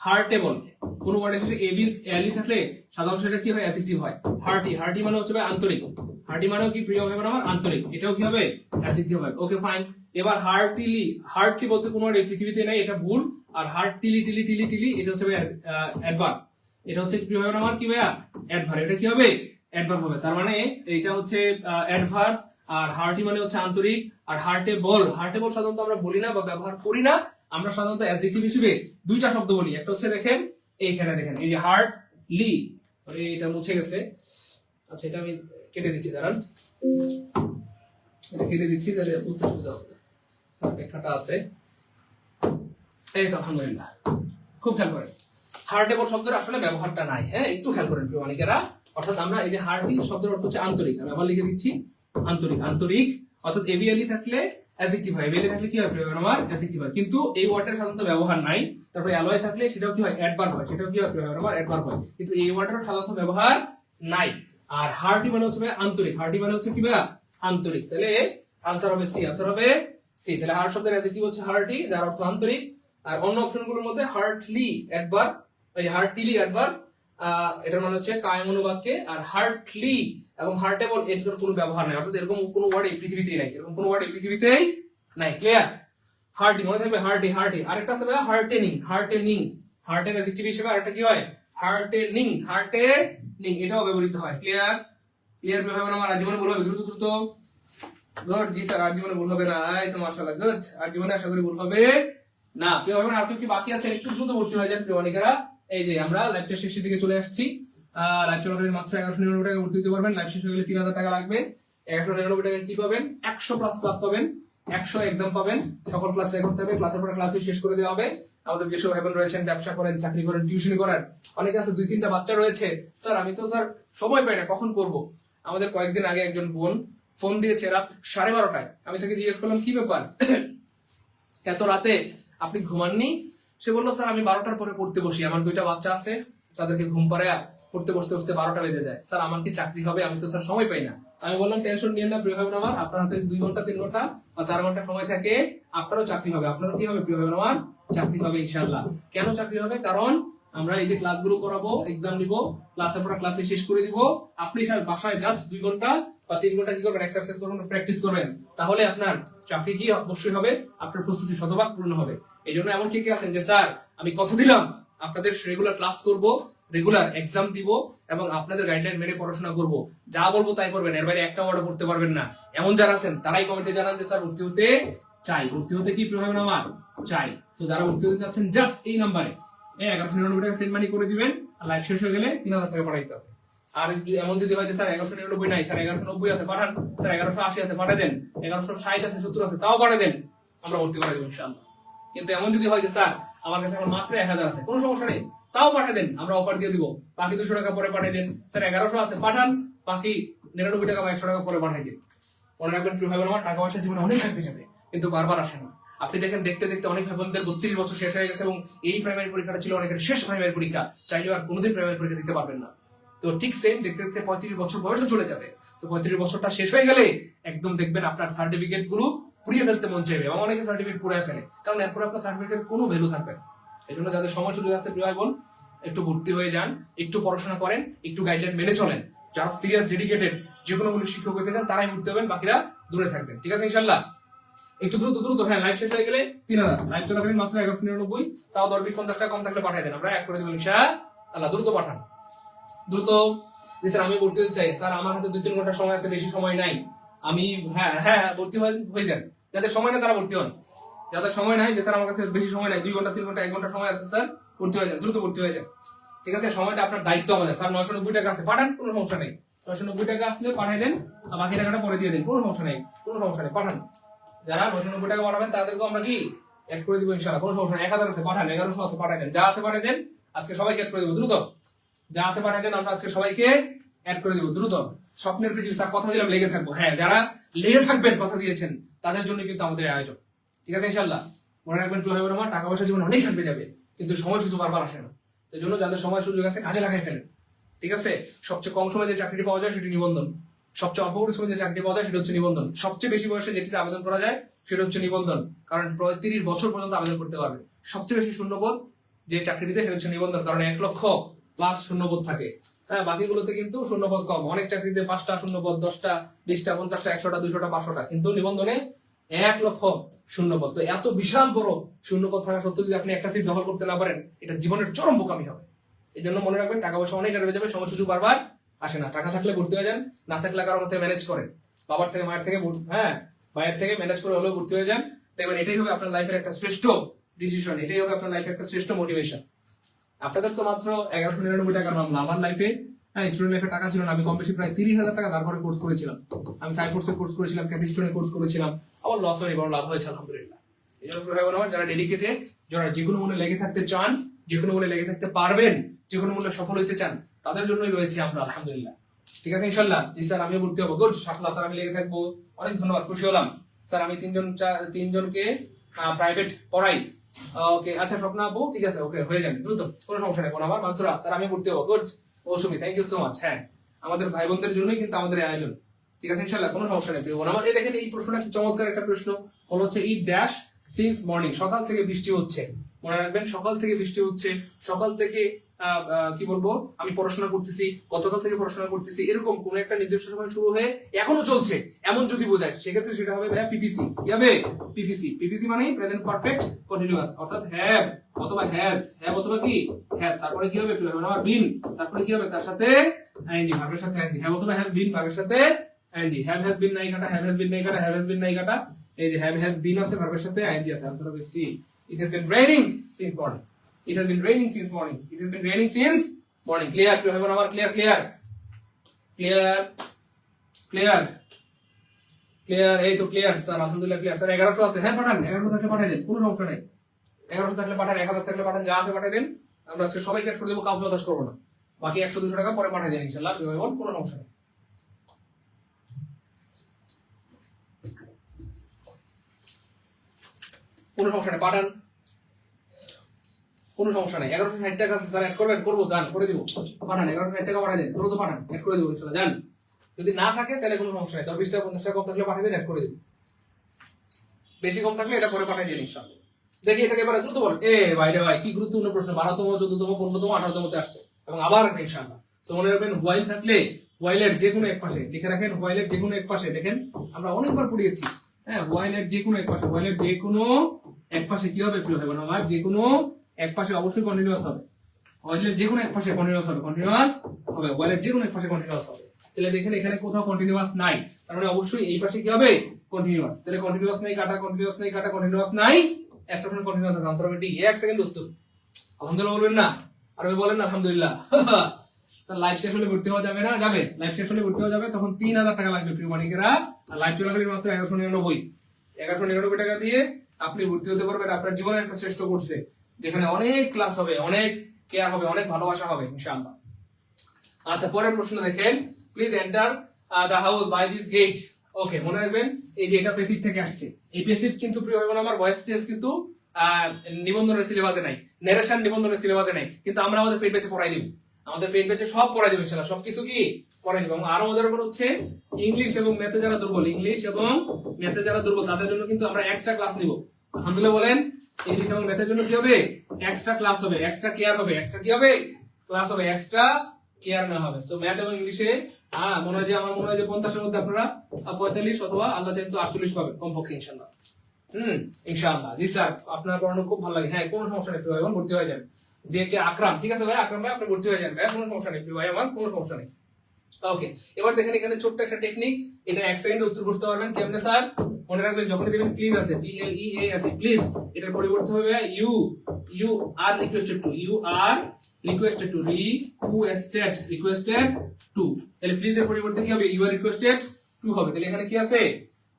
হার্টেবল, কোন ওয়ার্ডের সাথে এবি এলি থাকলে সাধারণত সেটা কি হয়? অ্যাডজেক্টিভ হয়। হার্টি, হার্টি মানে হচ্ছে আন্তরিক। হার্টি মানেও কি প্রিয় ভাই আমার? আন্তরিক। এটাও কি হবে? অ্যাডজেক্টিভ হবে। Okay fine. এবার হার্টিলি, হার্টলি বলতে কোনো ওয়ার্ড এই পৃথিবীতে নাই, এটা ভুল। আর হার্টিলি টিলি টিলি টিলি এটা হচ্ছে অ্যাডভার্ব। এটা হচ্ছে প্রিয় ভাই আমার কি ভাইয়া? অ্যাডভার্ব। এটা কি হবে? অ্যাডভার্ব হবে। তার মানে এইটা হচ্ছে অ্যাডভার্ব। আর হার্টি মানে হচ্ছে আন্তরিক। আর হার্টেবল, হার্টেবল সাধারণত আমরা বলি না বা ব্যবহার করি না। আমরা সাধারণত অ্যাডজেক্টিভ হিসেবে দুইটা শব্দ বলি। একটা হচ্ছে দেখেন এইখানে, দেখেন এই যে হার্টলি, এটা মুছে গেছে। আচ্ছা, এটা আমি কেটে দিচ্ছি, দাঁড়ান, এটা কেটে দিচ্ছি, তাহলে বুঝতে সুবিধা হবে। লেখাটা আছে এই তো, আলহামদুলিল্লাহ। খুব খেয়াল করেন, হার্টেবল শব্দের আসলে ব্যবহারটা নাই। হ্যাঁ, একটু খেয়াল করেন প্রিয় অনেকেরা। অর্থাৎ আমরা এই যে হার্টি শব্দের অর্থ হচ্ছে আন্তরিক। আমি আবার লিখে দিচ্ছি আন্তরিক। আন্তরিক অর্থাৎ এবিএলি থাকলে অ্যাডজেক্টিভ হয়, এবিএলি থাকলে কি হয় প্রিয় আমার? অ্যাডজেক্টিভ হয়। কিন্তু এই ওয়ার্ডের সাধারণত ব্যবহার নাই। তারপরে অ্যালয় থাকলে সেটাও কি হয়? অ্যাডভার্ব হয়। সেটাও কি হয় প্রিয় আমার? অ্যাডভার্ব হয়। কিন্তু এই ওয়ার্ডের সাধারণত ব্যবহার নাই। আর হার্টি মানে হচ্ছে আন্তরিক। হার্টি মানে হচ্ছে কি ভাইয়া? আন্তরিক। তাহলে আনসার হবে সি। আনসার হবে সি। তাহলে হার্ট শব্দের অ্যাডজেক্টিভ হচ্ছে হার্টি, যার অর্থ আন্তরিক। আর অন্য অপশনগুলোর মধ্যে হার্টলি অ্যাডভার্ব, এই হার্টিলি অ্যাডভার্ব, এটার মানে হচ্ছে কায়ম অনুবাক্যে। আর হার্টলি এবং হার্টেবল এটার কোনো ব্যবহার নাই। অর্থাৎ এরকম কোনো ওয়ার্ড এই পৃথিবীতেই নাই। এরকম কোনো ওয়ার্ড এই পৃথিবীতেই নাই। ক্লিয়ার? হার্টি মনে থাকবে, হার্টি, হার্টি। আরেকটা আছে ভাইয়া হার্টেনিং। হার্টেনিং, হার্টের অ্যাডজেক্টিভ হিসেবে আরেকটা কি হয়? হার্টেনিং। হার্টেনিং এটাও ব্যবহৃত হয়। ক্লিয়ার? ক্লিয়ার ভাবে আমার জীবনে ভুল হবে? দ্রুত দ্রুত। গুড, জি স্যার, আর জীবনে ভুল হবে না। এই তো মাশাআল্লাহ, গুড। আর জীবনে আশা করি ভুল হবে না। প্রিয় ভাই আর কেউ কি বাকি আছে? একটু দ্রুত ভর্তি হয়ে যান প্রিয় অনেকেরা। এই যে আমরা লাইভটা শেষের দিকে চলে আসছি। লাইভ চলাকালীন মাত্র 1199 টাকা ভর্তি হতে পারবেন। লাইভ শেষ হয়ে গেলে 3000 টাকা লাগবে। 1199 টাকা কি পাবেন? 100 প্লাস ক্লাস পাবেন, 100 এক্সাম পাবেন। সকল ক্লাস রেকর্ড থাকবে। ক্লাসের পর ক্লাসে শেষ করে দেওয়া হবে। আমাদের যেসব ভাই বোন রয়েছেন, ব্যবসা করেন, চাকরি করেন, টিউশন করেন, অনেকে আছে 2-3টা বাচ্চা রয়েছে। স্যার আমি তো স্যার সময় পাই না, কখন করব? আমাদের কয়েকদিন আগে একজন বোন ফোন দিয়েছে রাত 12:30টায়। আমি তাকে জিজ্ঞেস করলাম কি ব্যাপার, এত রাতে আপনি ঘুমাননি? সে বললো স্যার আমি 12টার পরে পড়তে বসি, আমার 2টা বাচ্চা আছে, তাদেরকে ঘুম পাড়ায় পড়তে বসতে বসতে 12টা বেজে যায়। স্যার আমার কি চাকরি হবে? আমি তো স্যার সময় পাই না। আমি বললাম টেনশন নিয়েন না প্রিয় ভাই আমার, আপনার হাতে 2 ঘন্টা 3 ঘন্টা বা 4 ঘন্টা সময় থাকে, আপনারও চাকরি হবে। আপনারও কি হবে প্রিয় ভাই আমার? চাকরি হবে ইনশাআল্লাহ। কেন চাকরি হবে? কারণ আমরা এই যে ক্লাসগুলো করাবো, এক্সাম নিব, ক্লাসের পর ক্লাসে শেষ করে দিব। আপনি স্যার বাসায় জাস্ট 2 ঘন্টা বা 3 ঘন্টা কি করবেন? এক্সারসাইজ করবেন, প্র্যাকটিস করবেন। তাহলে আপনার চাকরি কি অবশ্যই হবে, আপনার প্রস্তুতি শতভাগ পূর্ণ হবে। এই জন্য এমন কি আছেন যে স্যার আমি কথা দিলাম আপনাদের রেগুলার ক্লাস করব, রেগুলার এক্সাম দিব এবং আপনাদের গাইডলাইন মেনে পড়াশোনা করব, যা বলবো তাই করবেন, এর বাইরে একটা ওয়ার্ডও পড়তে পারবেন না। এমন যারা আছেন তারাই কমেন্টে জানান যে স্যার ভর্তি হতে চাই। ভর্তি হতে কি প্রয়োজন আমার? চাই। তো যারা ভর্তি হতে চাচ্ছেন জাস্ট এই নাম্বারে 1199 টাকা সেন্ড মানি করে দিবেন। আর লাইভ শেষ হয়ে গেলে 3000 টাকা পাঠাইতে হবে। আর এমন যদি হয় যে স্যার 1199 নাই, স্যার 1190 আছে পাঠান, স্যার 1180 আছে পাঠিয়ে দেন, 1160 আছে 70 আছে তাও পাঠিয়ে দেন, আমরা ভর্তি করে দেবো ইনশাআল্লাহ। কিন্তু এমন যদি হয় যে স্যার আমার কাছে এখন মাত্র 1000 আছে, কোনো সমস্যা নেই, তাও পাঠিয়ে দেন, আমরা অফার দিয়ে দিব। বাকি 200 টাকা পরে পাঠিয়ে দেন। স্যার 1100 আছে পাঠান, বাকি 99 টাকা বা 100 টাকা পরে পাঠিয়ে দিন। মনে রাখবেন প্রিয় ভাই বোন আমার, টাকা পয়সা জীবনে অনেক আসবে যাবে, কিন্তু বারবার আসে না। আপনি দেখেন দেখতে দেখতে অনেক ভাই বোনদের 32 বছর শেষ হয়ে গেছে এবং এই প্রাইমারি পরীক্ষাটা ছিল অনেকের শেষ প্রাইমারি পরীক্ষা, চাইলেও আর কোনোদিন প্রাইমারি পরীক্ষা দিতে পারবেন না। তো ঠিক সেম দেখতে দেখতে 35 বছর বয়সও চলে যাবে। তো 35 বছরটা শেষ হয়ে গেলে একদম দেখবেন আপনার সার্টিফিকেট গুলো পুড়িয়ে ফেলতে মন চাইবে, এবং অনেকে সার্টিফিকেট পুড়িয়ে ফেলে, কারণ এরপর আপনার সার্টিফিকেটের কোনো ভ্যালু থাকবে না। এই জন্য যাদের সময় সুযোগ আছে প্রিয় ভাই বোন, একটু ভর্তি হয়ে যান, একটু পড়াশোনা করেন, একটু গাইডলাইন মেনে চলেন। যারা সিরিয়াস ডেডিকেটেড যে কোনো মূল্যে শিক্ষক হতে চান তারাই ভর্তি হবেন, বাকিরা দূরে থাকবেন। ঠিক আছে ইনশাল্লাহ? একটু দ্রুত দ্রুত, হ্যাঁ লাইভ শেষ হয়ে গেলে 3000, লাইভ চলাকালীন মাত্র 1199, তাও 10-20-50 টাকা কম থাকলে পাঠিয়ে দেন, আমরা অ্যাড করে দেবো ইনশাআল্লাহ। দ্রুত পাঠান, দ্রুত। স্যার আমি ভর্তি হতে চাই, স্যার আমার হাতে 2-3 ঘন্টা সময় আছে, বেশি সময় নাই, আমি হ্যাঁ হ্যাঁ ভর্তি হয়ে যান। যাদের সময় নেই তারা ভর্তি হন, যাদের সময় নাই যে স্যার আমার কাছে বেশি সময় নাই, 2 ঘন্টা 3 ঘন্টা 1 ঘন্টা সময় আছে স্যার, ভর্তি হয়ে যান, দ্রুত ভর্তি হয়ে যান। ঠিক আছে? সময়টা আপনার দায়িত্ব আমাদের। স্যার 990 টাকা আছে, পাঠান, কোনো সমস্যা নেই। 990 টাকা আসলে পাঠিয়ে দেন, আর বাকি টাকাটা পরে দিয়ে দেন, কোনো সমস্যা নেই, কোনো সমস্যা নেই, পাঠান। যারা 990 টাকা পাঠাবেন তাদেরকে আমরা কি অ্যাড করে দিব ইনশাআল্লাহ, কোনো সমস্যা নেই। 1000 আছে পাঠান, 1100 আছে পাঠিয়ে দেন, যা আছে পাঠিয়ে দেন, আজকে সবাইকে অ্যাড করে দিব দ্রুত। যা আছে পাঠিয়ে দেন, আমরা আজকে সবাইকে অ্যাড করে দিব দ্রুত। স্বপ্নের পৃথিবী, স্যার কথা দিলাম লেগে থাকবো, হ্যাঁ যারা লেগে থাকবেন কথা দিয়েছেন তাদের জন্য কিন্তু আমাদের আয়োজন। ঠিক আছে ইনশাআল্লাহ? মনে রাখবেন প্রিয় ভাই বোন আমার, টাকা পয়সা জীবনে অনেক আসবে যাবে, কিন্তু সময় সুযোগ বারবার আসে না। এই জন্য যাদের সময় সুযোগ আছে কাজে লাগাই ফেলেন। ঠিক আছে? সবচেয়ে কম সময়ে যে চাকরিটি পাওয়া যায় সেটি নিবন্ধন, সবচেয়ে অল্প পরিশ্রমে যে চাকরি পাওয়া যায় সেটা হচ্ছে নিবন্ধন, সবচেয়ে বেশি বয়সে যেটিতে আবেদন করা যায় সেটা হচ্ছে নিবন্ধন, কারণ 30 বছর পর্যন্ত আবেদন করতে পারবে। সবচেয়ে বেশি শূন্যপদ যে চাকরিটিতে সেটা হচ্ছে নিবন্ধন, কারণ 1 লক্ষ প্লাস শূন্যপদ থাকে। হ্যাঁ, বাকিগুলোতে কিন্তু শূন্যপদ কম, অনেক চাকরিতে 5টা শূন্যপদ, 10টা, 20টা, 50টা, 100টা, 200টা, 500টা, কিন্তু নিবন্ধনে 1 লক্ষ শূন্যপদ। তো এত বিশাল বড় শূন্যপদ থাকা সত্ত্বেও যদি আপনি একটা সিট দখল করতে না পারেন, এটা জীবনের চরম বোকামি হবে। এই জন্য মনে রাখবেন, টাকা পয়সা অনেক আসবে যাবে, সময় সুযোগ বারবার আসে না। টাকা থাকলে ভর্তি হয়ে যান, না থাকলে কারো হাতে ম্যানেজ করেন, বাবার থেকে মায়ের থেকে, হ্যাঁ ভাইয়ের থেকে ম্যানেজ করে হলেও ভর্তি হয়ে যান। দেখবেন এটাই হবে আপনার লাইফের একটা শ্রেষ্ঠ ডিসিশন, এটাই হবে আপনার লাইফের একটা শ্রেষ্ঠ মোটিভেশন। আপনাদের তো মাত্র 1199 টাকা নাম না, আমার লাইফে স্টুডেন্ট লাইফে টাকা ছিল না, আমি কম বেশি প্রায় 30,000 টাকা তারপরে কোর্স করেছিলাম। আমি সাইফোর্সের কোর্স করেছিলাম, ক্যাপিস্টোনের কোর্স করেছিলাম, আমার লস হয়নি, বড় লাভ হয়েছে আলহামদুলিল্লাহ। এই জন্য আমার যারা ডেডিকেটেড, যারা যে কোনো মনে লেগে থাকতে চান, যে কোনো মনে লেগে থাকতে পারবেন, যে কোনো মূল্যে সফল হইতে চান, তাদের জন্যই রয়েছে আমরা আলহামদুলিল্লাহ। ঠিক আছে ইনশাআল্লাহ? জি স্যার আমিও ভর্তি হবো, গুড, সাফল্য স্যার আমি লেগে থাকবো, অনেক ধন্যবাদ, খুশি হলাম। স্যার আমি তিনজনকে প্রাইভেট পড়াই, ওকে আচ্ছা স্বপ্ন আপু, ঠিক আছে ওকে হয়ে যাবে দ্রুত, কোনো সমস্যা নেই। আমার মানসুরা স্যার আমি ভর্তি হবো, good, Mousumi thank you so much. হ্যাঁ, আমাদের ভাই বোনদের জন্যই কিন্তু আমাদের আয়োজন। ঠিক আছে ইনশাআল্লাহ, কোনো সমস্যা নেই। আমার এই দেখেন এই প্রশ্নটা চমৎকার একটা প্রশ্ন, হলো হচ্ছে ইট ড্যাশ সিন্স মর্নিং, সকাল থেকে বৃষ্টি হচ্ছে। মনে রাখবেন সকাল থেকে বৃষ্টি হচ্ছে, সকাল থেকে কি বলবো আমি পড়াশোনা করতেছি, গতকাল থেকে পড়াশোনা করতেছি, এরকম কোন একটা নির্দিষ্ট সময় শুরু হয়ে এখনো চলছে এমন যদি বোঝায়, সেক্ষেত্রে সেটা হবে ভাইয়া পিপিসি। কি হবে? পিপিসি। পিপিসি মানে প্রেজেন্ট পারফেক্ট কন্টিনিউয়াস, অর্থাৎ হ্যাভ অথবা হ্যাজ, হ্যাভ অথবা কি হ্যাভ, তারপরে কি হবে আমার বিন, তারপরে কি হবে তার সাথে আইএনজি, ভার্বের সাথে আইএনজি, হ্যাভ অথবা হ্যাজ বিন, ভার্বের সাথে আইএনজি, হ্যাভ হ্যাজ বিন নাই কাটা, হ্যাভ হ্যাজ বিন নাই কাটা, হ্যাভ হ্যাজ বিন নাই কাটা, এই যে হ্যাভ হ্যাজ বিন আছে ভার্বের সাথে আইএনজি আছে, আনসার হবে C. It has been raining since morning. It has been raining since morning. It has been raining since morning. Clear? You have আমার clear, clear, clear, clear, clear. এই তো clear sir, আলহামদুলিল্লাহ clear sir. 1100 আছে, হ্যাঁ পাঠান, 1100 থাকলে পাঠিয়ে দেন, কোনো সমস্যা নাই। 1100 থাকলে পাঠান, 1000 থাকলে পাঠান, যা আছে পাঠিয়ে দেন, আমরা আজকে সবাইকে অ্যাড করে দেবো, কাউকে হতাশ করবো না। বাকি 100-200 টাকা পরে পাঠিয়ে দেন ইনশাআল্লাহ, কোনো সমস্যা নেই। কোনো সমস্যা নেই, পাঠান, কোনো সমস্যা নেই। 1160 টাকা আছে স্যার, অ্যাড করবেন, করবো, গান করে দিব, পাঠান, 1160 টাকা পাঠিয়ে দেন, দ্রুত পাঠান, অ্যাড করে দেবো ইনশাআল্লাহ। জান যদি না থাকে তাহলে কোনো সমস্যা নেই, 10 টাকা 50 টাকা কম থাকলে পাঠিয়ে দেন, অ্যাড করে দেবো। বেশি কম থাকলে এটা পরে পাঠিয়ে দিন ইনশাআল্লাহ। দেখি এটাকে এবারে দ্রুত বল। ভাই রে ভাই, কি গুরুত্বপূর্ণ প্রশ্ন, 12তম, 14তম, 15তম, 18তম আসছে, এবং আবার ইনশাআল্লাহ। তো মনে রাখবেন হোয়াইল থাকলে হোয়াইলের যে কোনো এক পাশে লিখে রাখেন, হোয়াইলের যে কোনো এক পাশে, দেখেন আমরা অনেকবার পড়িয়েছি, হ্যাঁ হোয়াইলের যে কোনো এক পাশে, হোয়াইলের যে কোনো এক পাশে কি হবে প্রিয় ভাই বোন আমার, যে কোনো এক পাশে অবশ্যই কন্টিনিউয়াস হবে। হোয়াইলের যে কোনো এক পাশে কন্টিনিউয়াস হবে, কন্টিনিউয়াস হবে, হোয়াইলের যে কোনো এক পাশে কন্টিনিউয়াস হবে। তাহলে দেখেন এখানে কোথাও কন্টিনিউয়াস নাই, তার মানে অবশ্যই এই পাশে কি হবে কন্টিনিউয়াস। তাহলে কন্টিনিউয়াস নাই কাটা, কন্টিনিউয়াস নাই কাটা, কন্টিনিউয়াস নাই, একটা প্রশ্ন কন্টিনিউয়াস আছে, আনসার হবে ডি। 1 সেকেন্ড উত্তর। আলহামদুলিল্লাহ বলবেন না? আর বলেন না আলহামদুলিল্লাহ। তার লাইভ শেষ হলে ভর্তি হওয়া যাবে না? যাবে, লাইভ শেষ হলে ভর্তি হওয়া যাবে, তখন 3000 টাকা লাগবে প্রিয় মানিকেরা। আর লাইভ চলাকালীন মাত্র 1199 টাকা দিয়ে আপনি ভর্তি হতে পারবেন আপনার জীবনের একটা শ্রেষ্ঠ কোর্সে, যেখানে অনেক ক্লাস হবে, অনেক কেয়ার হবে, অনেক ভালোবাসা হবে ইনশাআল্লাহ। আচ্ছা পরের প্রশ্ন দেখেন, please enter the house by this gate. Okay, মনে রাখবেন এই যে এটা প্যাসিভ থেকে আসছে, এই প্যাসিভ কিন্তু প্রিয় ভাই বোন আমার ভয়েস চেঞ্জ কিন্তু নিবন্ধনের সিলেবাসে নাই, নেরেশন নিবন্ধনের সিলেবাসে নাই, কিন্তু আমরা আমাদের পেট বেচে পড়াই দিব। আমাদের পেন পেজে সব পড়াই দেবো ইনশাআল্লাহ, সবকিছু কি পড়াই দেবো। এবং আরো মজার ব্যাপার হচ্ছে ইংলিশ এবং ম্যাথে যারা দুর্বল, ইংলিশ এবং ম্যাথে যারা দুর্বল তাদের জন্য কিন্তু আমরা এক্সট্রা ক্লাস নিব। আলহামদুলিল্লাহ বলেন। ইংলিশ এবং ম্যাথের জন্য কি হবে? এক্সট্রা ক্লাস হবে, এক্সট্রা কেয়ার হবে, এক্সট্রা কি হবে? ক্লাস হবে, এক্সট্রা কেয়ার না হবে। সো ম্যাথ এবং ইংলিশে আমার মনে হয় যে 50 এর মধ্যে আপনারা 45 অথবা আল্লাহ চাইলে তো 48 পাবেন কমপক্ষে ইনশাআল্লাহ। ইনশাআল্লাহ। জি স্যার, আপনার পড়ানো খুব ভালো লাগে। হ্যাঁ, কোনো সমস্যা নেই ভাই, ভর্তি হয়ে যান। যে কে আকরাম, ঠিক আছে ভাই, আকরাম ভাই আপনি ভর্তি হয়ে যান ভাই, কোনো সমস্যা নেই ভাই, আমার কোনো সমস্যা নেই। ওকে, এবার দেখেন এখানে ছোট্ট একটা টেকনিক, এটা 1 সেকেন্ডে উত্তর করতে পারবেন কেমনে স্যার? মনে রাখবেন যখনই দেখবেন প্লিজ আছে, PLEA আছে, প্লিজ, এটার পরিবর্তে হবে you are requested to requested to. তাহলে প্লিজ এর পরিবর্তে কি হবে? ইউ আর রিকোয়েস্টেড টু হবে। তাহলে এখানে কি আছে?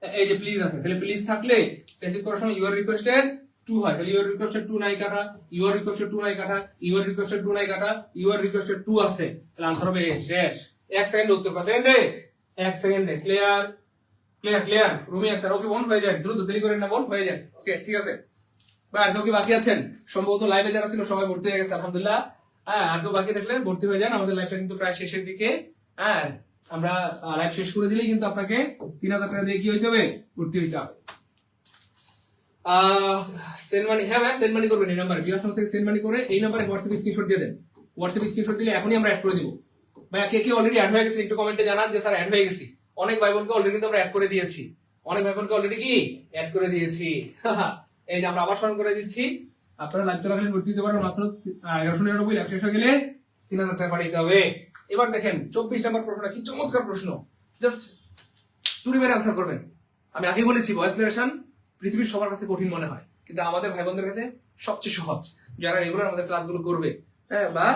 এই যে প্লিজ আছে, তাহলে প্লিজ থাকলে প্যাসিভ করার সময় ইউ আর রিকোয়েস্টেড টু হয়। তাহলে ইউ আর রিকোয়েস্টেড টু নাই কাটা, ইউ আর রিকোয়েস্টেড টু নাই কাটা, ইউ আর রিকোয়েস্টেড টু নাই কাটা, ইউ আর রিকোয়েস্টেড টু আছে। তাহলে আনসার হবে শেষ। 1 সেকেন্ডে উত্তর, 1 সেকেন্ডে, 1 সেকেন্ডে। ক্লিয়ার রুমি আক্তার, ওকে বোন হয়ে যায়, দ্রুত দেরি করেন না বোন, হয়ে যায়। ওকে ঠিক আছে ভাই। আর কেউ কি বাকি আছেন? সম্ভবত লাইভে যারা ছিল সবাই ভর্তি হয়ে গেছে আলহামদুলিল্লাহ। হ্যাঁ, আর কেউ বাকি থাকলে ভর্তি হয়ে যান, আমাদের লাইভটা কিন্তু প্রায় শেষের দিকে। হ্যাঁ, আমরা লাইভ শেষ করে দিলেই কিন্তু আপনাকে 3000 টাকা দিয়ে কি হইতে হবে? ভর্তি হইতে হবে। সেন্ড মানি, হ্যাঁ ভাই সেন্ড মানি করবেন এই নাম্বারে, বিকাশ থেকে সেন্ড মানি করে এই নাম্বারে হোয়াটসঅ্যাপ স্ক্রিনশট দিয়ে দেন। হোয়াটসঅ্যাপ স্ক্রিনশট দিলে এখনই আমরা অ্যাড করে দিব। ভাই কে অলরেডি অ্যাড হয়ে গেছে একটু কমেন্টে জানান যে স্যার অ্যাড হয়ে গেছি। অনেক ভাই বোনকে অলরেডি কিন্তু আমরা অ্যাড করে দিয়েছি, অনেক ভাই বোনকে অলরেডি কি অ্যাড করে দিয়েছি। এই যে আমরা আবার স্মরণ করে দিচ্ছি, আপনারা লাইভ চলাকালীন ভর্তি হতে পারবেন মাত্র 1199, লাইভ শেষ হয়ে গেলে 3000 টাকা পাঠাইতে হবে। এবার দেখেন 24 নম্বর প্রশ্নটা কি চমৎকার প্রশ্ন, জাস্ট টুরি মেরে আনসার করবেন। আমি আগে বলেছি ভয়েস নারেশন পৃথিবীর সবার কাছে কঠিন মনে হয়, কিন্তু আমাদের ভাই বোনদের কাছে সবচেয়ে সহজ। যারা রেগুলার আমাদের ক্লাসগুলো করবে, হ্যাঁ, বা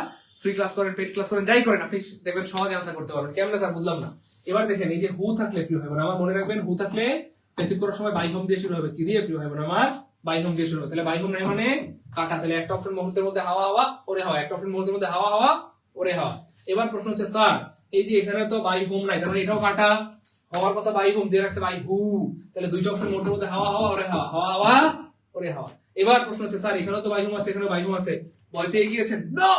ফ্রি ক্লাস করেন, পেড ক্লাস করেন, যাই করেন, আপনি দেখবেন সহজে আনসার করতে পারবেন। কেমন স্যার বুঝলাম না। এবার দেখেন এই যে হু থাকলে প্রিয় ভাই বোন আমার, মনে রাখবেন হু থাকলে প্যাসিভ করার সময় বাই হোম দিয়ে শুরু হবে। কি দিয়ে প্রিয় ভাই বোন আমার? বাই হোম দিয়ে শুরু হবে। তাহলে বাই হোম নাই মানে কাটা। তাহলে একটা অপশন মুহূর্তের মধ্যে হাওয়া হাওয়া ওরে হাওয়া, একটা অপশন মুহূর্তের মধ্যে হাওয়া হাওয়া ওরে হাওয়া। এবার প্রশ্ন হচ্ছে স্যার এই যে এখানে তো বাই হোম নাই, তার মানে এটাও কাটা, হওয়ার কথা বাই হোম দিয়ে রাখছে বাই হু, তাহলে দুইটা অপশন মুহূর্তের মধ্যে হাওয়া হাওয়া ওরে হাওয়া, হাওয়া হাওয়া ওরে হাওয়া। এবার প্রশ্ন হচ্ছে স্যার এখানেও তো বাই হোম আছে, এখানেও বাই হোম আছে, ভয় পেয়ে গিয়েছেন? না,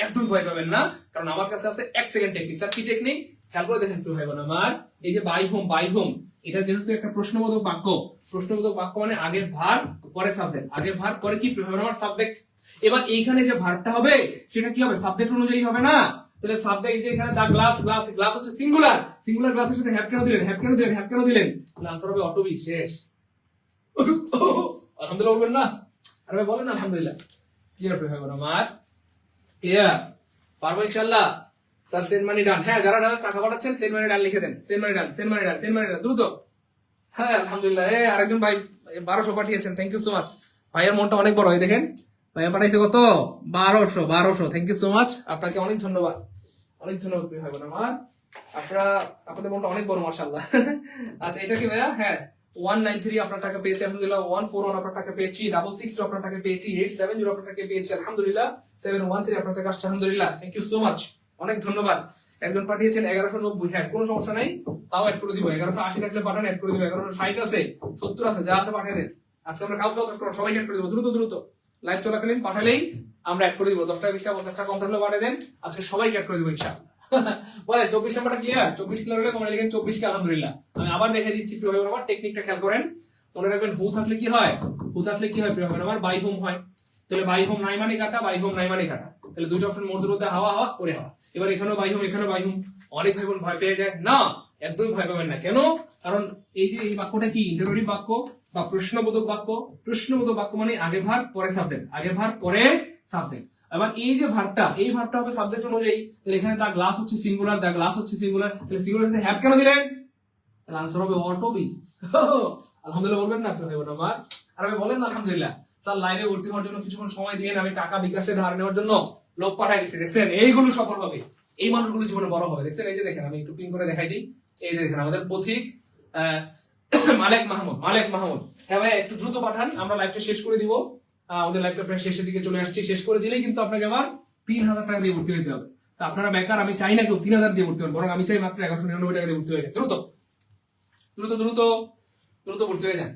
একদম ভয় পাবেন না, কারণ আমার কাছে আছে 1 সেকেন্ড টেকনিক। স্যার কি টেকনিক? খেয়াল করে দেখেন প্রিয় ভাই বোন আমার, এই যে বাই হোম এটা যেহেতু একটা প্রশ্নবোধক বাক্য, প্রশ্নবোধক বাক্য মানে আগের ভার্ব পরে সাবজেক্ট, আগের ভার্ব পরে কি প্রিয় ভাই বোন আমার? সাবজেক্ট। এবার এইখানে যে ভার্বটা হবে সেটা কি হবে? সাবজেক্ট অনুযায়ী হবে না। তাহলে সাবজেক্ট যে এখানে দা গ্লাস, গ্লাস হচ্ছে সিঙ্গুলার, সিঙ্গুলার গ্লাসের সাথে হ্যাভ কেন দিলেন? তাহলে আনসার হবে অটো বি। শেষ। আলহামদুলিল্লাহ বলবেন না? আরে ভাই বলেন আলহামদুলিল্লাহ। ক্লিয়ার প্রিয় ভাই বোন আমার? ক্লিয়ার? পারবো ইনশাআল্লাহ। স্যার সেন্ড মানি ডান। হ্যাঁ, যারা টাকা পাঠাচ্ছেন সেন্ড মানি ডান লিখে দেন। সেন্ড মানি ডান দ্রুত। হ্যাঁ আলহামদুলিল্লাহ। আরেকজন ভাই 1200 পাঠিয়েছেন, থ্যাংক ইউ সো মাচ। ভাইয়ের মনটা অনেক বড়, এই দেখেন ভাইয়া পাঠাইছে কত? 1200। থ্যাংক ইউ সো মাচ, আপনাকে অনেক ধন্যবাদ, অনেক ধন্যবাদ ভাই বোন আমার। আপনাদের মনটা অনেক বড় মাশাআল্লাহ। আচ্ছা এটা কি ভাইয়া? হ্যাঁ 193 আপনার টাকা পেয়েছি আলহামদুলিল্লাহ, 141 আপনার টাকা পেয়েছি, 662 আপনার টাকা পেয়েছি, 870 আপনার টাকা পেয়েছি আলহামদুলিল্লাহ, 713 আপনার টাকা আসছে আলহামদুলিল্লাহ, থ্যাংক ইউ সো মাচ, অনেক ধন্যবাদ। একজন পাঠিয়েছেন 1190, হ্যাঁ কোনো সমস্যা নাই, তাও অ্যাড করে দিব। 1180 থাকলে পাঠান, অ্যাড করে দিব। 1160 আছে, 70 আছে, যা আছে পাঠিয়ে দেন। আজকে আমরা কাউকে সবাই অ্যাড করে দিব, দ্রুত লাইভ চলাকালীন পাঠালেই আমরা অ্যাড করে দিব। 10 টাকা 20 টাকা 50 টাকা কম থাকলে পাঠিয়ে দেন, আজকে সবাইকে অ্যাড করে দিব ইনশাআল্লাহ। বলে 24 নাম্বারটা ক্লিয়ার? 24 ক্লিয়ার হলে কমে লিখেন 24 কে আলহামদুলিল্লাহ। আমি আবার দেখে দিচ্ছি প্রিয় ভাই আমার, টেকনিকটা খেয়াল করেন। মনে রাখবেন হু থাকলে কি হয়? প্রিয় ভাই আমার বাই হোম হয়। তাহলে বাই হোম নাই মানে কাটা, বাই হোম নাই মানে কাটা। তাহলে দুটো অপশন মোড় মধ্যে হাওয়া হাওয়া করে হাওয়া। এবার এখানেও বাই হোম, এখানেও বাই হোম। অনেক ভাই বোন ভয় পেয়ে যায় না, একদমই ভয় পাবেন না। কেন? কারণ এই যে এই বাক্যটা কি ইন্টারোগেটিভ বাক্য বা প্রশ্নবোধক বাক্য। প্রশ্নবোধক বাক্য মানে আগে ভার্ব পরে সাবজেক্ট, আগে ভার্ব পরে সাবজেক্ট। এবার এই যে ভার্বটা, এই ভার্বটা হবে সাবজেক্ট অনুযায়ী। তাহলে এখানে দা গ্লাস হচ্ছে সিঙ্গুলার, দা গ্লাস হচ্ছে সিঙ্গুলার, তাহলে সিঙ্গুলার সাথে হ্যাভ কেন দিলেন? তাহলে আনসার হবে অটো বি। আলহামদুলিল্লাহ বলবেন না আপনি ভাই বোন আমার? আর আমি বলেন না আলহামদুলিল্লাহ। স্যার লাইভে ভর্তি হওয়ার জন্য কিছুক্ষণ সময় দিয়ে আমি টাকা বিকাশে ধার নেওয়ার জন্য লোক পাঠাই দিচ্ছি, দেখছেন এইগুলো সফল হবে, এই মানুষগুলো জীবনে বড় হবে। দেখছেন এই যে দেখেন, আমি একটু পিন করে দেখাই দিই। এই যে দেখেন আমাদের পথিক মালেক মাহমুদ। হ্যাঁ ভাই একটু দ্রুত পাঠান, আমরা লাইভটা শেষ করে দিব। আমাদের লাইভটা প্রায় শেষের দিকে চলে আসছি, শেষ করে দিলেই কিন্তু আপনাকে আবার 3000 টাকা দিয়ে ভর্তি হতে হবে। তা আপনারা বেকার, আমি চাই না কেউ 3000 দিয়ে ভর্তি হন, বরং আমি চাই মাত্র 1199 টাকা দিয়ে ভর্তি হয়ে যায়। দ্রুত ভর্তি হয়ে যান।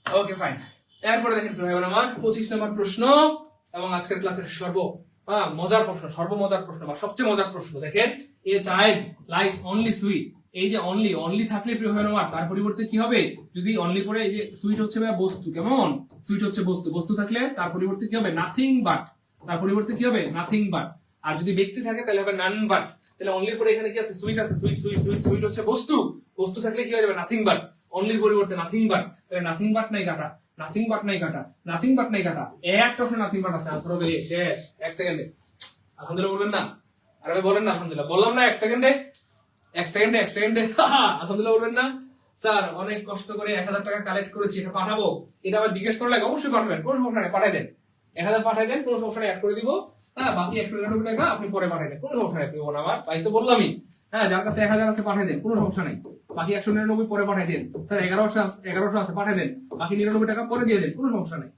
Okay fine. এরপরে দেখেন আমার 25 নম্বর প্রশ্ন এবং আজকের ক্লাসের মজার প্রশ্ন, সর্বমজার প্রশ্ন বা সবচেয়ে মজার প্রশ্ন দেখেন, a child life only sweet. এই যে অনলি, অনলি থাকলে প্রিয় হয় আমার, তার পরিবর্তে কি হবে? যদি অনলি পরে, এই যে সুইট হচ্ছে বস্তু, কেমন? সুইট হচ্ছে বস্তু, বস্তু থাকলে তার পরিবর্তে কি হবে? Nothing but. তার পরিবর্তে কি হবে? Nothing but. আর যদি ব্যক্তি থাকে তাহলে হবে নান বাট। তাহলে অনলির পরে এখানে কি আছে? সুইট আছে, সুইট সুইট সুইট সুইট হচ্ছে বস্তু, বস্তু থাকলে কি হয়ে যাবে? Nothing but. অনলির পরিবর্তে নাথিং বাট, তাহলে নাথিং বাট নাই কাটা, নাথিং বাট নাই কাটা, নাথিং বাট নাই কাটা, একটা অপশন নাথিং বাট আছে, আনসার হবে শেষ। এক সেকেন্ডে আলহামদুলিল্লাহ বলবেন না? আর ভাই বলেন না আলহামদুলিল্লাহ? বললাম না এক সেকেন্ডে, এক সেকেন্ডে, এক সেকেন্ডে আলহামদুলিল্লাহ বলবেন না? স্যার অনেক কষ্ট করে 1000 টাকা কালেক্ট করেছি, এটা পাঠাবো, এটা আবার জিজ্ঞেস করা লাগে? অবশ্যই পাঠাবেন, কোনো সমস্যা নেই, পাঠাই দেন। 1000 পাঠাই দেন, কোনো সমস্যা নেই, অ্যাড করে দিব। বাকি 199 টাকা আপনি পরে পাঠাই দেন, কোনো সমস্যা নেই। আমার তাই তো বললামই, যার কাছে 1000 আছে পাঠাই দেন, কোনো সমস্যা নেই। বাকি 199 পরে পাঠাই দেন। স্যার 1100 আছে পাঠাই দেন, বাকি 99 টাকা পরে দিয়ে দেন, কোনো সমস্যা নেই।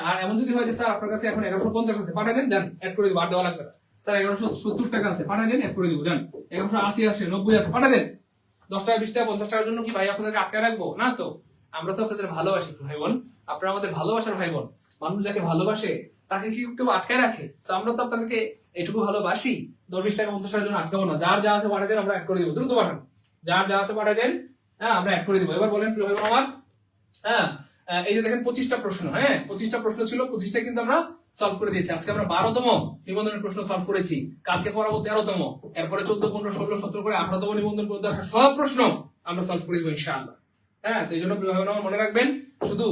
আর এমন যদি হয় যে স্যার আপনার কাছে এখন 1150 আছে, পাঠাই দেন, যান অ্যাড করে দিব, আর দেওয়া লাগবে না। স্যার 1170 টাকা আছে, পাঠাই দেন, অ্যাড করে দিব, যান। 1180 আছে, 90 আছে, পাঠাই দেন। 10 টাকা, 20 টাকা, 50 টাকার জন্য কি ভাই আপনাদেরকে আটকে রাখবো? না তো, আমরা তো আপনাদের ভালোবাসি ভাই বোন, আপনারা আমাদের ভালোবাসার ভাই বোন। মানুষ যাকে ভালোবাসে তাকে কি কেউ আটকায় রাখে? আমরা তো আপনাদেরকে এটুকু ভালোবাসি, 10-20 টাকা 50 টাকার জন্য আটকাবো না। যার যা আছে পাঠাই দেন, আমরা অ্যাড করে দিব, দ্রুত পাঠান। যার যা আছে পাঠাই দেন, আমরা অ্যাড করে দিব। এবার বলেন প্রিয় ভাই বোন আমার, এই যে দেখেন 25টা প্রশ্ন, 25টা প্রশ্ন ছিল, 25টা কিন্তু আমরা সলভ করে দিয়েছি। আজকে আমরা 12তম নিবন্ধনের প্রশ্ন সলভ করেছি, কালকে পড়াবো 13তম, এরপরে 14, 15, 16, 17 করে 18তম নিবন্ধন পর্যন্ত আসা সব প্রশ্ন আমরা সলভ করে দিব ইনশাআল্লাহ। তো এই জন্য প্রিয় ভাই বোন আমার মনে রাখবেন, শুধু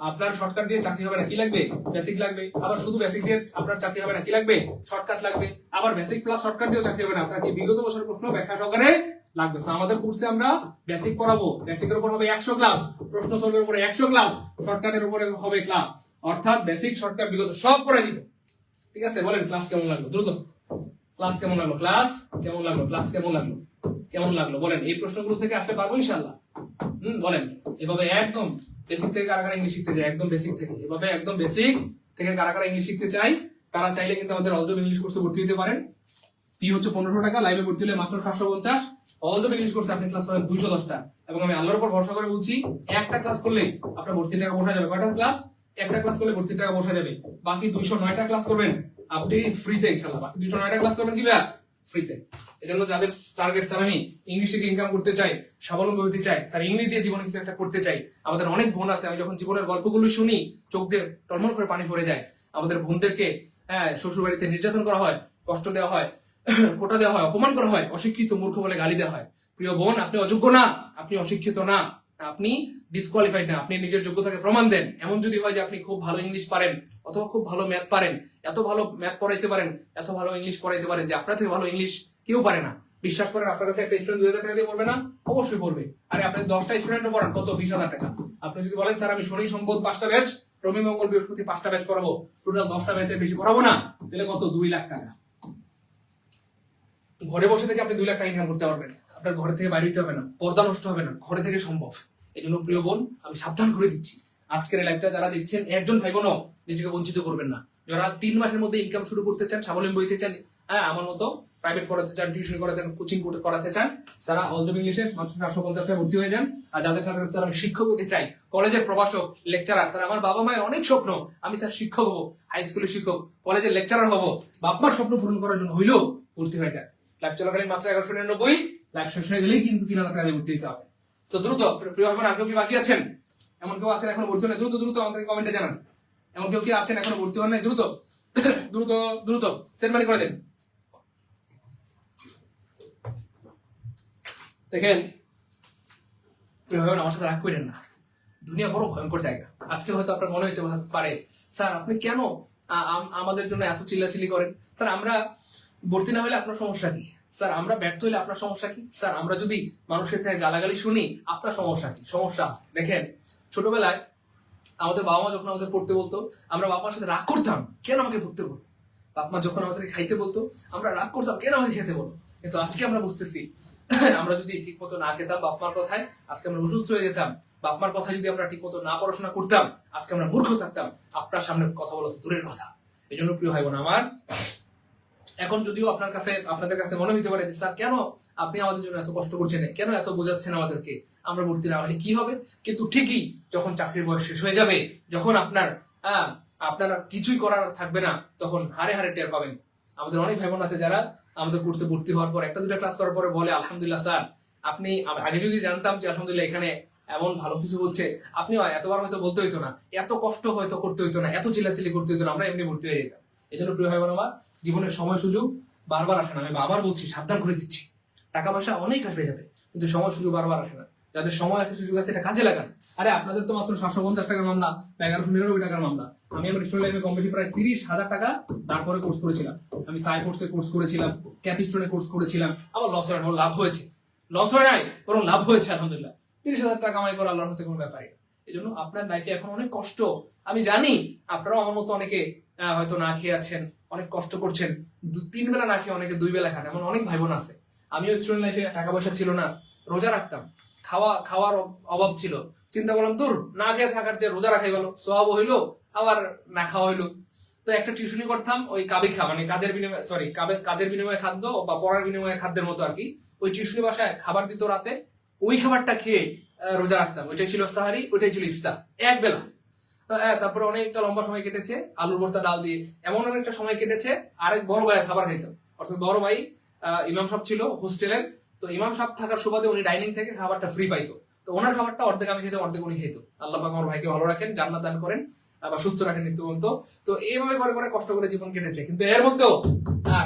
আপনার শর্টকাট দিয়ে চাকরি হবে না, কি লাগবে? বেসিক লাগবে। আবার শুধু বেসিক দিয়ে আপনার চাকরি হবে না, কি লাগবে? শর্টকাট লাগবে। আবার বেসিক প্লাস শর্টকাট দিয়েও চাকরি হবে না, আপনার কি বিগত বছরের প্রশ্ন ব্যাখ্যা সহকারে লাগবে। আমাদের কোর্সে আমরা বেসিক পড়াবো, বেসিকের উপর হবে 100 ক্লাস, প্রশ্ন সলভের উপরে 100 ক্লাস, শর্টকাটের উপরে হবে ক্লাস, অর্থাৎ বেসিক শর্টকাট বিগত সব পড়াই দিব। ঠিক আছে, বলেন ক্লাস কেমন লাগলো? দ্রুত ক্লাস কেমন লাগলো? ক্লাস কেমন লাগলো? ক্লাস কেমন লাগলো? কেমন লাগলো বলেন? এই প্রশ্নগুলো থেকে আসতে পারবো ইনশাআল্লাহ? বলেন। এভাবে একদম বেসিক থেকে কারা কারা ইংলিশ শিখতে চাই, একদম বেসিক থেকে, এভাবে একদম বেসিক থেকে কারা কারা ইংলিশ শিখতে চাই, তারা চাইলে কিন্তু আমাদের অলজব ইংলিশ কোর্সে ভর্তি হতে পারেন। ফি হচ্ছে 1500 টাকা, লাইভে ভর্তি হলে মাত্র 750। অলজব ইংলিশ কোর্সে আপনি ক্লাস পাবেন 210টা, এবং আমি আল্লাহর উপর ভরসা করে বলছি, একটা ক্লাস করলে আপনার ভর্তির টাকা বসা যাবে। কয়টা ক্লাস? একটা ক্লাস করলে ভর্তির টাকা বসা যাবে। বাকি 209টা ক্লাস করবেন আপনি ফ্রিতে ইনশাআল্লাহ। বাকি 209টা ক্লাস করবেন কি ভাই? ফ্রিতে। এজন্য যাদের টার্গেট, স্যার আমি ইংলিশ থেকে ইনকাম করতে চাই, স্বাবলম্বী হতে চাই, স্যার ইংলিশ দিয়ে জীবনে কিছু একটা করতে চাই, আমাদের অনেক বোন আছে, আমি যখন জীবনের গল্পগুলো শুনি চোখ দিয়ে টলমল করে পানি পড়ে যায়। আমাদের বোনদেরকে শ্বশুর বাড়িতে নির্যাতন করা হয়, কষ্ট দেওয়া হয়, কোটা দেওয়া হয়, অপমান করা হয়, অশিক্ষিত মূর্খ বলে গালি দেওয়া হয়। প্রিয় বোন, আপনি অযোগ্য না, আপনি অশিক্ষিত না, আপনি ডিসকোয়ালিফাইড না, আপনি নিজের যোগ্যতাকে প্রমাণ দেন। এমন যদি হয় যে আপনি খুব ভালো ইংলিশ পারেন, অথবা খুব ভালো ম্যাথ পারেন, এত ভালো ম্যাথ পড়াইতে পারেন, এত ভালো ইংলিশ পড়াইতে পারেন যে আপনার থেকে ভালো ইংলিশ কেউ পারে না, বিশ্বাস করেন আপনার কাছে একটা স্টুডেন্ট 2000 টাকা দিয়ে পড়বে না? অবশ্যই পড়বে। আরে আপনি 10টা স্টুডেন্টও পড়ান, কত? 20,000 টাকা। আপনি যদি বলেন স্যার আমি শনি সম্পদ 5টা ব্যাচ, রবি মঙ্গল বৃহস্পতি 5টা ব্যাচ পড়াবো, টোটাল 10টা ব্যাচের বেশি পড়াবো না, তাহলে কত? 2 লাখ টাকা। ঘরে বসে থেকে আপনি 2 লাখ টাকা ইনকাম করতে পারবেন, আপনার ঘরে থেকে বাইরে হতে হবে না, পর্দা নষ্ট হবে না, ঘরে থেকে সম্ভব। এই জন্য প্রিয় বোন, আমি সাবধান করে দিচ্ছি, আজকের এই লাইভটা যারা দেখছেন, একজন ভাই বোনও নিজেকে বঞ্চিত করবেন না। যারা 3 মাসের মধ্যে ইনকাম শুরু করতে চান, স্বাবলম্বী হতে চান, আমার মতো প্রাইভেট পড়াতে চান, টিউশন করাতে চান, কোচিং করাতে চান, তারা অলজব ইংলিশে মাত্র 750 টাকা ভর্তি হয়ে যান। আর যাদের কাছে স্যার আমি শিক্ষক হতে চাই, কলেজের প্রভাষক, লেকচারার, স্যার আমার বাবা মায়ের অনেক স্বপ্ন, আমি স্যার শিক্ষক হবো, হাই স্কুলের শিক্ষক, কলেজের লেকচারার হবো, বাপমার স্বপ্ন পূরণ করার জন্য হইলেও ভর্তি হয়ে যায়। লাইভ চলাকালীন মাত্র 1199, লাইভ শেষ হয়ে গেলেই কিন্তু 3000 টাকা দিয়ে ভর্তি হতে হবে। তো দ্রুত প্রিয় ভাই বোন, আর কেউ কি বাকি আছেন? এমন কেউ আছেন এখনো ভর্তি হন? দ্রুত দ্রুত আমাদেরকে কমেন্টে জানান। এমন কেউ কি আছেন এখনো ভর্তি হন নাই? দ্রুত দ্রুত দ্রুত সেন্ড মানি করে দেন। দেখেন প্রিয় ভাই বোন, আমার সাথে রাগ করেন না, দুনিয়া বড় ভয়ঙ্কর জায়গা। আজকে হয়তো আপনার মনে হইতে পারে স্যার আপনি কেন আমাদের জন্য এত চিল্লাচিল্লি করেন? স্যার আমরা ভর্তি না হলে আপনার সমস্যা কি? স্যার আমরা ব্যর্থ হলে আপনার সমস্যা কি? স্যার আমরা যদি মানুষের থেকে গালাগালি শুনি, আপনার সমস্যা কি? সমস্যা আছে। দেখেন ছোটবেলায় আমাদের বাবা মা যখন আমাদের পড়তে বলতো, আমরা বাবা মার সাথে রাগ করতাম, কেন আমাকে পড়তে বলো? বাপ মা যখন আমাদেরকে খাইতে বলতো, আমরা রাগ করতাম, কেন আমাকে খেতে বলো? কিন্তু আজকে আমরা বুঝতেছি, আমরা যদি ঠিক মতো না খেতাম বাপ মার কথায়, আজকে আমরা অসুস্থ হয়ে যেতাম। বাপ মার কথা যদি আমরা ঠিক মতো না পড়াশোনা করতাম, আজকে আমরা মূর্খ থাকতাম। আপনার সামনে কথা বলা তো দূরের কথা। এই জন্য প্রিয় ভাই বোন আমার, এখন যদিও আপনাদের কাছে মনে হইতে পারে যে স্যার কেন আপনি আমাদের জন্য এত কষ্ট করছেন, কেন এত বোঝাচ্ছেন আমাদেরকে, আমরা ভর্তি না হলে কি হবে? কিন্তু ঠিকই যখন চাকরির বয়স শেষ হয়ে যাবে, যখন আপনার আপনার আর কিছুই করার থাকবে না, তখন হারে হারে টের পাবেন। আমাদের অনেক ভাই বোন আছে যারা আমাদের কোর্সে ভর্তি হওয়ার পর একটা দুটা ক্লাস করার পরে বলে, আলহামদুলিল্লাহ স্যার, আপনি আগে যদি জানতাম যে আলহামদুলিল্লাহ এখানে এমন ভালো কিছু হচ্ছে, আপনি এতবার হয়তো বলতে হইতো না, এত কষ্ট হয়তো করতে হইতো না, এত চিল্লাচিল্লি করতে হইতো না, আমরা এমনি ভর্তি হয়ে যেতাম। এই জন্য প্রিয় ভাই বোন আমার, জীবনের সময় সুযোগ বারবার আসে না। আমি আবার বলছি, সাবধান করে দিচ্ছি, টাকা পয়সা অনেক আসবে যাবে, কিন্তু সময় সুযোগ বারবার আসে না। যাদের সময় আছে, সুযোগ আছে, এটা কাজে লাগান। আরে আপনাদের তো মাত্র 750 টাকার মামলা, 1199 টাকার মামলা। আমি আমার স্টুডেন্ট লাইফে কমপ্লিট প্রায় 30,000 টাকা তারপরে কোর্স করেছিলাম। আমি সাইফোর্সে কোর্স করেছিলাম, ক্যাপিস্টোনে কোর্স করেছিলাম। আমার লস হয় না, লাভ হয়েছে। লস হয় নাই, বরং লাভ হয়েছে আলহামদুলিল্লাহ। 30,000 টাকা কামাই করা আল্লাহর হাতে কোনো ব্যাপারই না। এই জন্য আপনার লাইফে এখন অনেক কষ্ট, আমি জানি। আপনারাও আমার মতো অনেকে হয়তো না খেয়ে আছেন, অনেক কষ্ট করছেন, 3 বেলা না খেয়ে অনেকে 2 বেলা খান, এমন অনেক ভাই বোন আছে। আমিও স্টুডেন্ট লাইফে টাকা পয়সা ছিল না, রোজা রাখতাম, খাওয়ার অভাব ছিল। চিন্তা করলাম, দূর, না খেয়ে থাকার যে রোজা রাখাই ভালো, সওয়াব হইলো আবার না খাওয়া হইলো। তো একটা টিউশনি করতাম, ওই কাবিখা, মানে কাজের বিনিময়ে খাদ্য বা পড়ার বিনিময়ে খাদ্যের মতো আর কি। ওই টিউশনি বাসায় খাবার দিত রাতে, ওই খাবারটা খেয়ে রোজা রাখতাম। ওইটাই ছিল সাহারি, ওইটাই ছিল ইফতার, এক বেলা। তারপরে অনেকটা লম্বা সময় কেটেছে আলুর ভর্তা ডাল দিয়ে, এমন অনেকটা সময় কেটেছে আরেক বড় ভাইয়ের খাবার খাইতাম। অর্থাৎ বড় ভাই ইমাম সাহেব ছিল হোস্টেলের, তো ইমাম সাহেব থাকার সুবাদে উনি ডাইনিং থেকে খাবারটা ফ্রি পাইতো। তো ওনার খাবারটা অর্ধেক আমি খেতাম, অর্ধেক উনি খেত। আল্লাহ পাক আমার ভাইকে ভালো রাখেন, জান্নাত দান করেন, বা সুস্থ রাখেন মৃত্যু পর্যন্ত। তো এইভাবে করে করে কষ্ট করে জীবন কেটেছে, কিন্তু এর মধ্যেও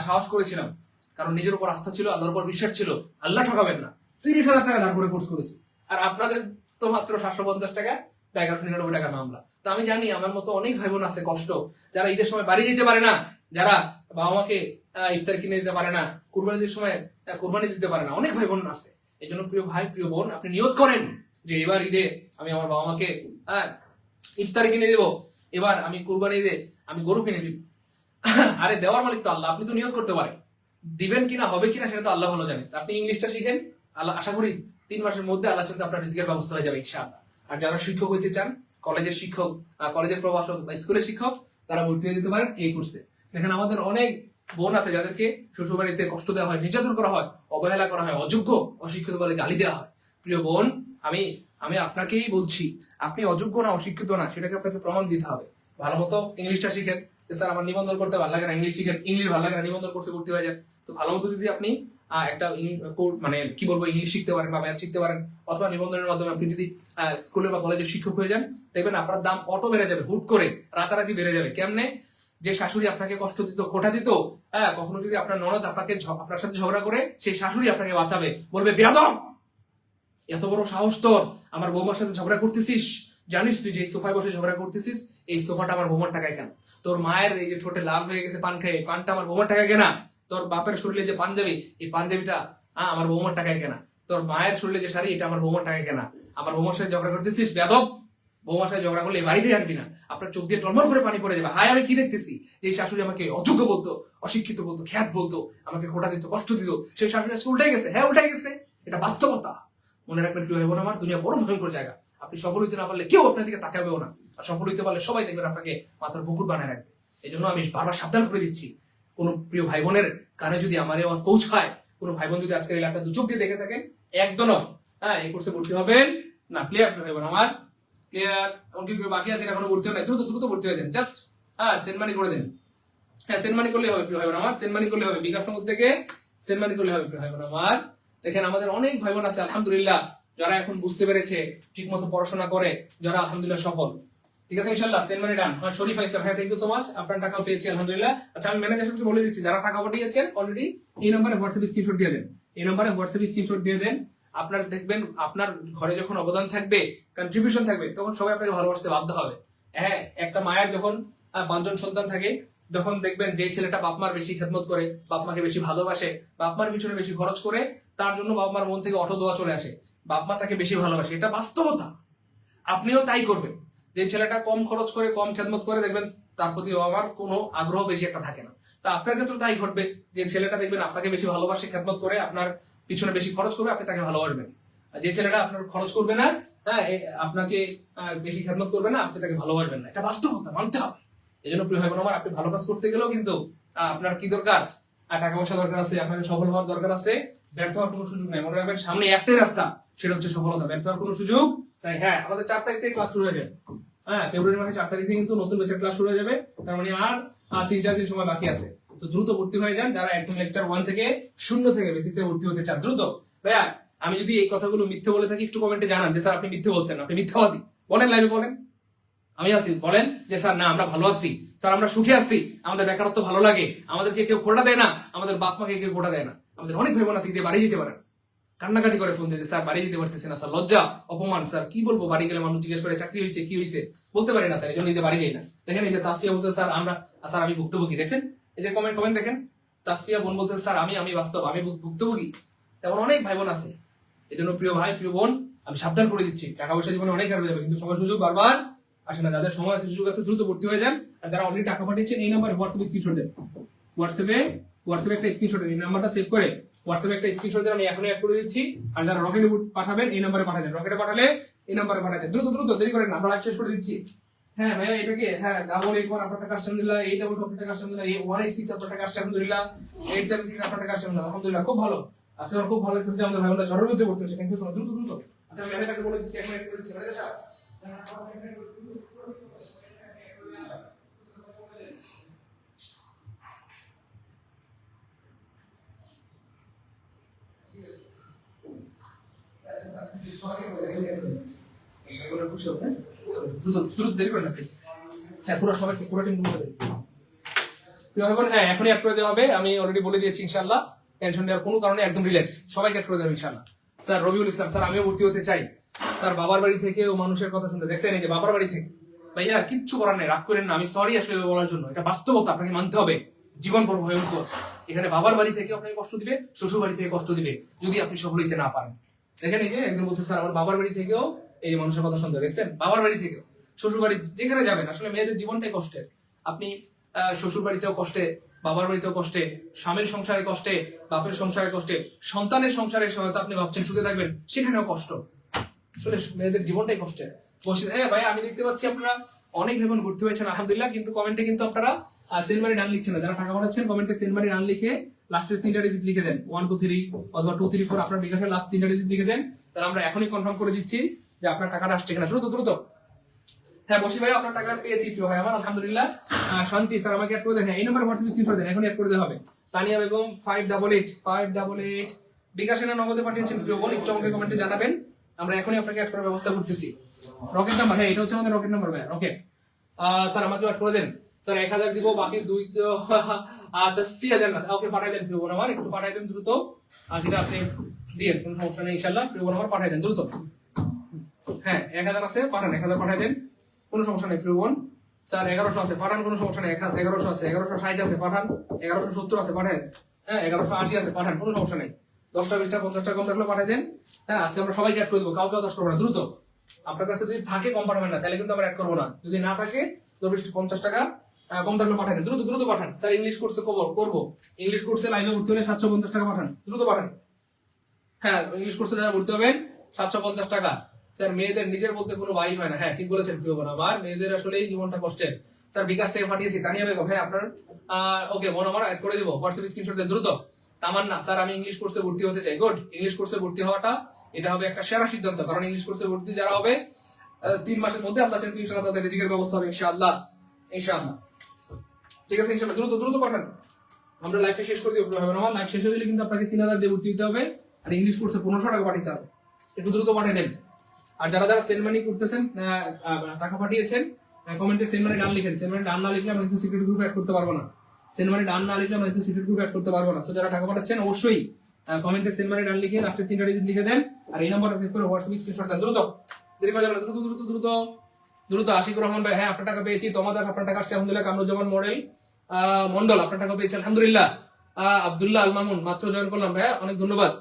সাহস করেছিলাম, কারণ নিজের উপর আস্থা ছিল, আল্লাহর উপর বিশ্বাস ছিল, আল্লাহ ঠকাবেন না। 30,000 টাকা দান করে কোর্স করেছি। আর আপনাদের তো মাত্র 750 টাকা, 1199 টাকার মামলা। তো আমি জানি আমার মতো অনেক ভাই বোন আছে কষ্ট, যারা ঈদের সময় বাড়ি যেতে পারে না, যারা বাবা মাকে ইফতার কিনে দিতে পারে না, কুরবানির সময় কুরবানি দিতে পারে না, অনেক ভাই বোন আছে। এই জন্য প্রিয় ভাই, প্রিয় বোন, আপনি নিয়ত করেন যে এবার ঈদে আমি আমার বাবা মাকে ইফতার কিনে দেব, এবার আমি কুরবানি ঈদে আমি গরু কিনে দিব। আরে দেওয়ার মালিক তো আল্লাহ, আপনি তো নিয়ত করতে পারেন। দিবেন কিনা, হবে কিনা, সেটা তো আল্লাহ ভালো জানেন। আপনি ইংলিশটা শিখেন, আল্লাহ আশা করি 3 মাসের মধ্যে আল্লাহ চাইতে আপনার রিজিকের ব্যবস্থা হয়ে যাবে ইনশাআল্লাহ। আর যারা শিক্ষক হইতে চান, কলেজের শিক্ষক, কলেজের প্রভাষক বা স্কুলের শিক্ষক, তারা ভর্তি হয়ে যেতে পারেন এই কোর্সে। দেখেন আমাদের অনেক বোন আছে যাদেরকে শ্বশুরবাড়িতে কষ্ট দেওয়া হয়, নির্যাতন করা হয়, অবহেলা করা হয়, অযোগ্য অশিক্ষিত বলে গালি দেওয়া হয়। প্রিয় বোন, আমি আপনাকেই বলছি, আপনি অযোগ্য না, অশিক্ষিত না, সেটাকে আপনাকে প্রমাণ দিতে হবে। ভালো মতো ইংলিশটা শিখেন। স্যার আমার নিবন্ধন করতে ভালো লাগে না, ইংলিশ শিখেন। ইংলিশ ভালো লাগে না, নিবন্ধন কোর্সে ভর্তি হয়ে যান। তো ভালো মতো যদি আপনি একটা মানে কি বলবো, ইংলিশ শিখতে পারেন বা ম্যাথ শিখতে পারেন, অথবা নিবন্ধনের মাধ্যমে আপনি যদি স্কুলে বা কলেজের শিক্ষক হয়ে যান, দেখবেন আপনার দাম অটো বেড়ে যাবে, হুট করে রাতারাতি বেড়ে যাবে। কেমনে? যে শাশুড়ি আপনাকে কষ্ট দিত, খোটা দিত, কখনো যদি আপনার ননদ আপনার সাথে ঝগড়া করে, সেই শাশুড়ি আপনাকে বাঁচাবে, বলবে, বেয়াদব, এত বড় সাহস তোর, আমার বৌমার সাথে ঝগড়া করতেছিস, জানিস তুই যে সোফায় বসে ঝগড়া করতেছিস, এই সোফাটা আমার বৌমার টাকায় কেন? তোর মায়ের এই যে ঠোঁটে লাল হয়ে গেছে পান খেয়ে, পানটা আমার বৌমার টাকায় কেনা? তোর বাপের শরীরে যে পাঞ্জাবি, এই পাঞ্জাবিটা আমার বৌমার টাকায় কেনা? তোর মায়ের শরীরে যে শাড়ি, এটা আমার বৌমার টাকায় কেনা? আমার বৌমার সাথে ঝগড়া করতেছিস, বেয়াদব! বৌমার সাথে ঝগড়া করলে বাড়িতে আসবি না। আপনার চোখ দিয়ে টলমল করে পানি পড়ে যাবে। হায়, আমি কি দেখতেছি? যে শাশুড়ি আমাকে অযোগ্য বলতো, অশিক্ষিত বলতো, খ্যাত বলতো, আমাকে খোটা দিত, কষ্ট দিত, সেই শাশুড়ি আজকে উল্টাই গেছে। হ্যাঁ, উল্টাই গেছে, এটা বাস্তবতা। মনে রাখবেন প্রিয় ভাই বোন আমার, দুনিয়া বড় ভয়ঙ্কর জায়গা। আপনি সফল হইতে না পারলে কেউ আপনার দিকে তাকাবেও না, আর সফল হইতে পারলে সবাই দেখবেন আপনাকে মাথার বুকুর বানায় রাখবে। এই জন্য আমি বারবার সাবধান করে দিচ্ছি, কোন প্রিয় ভাই বোনের কানে যদি আমার এই আওয়াজ পৌঁছায়, কোন ভাই বোন যদি আজকের এলাকা দু চোখ দিয়ে দেখে থাকেন, একদম এই কোর্সে ভর্তি হবেন না। ক্লিয়ার ভাই বোন আমার? ক্লিয়ার? এমনকি বাকি আছেন এখনো ভর্তি হয় না, দ্রুত দ্রুত ভর্তি হয়ে যান। জাস্ট সেন্ড মানি করে দেন। হ্যাঁ, সেন্ড মানি করলেই হবে প্রিয় ভাই বোন আমার, সেন্ড মানি করলে হবে, বিকাশ নগর থেকে সেন্ড মানি করলে হবে প্রিয় ভাই বোন আমার। দেখেন আমাদের অনেক ভাই বোন আছে আলহামদুলিল্লাহ, যারা এখন বুঝতে পেরেছে, ঠিক মতো পড়াশোনা করে, যারা আলহামদুলিল্লাহ সফল। ঠিক আছে, ইনশাআল্লাহ সেন্ড মানি ডান। হ্যাঁ, শরীফ ইসলাম, হ্যাঁ, থ্যাংক ইউ সো মাচ, আপনার টাকাও পেয়েছি আলহামদুলিল্লাহ। আচ্ছা, আমি ম্যানেজার সাহেবকে বলে দিচ্ছি, যারা টাকা পাঠিয়েছেন অলরেডি, এই নম্বরে হোয়াটসঅ্যাপ স্ক্রিনশট দিয়ে দেন, এই নম্বরে হোয়াটসঅ্যাপ স্ক্রিনশট দিয়ে দেন। আপনার দেখবেন আপনার ঘরে যখন অবদান থাকবে, কন্ট্রিবিউশন থাকবে, তখন সবাই আপনাকে ভালোবাসতে বাধ্য হবে। হ্যাঁ, একটা মায়ের যখন 5 জন সন্তান থাকে, যখন দেখবেন যে ছেলেটা বাপ মার বেশি খেদমত করে, বাপ মাকে বেশি ভালোবাসে, বাপ মার পিছনে বেশি খরচ করে, তার জন্য বাপ মার মন থেকে অটো দোয়া চলে আসে, বাপ মা তাকে বেশি ভালোবাসে। এটা বাস্তবতা। আপনিও তাই করবেন। যে ছেলেটা কম খরচ করে, কম খেদমত করে, দেখবেন তার প্রতি আমার কোনো আগ্রহ বেশি একটা থাকে না। তা আপনার ক্ষেত্রে তাই ঘটবে, যে ছেলেটা দেখবেন আপনাকে বেশি ভালোবাসে, খেদমত করে, আপনার পিছনে বেশি খরচ করবে, আপনি তাকে ভালোবাসবেন। আর যে ছেলেটা আপনার খরচ করবে না, হ্যাঁ, আপনাকে বেশি খেদমত করবে না, আপনি তাকে ভালোবাসবেন না। এটা বাস্তবতা, মানতে হবে। এই জন্য প্রিয় ভাই বোন আমার, আপনি ভালো কাজ করতে গেলেও কিন্তু আপনার কি দরকার? টাকা পয়সা দরকার আছে, আপনাকে সফল হওয়ার দরকার আছে। ব্যর্থ হওয়ার কোনো সুযোগ নেই। মনে রাখবেন, সামনে একটাই রাস্তা, সেটা হচ্ছে সফলতা। ব্যর্থ হওয়ার কোনো সুযোগ তাই। হ্যাঁ, আমাদের 4 তারিখ থেকে ক্লাস শুরু হয়ে যায়। হ্যাঁ, ফেব্রুয়ারি মাসের 4 তারিখে কিন্তু নতুন ব্যাচের ক্লাস শুরু হয়ে যাবে। তার মানে আর 3-4 দিন সময় বাকি আছে। তো দ্রুত ভর্তি হয়ে যান যারা একদম লেকচার 1 থেকে শূন্য থেকে বেসিকে ভর্তি হতে চান। দ্রুত ভাইয়া, আমি যদি এই কথাগুলো মিথ্যে বলে থাকি একটু কমেন্টে জানান যে স্যার আপনি মিথ্যে বলছেন, আপনি মিথ্যাবাদী। বলেন, লাইভে বলেন, আমি আছি। বলেন যে স্যার না, আমরা ভালো আছি, স্যার আমরা সুখে আছি, আমাদের বেকারত্ব ভালো লাগে, আমাদেরকে কেউ খোটা দেয় না, আমাদের বাপ মাকে কেউ খোটা দেয় না, আমাদের অনেক ভাই বোন আছে ঈদে বাড়ি যেতে পারেন, কান্নাকাটি করে ফোন দিয়েছে স্যার বাড়ি যেতে পারতেছে না, স্যার লজ্জা অপমান, স্যার কি বলবো, বাড়ি গেলে মানুষ জিজ্ঞেস করে চাকরি হয়েছে কি হয়েছে, বলতে পারি না স্যার, এই জন্য ঈদে বাড়ি যাই না। দেখেন এই যে তাসফিয়া বলতে স্যার আমরা, স্যার আমি ভুক্তভোগী, দেখেন এই যে কমেন্ট দেখেন, তাসফিয়া বোন বলতে স্যার আমি বাস্তব আমি ভুক্তভোগী। তেমন অনেক ভাই বোন আছে। এই জন্য প্রিয় ভাই প্রিয় বোন, আমি সাবধান করে দিচ্ছি, টাকা পয়সা জীবনে অনেক হারবে যাবে, কিন্তু সময় সুযোগ বারবার আসে না। যাদের সময় আছে সুযোগ আছে দ্রুত ভর্তি হয়ে যান। আর যারা অলরেডি টাকা পাঠিয়েছেন এই নাম্বারে হোয়াটসঅ্যাপে স্ক্রিনশট দেন, হোয়াটসঅ্যাপে একটা স্ক্রিনশট দেন, এই নাম্বারটা সেভ করে হোয়াটসঅ্যাপে একটা স্ক্রিনশট দেন, আমি এখনই অ্যাড করে দিচ্ছি। আর যারা রকেটে পাঠাবেন এই নাম্বারে পাঠাবেন, রকেটে পাঠালে এই নাম্বারে পাঠাবেন, দ্রুত দেরি করেন না, আমরা লাইভ শেষ করে দিচ্ছি। হ্যাঁ ভাইয়া, এটাকে হ্যাঁ ডাবল 81 আপনার টাকা আসছে আলহামদুলিল্লাহ, 8 আপনার টাকা আসছে আলহামদুলিল্লাহ, 186 আপনার টাকা আসছে আলহামদুলিল্লাহ, 876 আপনার টাকা আসছে আলহামদুলিল্লাহ, খুব ভালো। আচ্ছা, আমার খুব ভালো লাগছে আমাদের ভাই বোনরা ঝড়ের মধ্যে পড়তে হচ্ছে, থ্যাংক ইউ সো মাচ। দ্রুত আচ্ছা, আমি ম্যানেজারকে বলে দিচ্ছি, এখন অ্যাড করে দিচ্ছি ম্যানেজার। দ্রুত দেরি করে না প্লিজ। হ্যাঁ, পুরো সবাইকে পুরো টিম বলে দেন। হ্যাঁ, এখনই অ্যাড করে দেওয়া হবে, আমি অলরেডি বলে দিয়েছি ইনশাআল্লাহ, টেনশন নেওয়ার কোনো কারণে একদম রিল্যাক্স, সবাইকে অ্যাড করে দেবো ইনশাআল্লাহ। স্যার রবিউল ইসলাম, স্যার আমিও ভর্তি হতে চাই, স্যার বাবার বাড়ি থেকে ও মানুষের কথা শুনতে, দেখছেন এই যে বাবার বাড়ি থেকে, ভাইয়া কিচ্ছু করার নেই, রাগ করেন না, আমি সরি আসলে বলার জন্য, এটা বাস্তবতা, আপনাকে মানতে হবে, জীবন বড় ভয়ঙ্কর। এখানে বাবার বাড়ি থেকে আপনাকে কষ্ট দিবে, শ্বশুর বাড়ি থেকে কষ্ট দিবে, যদি আপনি সফল হইতে না পারেন। দেখেন এই যে একজন বলছে স্যার আমার বাবার বাড়ি থেকেও এই মানুষের কথা শুনতে, দেখছেন বাবার বাড়ি থেকেও, শ্বশুর বাড়ি যেখানে যাবেন, আসলে মেয়েদের জীবনটাই কষ্টের। আপনি শ্বশুর বাড়িতেও কষ্টে, বাবার বাড়িতেও কষ্টে, স্বামীর সংসারে কষ্টে, বাপের সংসারে কষ্টে, সন্তানের সংসারে হয়তো আপনি ভাবছেন সুখে থাকবেন, সেখানেও কষ্ট। আসলে মেয়েদের জীবনটাই কষ্টের। ভাই আমি দেখতে পাচ্ছি আপনারা অনেক ভেবন ঘুরতে হয়েছেন আলহামদুলিল্লাহ, কিন্তু কমেন্টে কিন্তু আপনারা সেন্ড মানি ডান লিখছেন না। যারা টাকা পাঠাচ্ছেন কমেন্টে সেন্ড মানি ডান লিখে লাস্টের 3টা ডিজিট লিখে দেন, 1 2 3 অথবা 2 3 4 আপনার বিকাশের লাস্ট 3টা ডিজিট লিখে দেন, তাহলে আমরা এখনই কনফার্ম করে দিচ্ছি যে আপনার টাকাটা আসছে কিনা। দ্রুত। হ্যাঁ বসি ভাই, আপনার টাকা পেয়েছি প্রিয় ভাই আমার আলহামদুলিল্লাহ। শান্তি স্যার আমাকে অ্যাড করে দেন, এই নাম্বার হোয়াটসঅ্যাপে স্ক্রিনশট দেন, এখনই অ্যাড করে দেওয়া হবে। তানিয়া বেগম 588 বিকাশে না নগদে পাঠিয়েছেন প্রিয় বোন, একটু আমাকে কমেন্টে জানাবেন, আমরা এখনই আপনাকে অ্যাড করার ব্যবস্থা করতেছি। রকেট নাম্বার, হ্যাঁ এটা হচ্ছে আমাদের রকেট নাম্বার ভাই, রকেট। স্যার আমাকে অ্যাড করে দেন স্যার, 1000 দিব, বাকি 10,000 না, ওকে পাঠিয়ে দেন প্রিয় বোন আমার, একটু পাঠিয়ে দেন দ্রুত, যেটা আপনি দিয়ে কোনো সমস্যা নেই ইনশাআল্লাহ, প্রিয় বোন আমার পাঠিয়ে দেন দ্রুত। হ্যাঁ 1000 আছে, পাঠান, 1000 পাঠিয়ে দেন, কোনো সমস্যা নেই প্রিয় বোন। স্যার 1100 আছে, পাঠান, কোনো সমস্যা নেই, 1100 আছে, 1160 আছে, পাঠান, 1170 আছে, পাঠান, হ্যাঁ 1180 আছে, পাঠান, কোনো সমস্যা নেই। 10টা 20টা 50টা কম থাকলে পাঠিয়ে দেন। হ্যাঁ আজকে আমরা সবাইকে অ্যাড করে দেবো, কাউকে 10 করবো না, দ্রুত। আপনার কাছে যদি থাকে কম পাঠাবেন না, তাহলে কিন্তু আমরা অ্যাড করবো না, যদি না থাকে 50 টাকা কম থাকলে পাঠান, দ্রুত পাঠান। স্যার ইংলিশ কোর্সে করবো, ইংলিশ কোর্সে লাইনে ভর্তি হলে 750 টাকা পাঠান, দ্রুত পাঠান। হ্যাঁ ইংলিশ কোর্সে যারা ভর্তি হবেন 750 টাকা। স্যার মেয়েদের নিজের বলতে কোনো ভাই হয় না, হ্যাঁ ঠিক বলেছেন প্রিয় বোন আমার, মেয়েদের আসলে এই জীবনটা কষ্টের। স্যার বিকাশ থেকে পাঠিয়েছি, তানিয়া বেগম, হ্যাঁ আপনার ওকে বোন আমার অ্যাড করে দিব, হোয়াটসঅ্যাপে স্ক্রিনশট দেন দ্রুত। তামান্না, স্যার আমি ইংলিশ কোর্সে ভর্তি হতে চাই, গুড, ইংলিশ কোর্সে ভর্তি হওয়াটা এটা হবে একটা সেরা সিদ্ধান্ত, কারণ ইংলিশ কোর্সে ভর্তি যারা হবে 3 মাসের মধ্যে আল্লাহ চান ইনশাআল্লাহ তাদের রিজিকের ব্যবস্থা হবে ইনশাআল্লাহ। ঠিক আছে ইনশাআল্লাহ, দ্রুত পাঠান, আমরা লাইভটা শেষ করে দিব প্রিয় ভাই আমার। লাইভ শেষ হয়ে গেলে কিন্তু আপনাকে 3000 দিয়ে ভর্তি হতে হবে, আর ইংলিশ কোর্সে 1500 টাকা পাঠাতে হবে, একটু দ্রুত পাঠিয়ে দেন। আর যারা সেন্ড মানি করতেছেন, টাকা পাঠিয়েছেন, কমেন্টে সেন্ড মানি ডান লিখেন, সেন্ড মানি ডান না লিখলে আমরা কিন্তু সিক্রেট গ্রুপে অ্যাড করতে পারবো না, সেন্ড মানি ডান না লিখলে আমরা কিন্তু সিক্রেট গ্রুপে অ্যাড করতে পারবো না। তো যারা টাকা পাঠাচ্ছেন অবশ্যই কমেন্টে সেন্ড মানি ডান লিখে লাস্টের 3টা ডিজিট লিখে দেন, আর এই নাম্বারটা সেভ করে হোয়াটসঅ্যাপে স্ক্রিনশট দেন, দ্রুত, দেরি করা যাবে না, দ্রুত। আশিকুর রহমান ভাই, হ্যাঁ আপনার টাকা পেয়েছি, তোমাদের আপনার টাকা আসছে আলহামদুলিল্লাহ। কামরুজ্জামান মন্ডল আপনার টাকা পেয়েছে আলহামদুলিল্লাহ। আব্দুল্লাহ আল মামুন মাত্র জয়েন করলাম ভাই, অনেক ধন্যবাদ।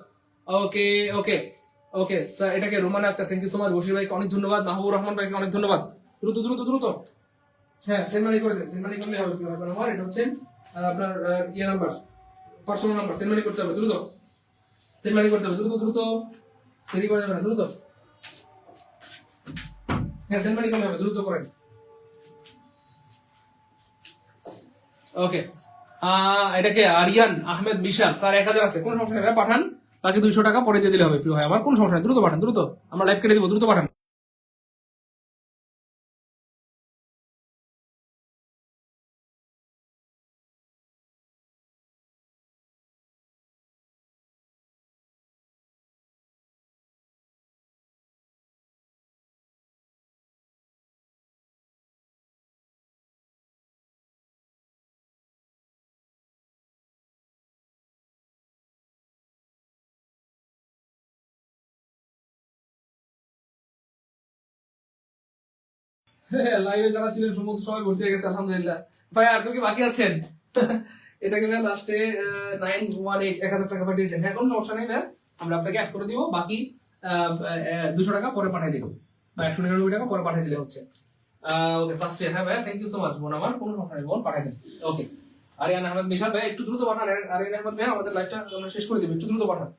ওকে স্যার, এটাকে Romana Akter, thank you so much. Bashir ভাইকে অনেক ধন্যবাদ, মাহবুব রহমান ভাইকে অনেক ধন্যবাদ। দ্রুত। হ্যাঁ সেন্ড মানি করে দেন, সেন্ড মানি করলে হবে আমার, এটা হচ্ছে আপনার number, personal number, send money করতে হবে, দ্রুত সেন্ড মানি করতে হবে, দ্রুত, দেরি করা যাবে না, দ্রুত। হ্যাঁ সেন্ড মানি করলে হবে, দ্রুত করেন। ওকে এটাকে আরিয়ান আহমেদ বিশাল, স্যার 1000 আছে, কোন সমস্যা নেই, পাঠান, বাকি 200 টাকা পরে দিয়ে দিলে হবে প্রিয় ভাই আমার, কোন সমস্যা নেই, দ্রুত পাঠান, দ্রুত আমরা লাইভ কেটে দিব, দ্রুত পাঠান। লাইভে যারা ছিলেন সমস্ত সবাই ভর্তি হয়ে গেছে আলহামদুলিল্লাহ। ভাই আর কেউ কি বাকি আছেন? এটাকে ভাই লাস্টে 918 1000 টাকা পাঠিয়েছেন। হ্যাঁ কোনো সমস্যা নেই ভাই, আমরা আপনাকে অ্যাড করে দিব। বাকি 200 টাকা পরে পাঠিয়ে দিব, বা 199 টাকা পরে পাঠিয়ে দিলে হচ্ছে। ওকে ফার্স্ট হ্যাঁ ভাই থ্যাংক ইউ সো মাচ বোন, আমার কোনো সমস্যা নেই বোন, পাঠিয়ে দিন। ওকে আরিয়ান আহমেদ বিশাল ভাই একটু দ্রুত পাঠান। আরিয়ান আহমেদ ভাই আমাদের লাইভটা আমরা শেষ করে দিব, একটু দ্রুত পাঠান,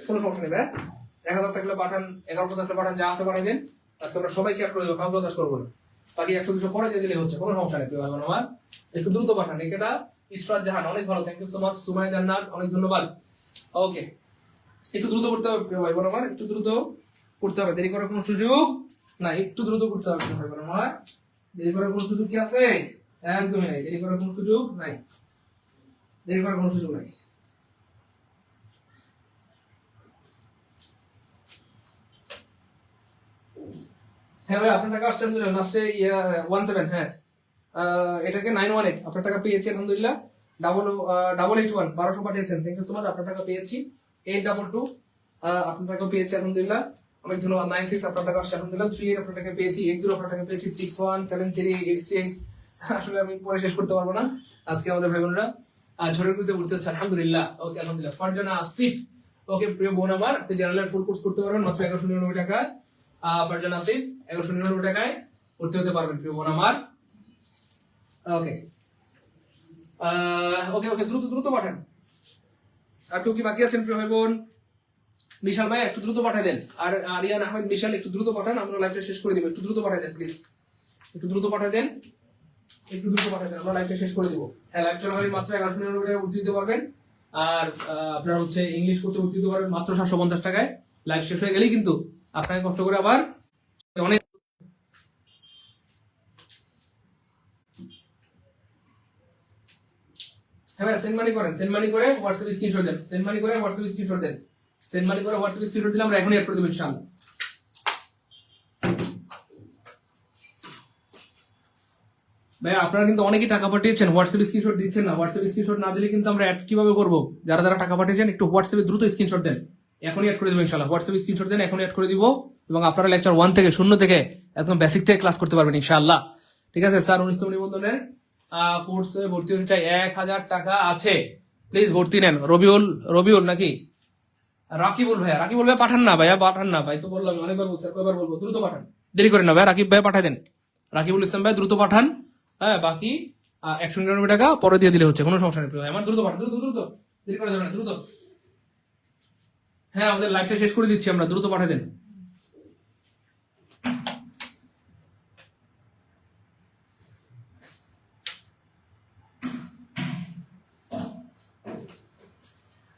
কোনো সমস্যা নেই ভাই। 1000 থাকলে পাঠান, 1100 থাকলে পাঠান, যা আছে পাঠিয়ে দিন। আজকে আমরা সবাইকে অ্যাড করে দেবো, কাউকে হতাশ করবো না। বাকি 100-200 পরে দিয়ে দিলে হচ্ছে, কোনো সমস্যা নেই প্রিয় ভাই বোন আমার। একটু দ্রুত পাঠান। এটা ইসরাত জাহান অনেক ভালো, thank you so much. Sumaiya Jannat অনেক ধন্যবাদ। ওকে একটু দ্রুত করতে হবে প্রিয় ভাই বোন আমার, একটু দ্রুত করতে হবে, দেরি করার কোনো সুযোগ না, একটু দ্রুত করতে হবে প্রিয় ভাই বোন আমার। দেরি করার কোনো সুযোগ কি আছে? একদমই নাই, দেরি করার কোনো সুযোগ নাই, দেরি করার কোনো সুযোগ নাই। হ্যাঁ ভাই আপনার টাকা আসছে আলহামদুলিল্লাহ, লাস্টে 17 হ্যাঁ, এটাকে 918 আপনার টাকা পেয়েছি আলহামদুলিল্লাহ। 881 1200 পাঠিয়েছেন, থ্যাংক ইউ সো মাচ, আপনার টাকা পেয়েছি। 822 আপনার টাকা পেয়েছি আলহামদুলিল্লাহ, অনেক ধন্যবাদ। 96 আপনার টাকা আসছে আলহামদুলিল্লাহ। 38 আপনার টাকা পেয়েছি। 80 আপনার টাকা পেয়েছি। 617386 আসলে আমি পরে শেষ করতে পারবো না আজকে আমাদের ভাই বোনরা ঝড়ের গতিতে উঠতে হচ্ছে আলহামদুলিল্লাহ। ওকে আলহামদুলিল্লাহ। ফারজানা আসিফ ওকে প্রিয় বোন আমার, আপনি জেনারেলের ফুল কোর্স করতে পারবেন মাত্র 1199 টাকা। ফারজানা আসিফ 1199 টাকায় ভর্তি হতে পারবেন প্রিয় বোন আমার। ওকে ওকে ওকে দ্রুত দ্রুত পাঠান। আর কেউ কি বাকি আছেন প্রিয় ভাই বোন? বিশাল ভাই একটু দ্রুত পাঠিয়ে দেন। আর আরিয়ান আহমেদ বিশাল একটু দ্রুত পাঠান, আমরা লাইভটা শেষ করে দিব। একটু দ্রুত পাঠিয়ে দেন প্লিজ, একটু দ্রুত পাঠিয়ে দেন, একটু দ্রুত পাঠিয়ে দেন, আমরা লাইভটা শেষ করে দিব। হ্যাঁ লাইভ চলাকালীন মাত্র 1199 টাকায় ভর্তি দিতে পারবেন। আর আপনারা হচ্ছে ইংলিশ কোর্সে ভর্তি দিতে পারবেন মাত্র 750 টাকায়। লাইভ শেষ হয়ে গেলেই কিন্তু আপনাকে কষ্ট করে আবার অনেক হ্যাঁ সেন্ড মানি করেন, সেন্ড মানি করে হোয়াটসঅ্যাপ স্ক্রিনশট দেন, সেন্ড মানি করে হোয়াটসঅ্যাপ স্ক্রিনশট দেন, সেন্ড মানি করে হোয়াটসঅ্যাপ স্ক্রিনশট দিলে আমরা এখনই অ্যাড করে দেব ইনশাআল্লাহ। ভাই আপনারা কিন্তু অনেকেই টাকা পাঠিয়েছেন, হোয়াটসঅ্যাপ স্ক্রিনশট দিচ্ছেন না। হোয়াটসঅ্যাপ স্ক্রিনশট না দিলে কিন্তু আমরা অ্যাড কিভাবে করব? যারা যারা টাকা পাঠিয়েছেন একটু হোয়াটসঅ্যাপে দ্রুত স্ক্রিনশট দেন, এখনই অ্যাড করে দেব ইনশাআল্লাহ। হোয়াটসঅ্যাপ স্ক্রিনশট দেন, এখনই অ্যাড করে দিব, এবং আপনারা লেকচার 1 থেকে 0 থেকে একদম বেসিক থেকে ক্লাস করতে পারবেন ইনশাআল্লাহ। ঠিক আছে স্যার, 19তম নিবন্ধনের কোর্সে ভর্তি হতে চাই, 1000 টাকা আছে, প্লিজ ভর্তি নেন। রবিউল, রবিউল নাকি রাকিবুল ভাইয়া? রাকিবুল ভাই পাঠান না ভাইয়া, পাঠান না ভাই, তো বললাম অনেকবার বলছি, কয়বার বলবো, দ্রুত পাঠান, দেরি করেন না ভাই। রাকিব ভাই পাঠাই দেন, রাকিবুল ইসলাম ভাই দ্রুত পাঠান। হ্যাঁ বাকি 199 টাকা পরে দিয়ে দিলে হচ্ছে, কোনো সমস্যা নেই। আমার দ্রুত পাঠান, দ্রুত দ্রুত, দেরি করা যাবে না, দ্রুত। হ্যাঁ আমাদের লাইভটা শেষ করে দিচ্ছি আমরা, দ্রুত পাঠিয়ে দেন।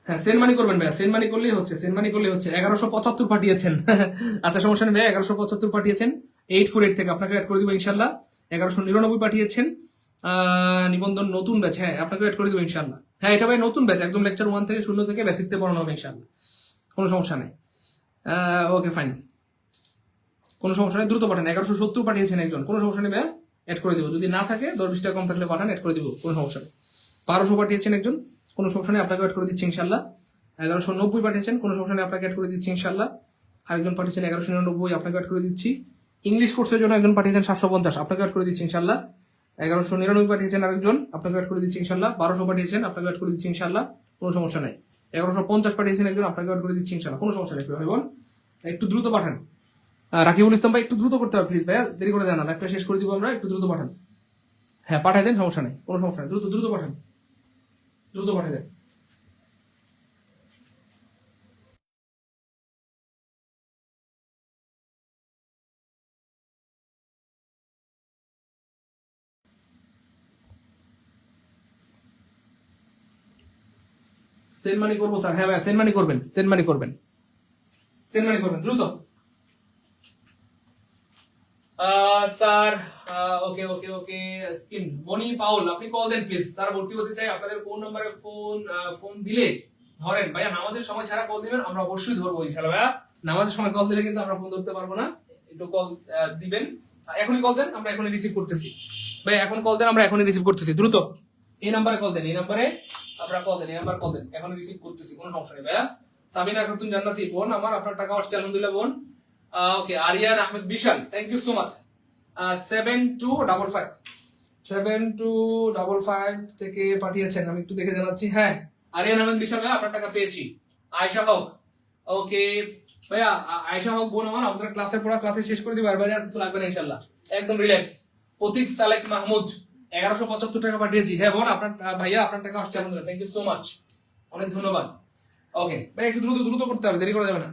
হ্যাঁ সেন্ড মানি করবেন ভাইয়া, সেন্ড মানি করলেই হচ্ছে, সেন্ড মানি করলেই হচ্ছে। 1175 পাঠিয়েছেন আচ্ছা সমস্যা নেই ভাইয়া, 1175 পাঠিয়েছেন 848 থেকে, আপনাকে অ্যাড করে দিব ইনশাল্লাহ। 1199 পাঠিয়েছেন নিবন্ধন নতুন ব্যাচ, হ্যাঁ আপনাকে অ্যাড করে দিব ইনশাল্লাহ। হ্যাঁ এটা ভাই নতুন ব্যাচ, একদম লেকচার 1 থেকে 0 থেকে বেসিকতে পড়ানো হবে ইনশাল্লাহ, কোনো সমস্যা নেই। ওকে ফাইন, কোনো সমস্যা নেই, দ্রুত পাঠান। 1170 পাঠিয়েছেন একজন, কোনো সমস্যা নেই ভাইয়া, অ্যাড করে দিব। যদি না থাকে 10-20 টাকা কম থাকলে পাঠান, অ্যাড করে দিব, কোনো সমস্যা নেই। 1200 পাঠিয়েছেন একজন, কোনো সমস্যা নেই, আপনাকে অ্যাড করে দিচ্ছি ইনশাল্লাহ। 1190 পাঠিয়েছেন, কোনো সমস্যা নেই, আপনাকে অ্যাড করে দিচ্ছি ইনশাল্লাহ। আরেকজন পাঠিয়েছেন 1199, আপনাকে অ্যাড করে দিচ্ছি। ইংলিশ কোর্সের জন্য একজন পাঠিয়েছেন 750, আপনাকে অ্যাড করে দিচ্ছি ইনশাল্লাহ। 1199 পাঠিয়েছেন আরেকজন, আপনাকে অ্যাড করে দিচ্ছি ইনশাল্লাহ। 1200 পাঠিয়েছেন, আপনাকে অ্যাড করে দিচ্ছি ইনশাল্লাহ, কোনো সমস্যা নেই। 1150 পাঠিয়েছেন একজন, আপনাকে অ্যাড করে দিচ্ছি ইনশাল্লাহ, কোনো সমস্যা নেই ভাই বোন, একটু দ্রুত পাঠান। রাকিবুল ইসলাম ভাই একটু দ্রুত করতে হবে প্লিজ ভাইয়া, দেরি করে দেন না, একটা শেষ করে দিব আমরা, একটু দ্রুত পাঠান। হ্যাঁ পাঠাই দেন, সমস্যা নেই, কোনো সমস্যা নেই, দ্রুত দ্রুত পাঠান, দ্রুত পাঠাই দেন। সেন্ড মানি করবো স্যার, হ্যাঁ ভাই সেন্ড মানি করবেন, সেন্ড মানি করবেন, সেন্ড মানি করবেন দ্রুত। স্যার ওকে ওকে ওকে স্কিন মনি পাউল, আপনি কল দেন প্লিজ, স্যার ভর্তি হতে চাই। আপনাদের কোন নম্বরে ফোন দিলে ধরেন? ভাইয়া নামাজের সময় ছাড়া কল দিবেন, আমরা অবশ্যই ধরবো ইনশাআল্লাহ। ভাইয়া নামাজের সময় কল দিলে কিন্তু আমরা ফোন ধরতে পারবো না, একটু কল দিবেন। এখনই কল দেন, আমরা এখনই রিসিভ করতেছি। ভাই এখন কল দেন, আমরা এখনই রিসিভ করতেছি, দ্রুত এই নাম্বারে কল দেন, এই নাম্বারে আপনারা কল দেন, এই নাম্বার কল দেন, এখনই রিসিভ করতেছি, কোনো সমস্যা নেই ভাইয়া। সাবিনা খাতুন জান্নাতি বোন আমার, আপনার টাকা আসছে আলহামদুলিল্লাহ বোন। ওকে আরিয়ান আহমেদ বিশাল, থ্যাংক ইউ সো মাচ। 7255 7255 থেকে পাঠিয়েছেন, আমি একটু দেখে জানাচ্ছি। হ্যাঁ, আরিয়ান আহমেদ বিশাল ভাই আপনার টাকা পেয়েছি। আয়েশা হক, ওকে ভাইয়া, আয়েশা হক বোন আমার, আমাদের ক্লাসের পড়া ক্লাসে শেষ করে দিবো, আর বাইরে আর কিছু লাগবে না ইনশাল্লাহ, একদম রিল্যাক্স। প্রতীক সালেক মাহমুদ 1175 টাকা পাঠিয়েছি। হ্যাঁ বোন, আপনার ভাইয়া আপনার টাকা আসছে, আলহামদুলিল্লাহ, থ্যাংক ইউ সো মাচ, অনেক ধন্যবাদ। ওকে ভাই, একটু দ্রুত দ্রুত করতে হবে, দেরি করা যাবে না।